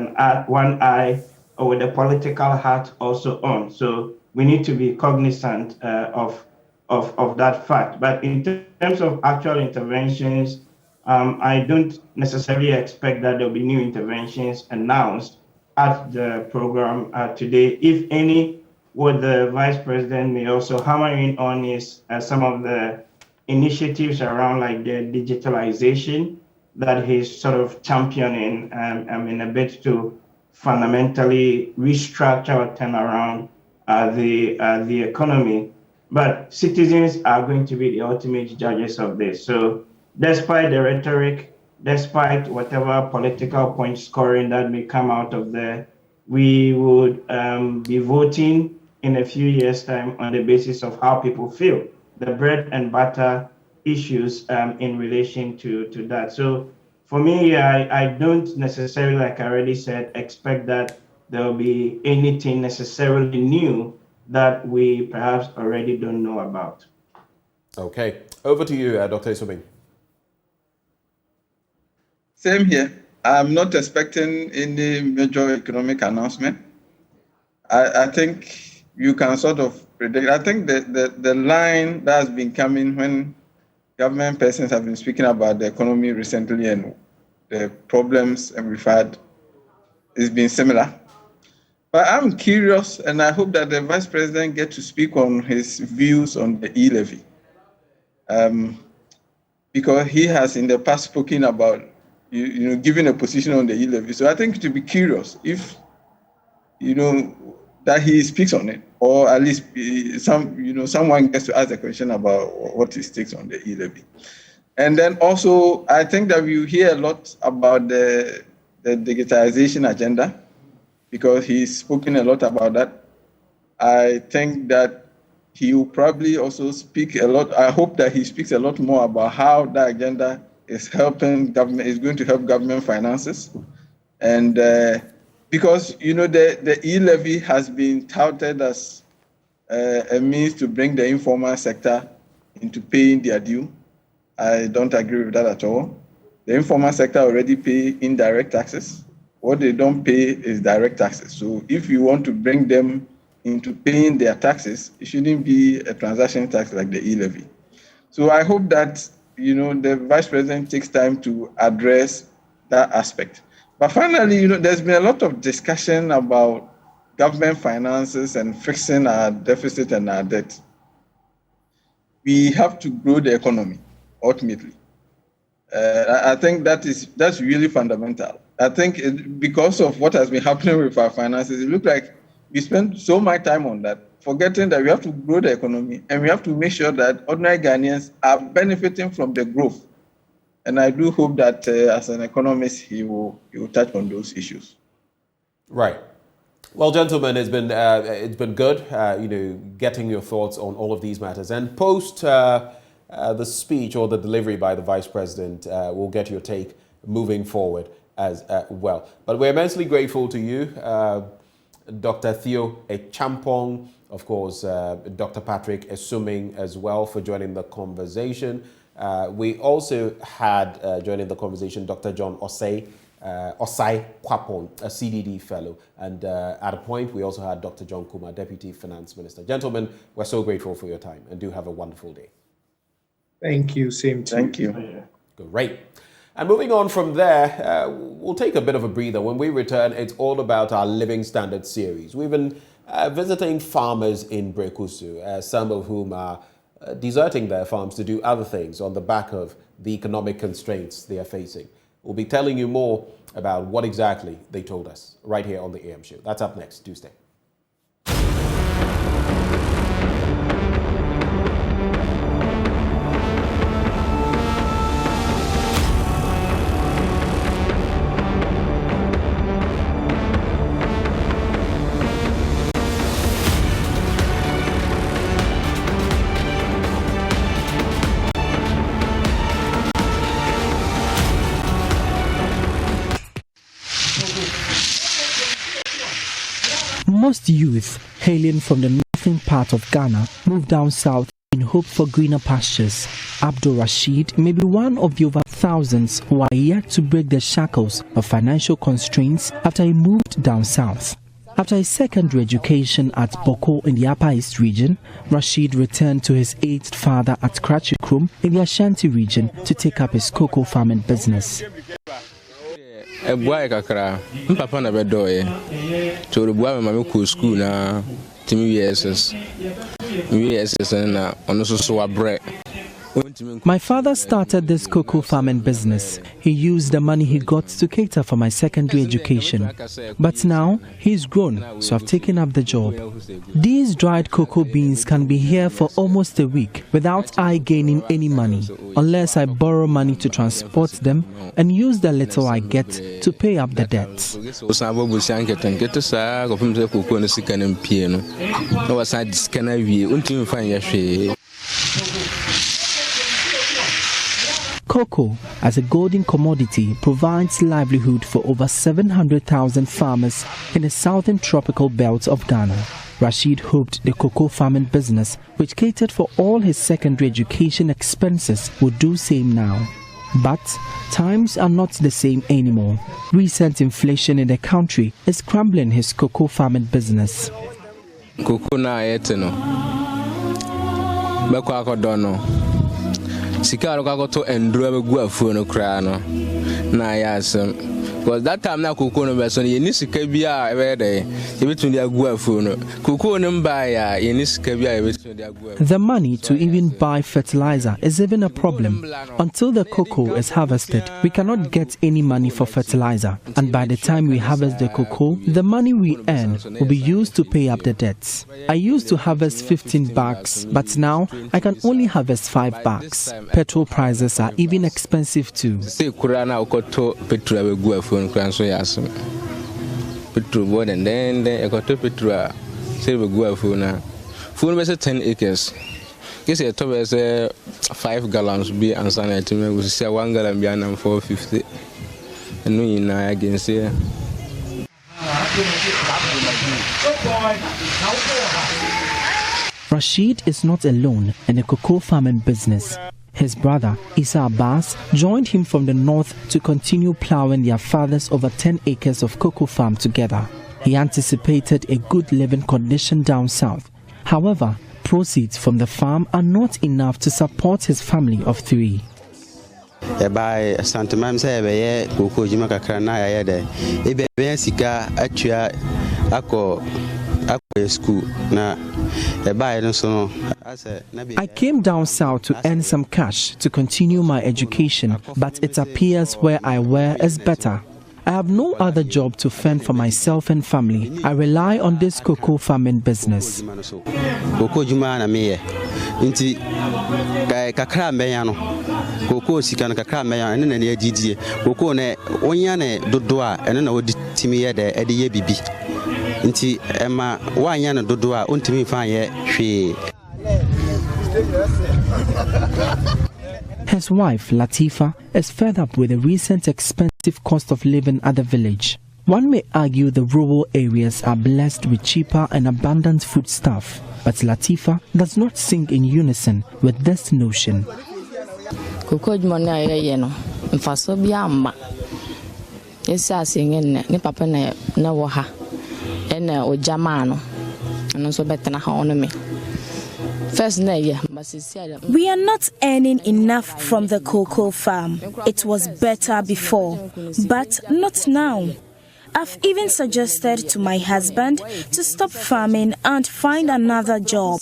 one eye or with a political hat also on. So we need to be cognizant of that fact. But in terms of actual interventions, I don't necessarily expect that there'll be new interventions announced at the program today. If any, what the Vice President may also hammer in on is some of the initiatives around like the digitalization that he's sort of championing in a bid to fundamentally restructure or turn around the economy. But citizens are going to be the ultimate judges of this. So despite the rhetoric, despite whatever political point scoring that may come out of there, we would be voting in a few years' time on the basis of how people feel, the bread and butter issues in relation to that. So for me, I don't necessarily, like I already said, expect that there will be anything necessarily new that we perhaps already don't know about. Okay, over to you, Dr. Isobin. Same here. I'm not expecting any major economic announcement. I think you can sort of predict. I think the line that has been coming when government persons have been speaking about the economy recently and the problems we've had has been similar. But I'm curious, and I hope that the Vice President gets to speak on his views on the e-levy. Because he has in the past spoken about giving a position on the e-levy. So I think to be curious if, that he speaks on it, or at least someone gets to ask a question about what he takes on the e-levy. And then also, I think that we hear a lot about the digitization agenda. because he's spoken a lot about that. I think that he will probably also speak a lot. I hope that he speaks a lot more about how that agenda is helping government, is going to help government finances. And because, the e-levy has been touted as a means to bring the informal sector into paying their due. I don't agree with that at all. The informal sector already pay indirect taxes. What they don't pay is direct taxes. So if you want to bring them into paying their taxes, it shouldn't be a transaction tax like the e-levy. So I hope that, the Vice President takes time to address that aspect. But finally, there's been a lot of discussion about government finances and fixing our deficit and our debt. We have to grow the economy, ultimately. I think that's really fundamental. I think because of what has been happening with our finances, it looks like we spend so much time on that, forgetting that we have to grow the economy and we have to make sure that ordinary Ghanaians are benefiting from the growth. And I do hope that as an economist, he will touch on those issues. Right. Well, gentlemen, it's been good, getting your thoughts on all of these matters. And post the speech or the delivery by the Vice President, we'll get your take moving forward as well. But we're immensely grateful to you, Dr. Theo Echampong, of course, Dr. Patrick Esuming as well, for joining the conversation. We also had joining the conversation Dr. John Osei Kwapon, a CDD fellow. And at a point, we also had Dr. John Kuma, Deputy Finance Minister. Gentlemen, we're so grateful for your time and do have a wonderful day. Thank you. Same to you. Thank you. Great. And moving on from there, we'll take a bit of a breather. When we return, it's all about our Living Standards series. We've been visiting farmers in Brekusu, some of whom are deserting their farms to do other things on the back of the economic constraints they are facing. We'll be telling you more about what exactly they told us right here on the AM show. That's up next. Do stay. Most youth hailing from the northern part of Ghana move down south in hope for greener pastures. Abdul Rashid may be one of the over thousands who are yet to break the shackles of financial constraints after he moved down south. After his secondary education at Boko in the Upper East region, Rashid returned to his aged father at Kratchikrum in the Ashanti region to take up his cocoa farming business. Boy kakra papa na bedoye to the boy mama ko school na timi yeses na ono so abre. My father started this cocoa farming business. He used the money he got to cater for my secondary education. But now he's grown, so I've taken up the job. These dried cocoa beans can be here for almost a week without I gaining any money, unless I borrow money to transport them and use the little I get to pay up the debts. Cocoa, as a golden commodity, provides livelihood for over 700,000 farmers in the southern tropical belt of Ghana. Rashid hoped the cocoa farming business, which catered for all his secondary education expenses, would do same now. But times are not the same anymore. Recent inflation in the country is crumbling his cocoa farming business. Cocoa na eteno. Beko akodono. Sikaro kagoto endro abegu afuo no kra no na yasem because that time na cocoa no be so ye ni sika bia e be dey e betun dey agu afuo no cocoa no mba ya ye ni sika bia e betun dey agu. The money to even buy fertilizer is even a problem. Until the cocoa is harvested, we cannot get any money for fertilizer, and by the time we harvest the cocoa, the money we earn will be used to pay up the debts. I used to harvest 15 bags, but now I can only harvest 5 bags. Petrol prices are even expensive too. petrol board and then I got to petrol. Say we go for now. Full was 10 acres. Guess a top as 5 gallons be and son to me was 1 gallon be and 450. And we now again say. Rashid is not alone in the cocoa farming business. His brother, Isa Abbas, joined him from the north to continue plowing their father's over 10 acres of cocoa farm together. He anticipated a good living condition down south. However, proceeds from the farm are not enough to support his family of 3. By Santamam say, Cocoa Jimakana, Ebe Sika, Atua, Ako school. I came down south to earn some cash to continue my education, but it appears where I were is better. I have no other job to fend for myself and family. I rely on this cocoa farming business. Cocoa Jumana me, Inti Kakra Mayano, Cocoa Sikan Kakra Mayan, and then the DD, Cocoa ne, Onyane Dodoa, and then I would Timia de Eddie Bibi. Inti Emma, Wanyana Dodoa, Untimi Fire, she. His wife, Latifa, is fed up with the recent expensive cost of living at the village. One may argue the rural areas are blessed with cheaper and abundant foodstuff, but Latifa does not sing in unison with this notion. We are not earning enough from the cocoa farm. It was better before, but not now. I've even suggested to my husband to stop farming and find another job.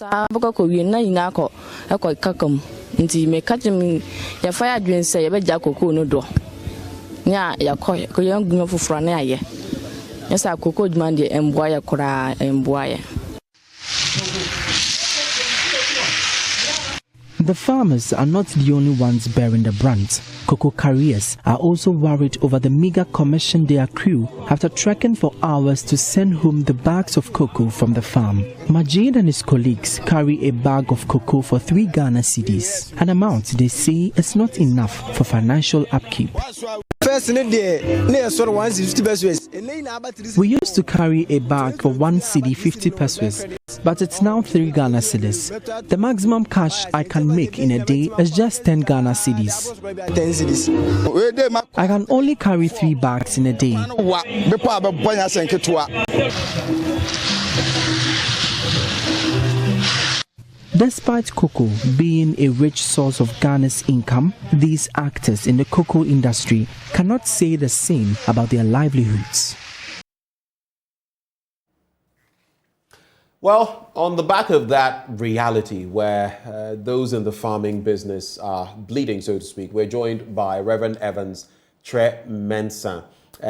The farmers are not the only ones bearing the brunt. Cocoa carriers are also worried over the meager commission they accrue after trekking for hours to send home the bags of cocoa from the farm. Majid and his colleagues carry a bag of cocoa for 3 Ghana cedis, an amount they say is not enough for financial upkeep. We used to carry a bag for 1 cedi 50 pesos, but it's now 3 Ghana cedis. The maximum cash I can make in a day is just 10 Ghana cedis. I can only carry 3 bags in a day. Despite cocoa being a rich source of Ghana's income, these actors in the cocoa industry cannot say the same about their livelihoods. Well, on the back of that reality where those in the farming business are bleeding, so to speak, we're joined by Reverend Evans Tre Mensah.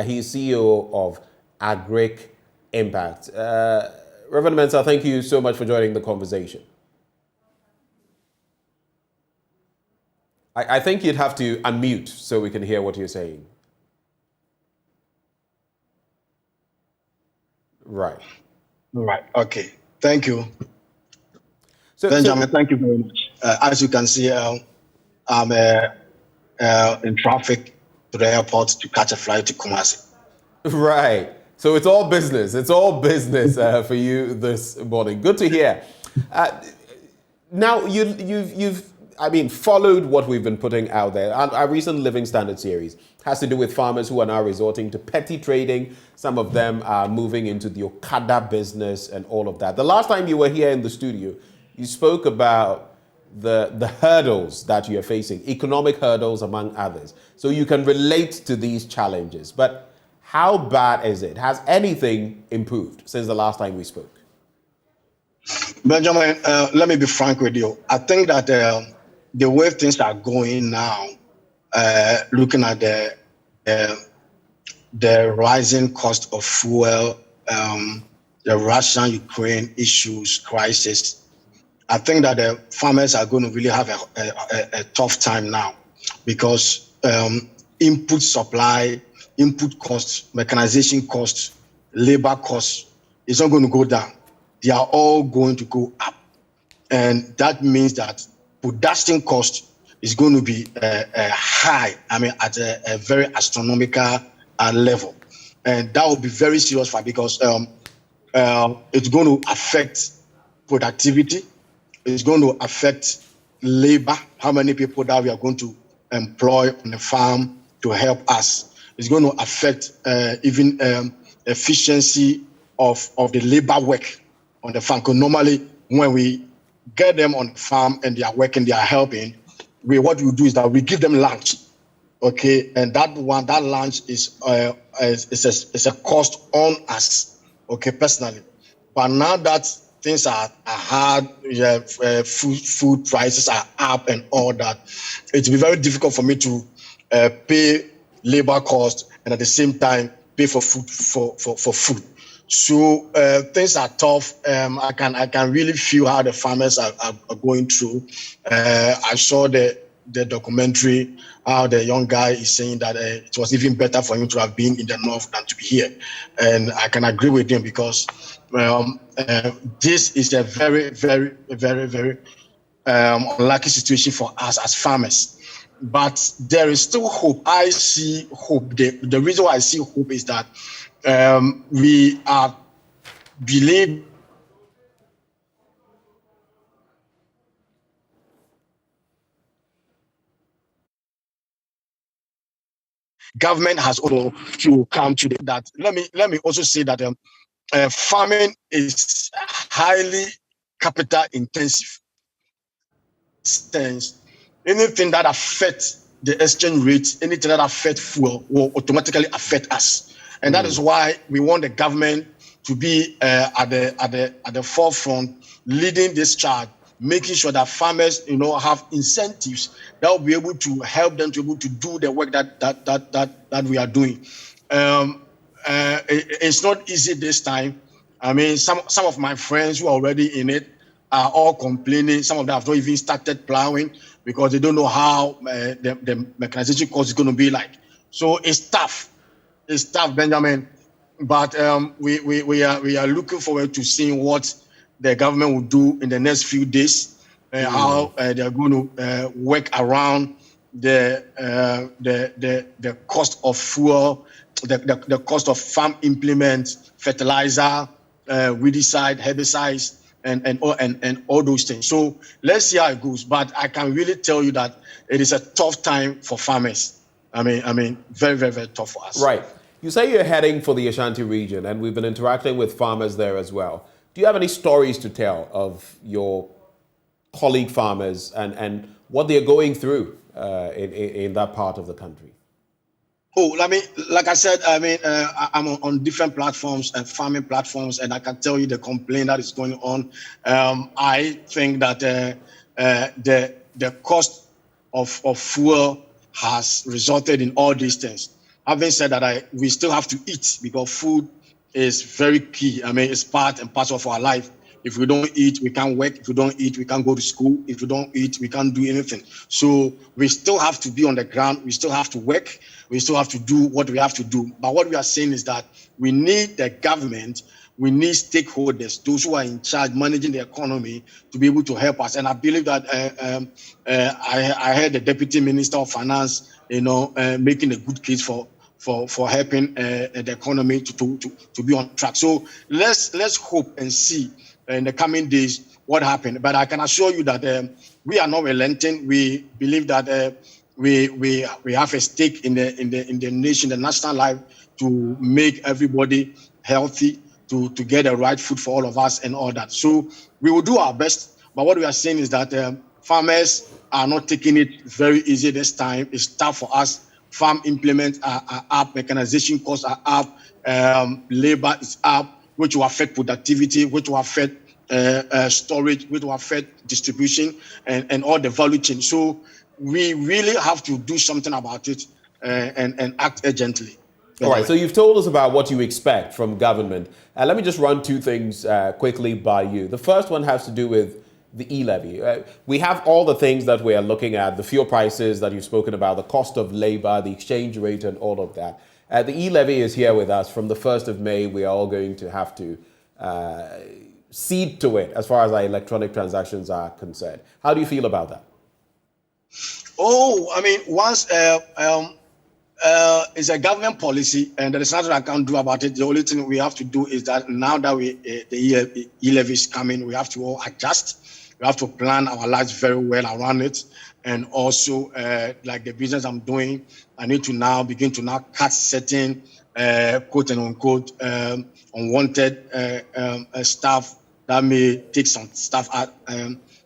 He's CEO of ACCRA Impact. Reverend Mensah, thank you so much for joining the conversation. I think you'd have to unmute so we can hear what you're saying. Right. Right. Okay. Thank you. Benjamin, thank you very much. As you can see, I'm in traffic to the airport to catch a flight to Kumasi. Right. So it's all business. It's all business for you this morning. Good to hear. Now, you've followed what we've been putting out there. Our recent Living Standard series has to do with farmers who are now resorting to petty trading. Some of them are moving into the Okada business and all of that. The last time you were here in the studio, you spoke about the hurdles that you're facing, economic hurdles among others. So you can relate to these challenges. But how bad is it? Has anything improved since the last time we spoke? Benjamin, let me be frank with you. I think that the way things are going now, looking at the rising cost of fuel, the Russian-Ukraine issues, crisis, I think that the farmers are going to really have a tough time now because input supply, input costs, mechanization costs labor costs is not going to go down. They are all going to go up. And that means that production cost is going to be high, at a very astronomical level. And that will be very serious because it's going to affect productivity. It's going to affect labor, how many people that we are going to employ on the farm to help us. It's going to affect even efficiency of the labor work on the farm. Because normally when we get them on the farm and they are working, they are helping, what we do is that we give them lunch, okay? And that lunch is a cost on us, okay, personally. But now that things are hard, food prices are up and all that, it will be very difficult for me to pay labor costs and at the same time pay for food for food. So things are tough. I can really feel how the farmers are going through. I saw the documentary, how the young guy is saying that it was even better for him to have been in the north than to be here. And I can agree with him because this is a very, very, very, very unlucky situation for us as farmers. But there is still hope. I see hope. The reason why I see hope is that we are believe government has also to come to that. Let me also say that farming is highly capital intensive. Anything that affects the exchange rate, anything that affects fuel will automatically affect us. And that is why we want the government to be at the forefront, leading this charge, making sure that farmers, have incentives that will be able to help them to be able to do the work that we are doing. It's not easy this time. Some of my friends who are already in it are all complaining. Some of them have not even started plowing because they don't know how the mechanization cost is going to be like. So it's tough. It's tough, Benjamin. But we are looking forward to seeing what the government will do in the next few days, how they are going to work around the cost of fuel, the cost of farm implements, fertilizer, weedicide, herbicides, and all those things. So let's see how it goes. But I can really tell you that it is a tough time for farmers. Very, very, very tough for us. Right. You say you're heading for the Ashanti region, and we've been interacting with farmers there as well. Do you have any stories to tell of your colleague farmers and what they're going through in that part of the country? Oh, like I said, I'm on different platforms and farming platforms, and I can tell you the complaint that is going on. I think that the cost of fuel has resulted in all these things. Having said that, we still have to eat because food is very key. It's part and parcel of our life. If we don't eat, we can't work. If we don't eat, we can't go to school. If we don't eat, we can't do anything. So we still have to be on the ground. We still have to work. We still have to do what we have to do. But what we are saying is that we need the government, we need stakeholders, those who are in charge managing the economy, to be able to help us. And I believe that I heard the Deputy Minister of Finance, making a good case for helping the economy to be on track. So let's hope and see in the coming days what happened. But I can assure you that we are not relenting. We believe that we have a stake in the nation, the national life, to make everybody healthy, to get the right food for all of us and all that. So we will do our best. But what we are saying is that farmers are not taking it very easy this time. It's tough for us. Farm implements are up, mechanization costs are up, labor is up, which will affect productivity, which will affect storage, which will affect distribution and all the value chain. So we really have to do something about it and act urgently. All right, so you've told us about what you expect from government. Let me just run two things quickly by you. The first one has to do with the e-levy. We have all the things that we are looking at, the fuel prices that you've spoken about, the cost of labor, the exchange rate, and all of that. The e-levy is here with us. From the 1st of May, we are all going to have to cede to it as far as our electronic transactions are concerned. How do you feel about that? Oh, I mean, once it's a government policy, and there is nothing I can do about it. The only thing we have to do is that now that the e-levy is coming, we have to all adjust. We have to plan our lives very well around it. And also, like the business I'm doing, I need to now begin to cut certain quote and unquote unwanted stuff that may take some stuff out,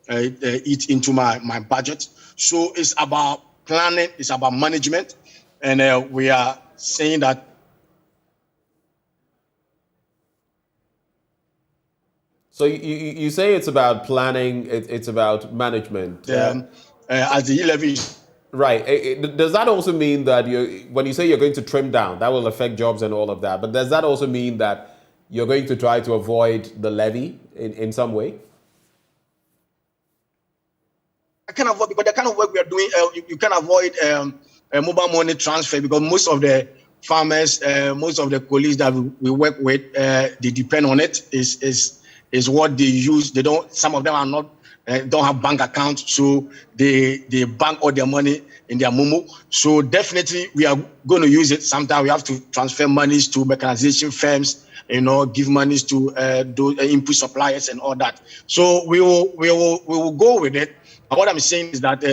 eat into my budget. So it's about planning, it's about management, and we are saying that. So you say it's about planning, it's about management. As the e-levy. Right. Does that also mean that when you say you're going to trim down, that will affect jobs and all of that, but does that also mean that you're going to try to avoid the levy in some way? I can avoid, because the kind of work we are doing, you can avoid mobile money transfer, because most of the farmers, most of the colleagues that we work with, they depend on it. Is what they use. They don't. Some of them are not. Don't have bank accounts, so they bank all their money in their Momo. So definitely we are going to use it. Sometimes we have to transfer monies to mechanization firms, give monies to those input suppliers and all that. So we will go with it. But what I'm saying is that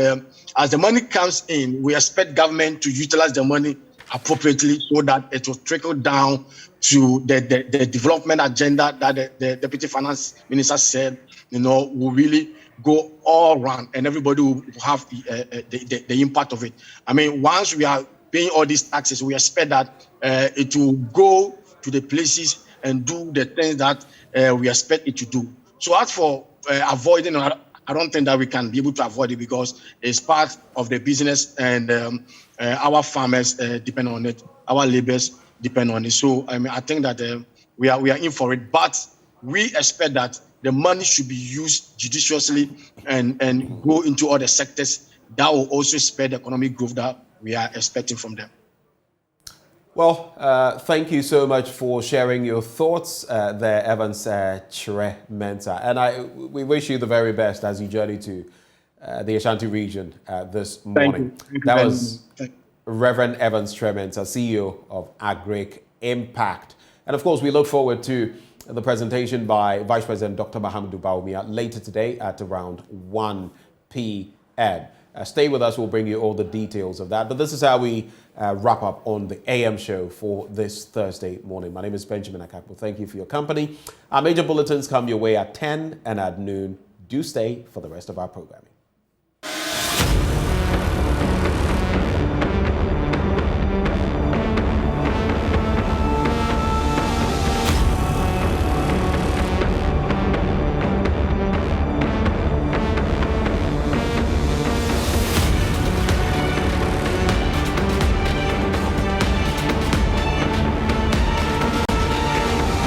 as the money comes in, we expect government to utilize the money appropriately so that it will trickle down to the development agenda that the Deputy Finance Minister said, will really go all around, and everybody will have the impact of it. I mean, once we are paying all these taxes, we expect that it will go to the places and do the things that we expect it to do. So as for avoiding, I don't think that we can be able to avoid it, because it's part of the business, and our farmers depend on it, our laborers depend on it. So I mean, I think that we are in for it, but we expect that the money should be used judiciously and go into other sectors that will also spur the economic growth that we are expecting from them. Well, thank you so much for sharing your thoughts there, Evans Chire-Mensah. And we wish you the very best as you journey to the Ashanti region this morning. That was Reverend Evans Chire-Mensah, CEO of Agric Impact. And of course, we look forward to the presentation by Vice President Dr. Mahamudu Bawumia later today at around 1 p.m. Stay with us, we'll bring you all the details of that. But this is how we wrap up on the AM show for this Thursday morning. My name is Benjamin Akakpo. Thank you for your company. Our major bulletins come your way at 10 and at noon. Do stay for the rest of our programming.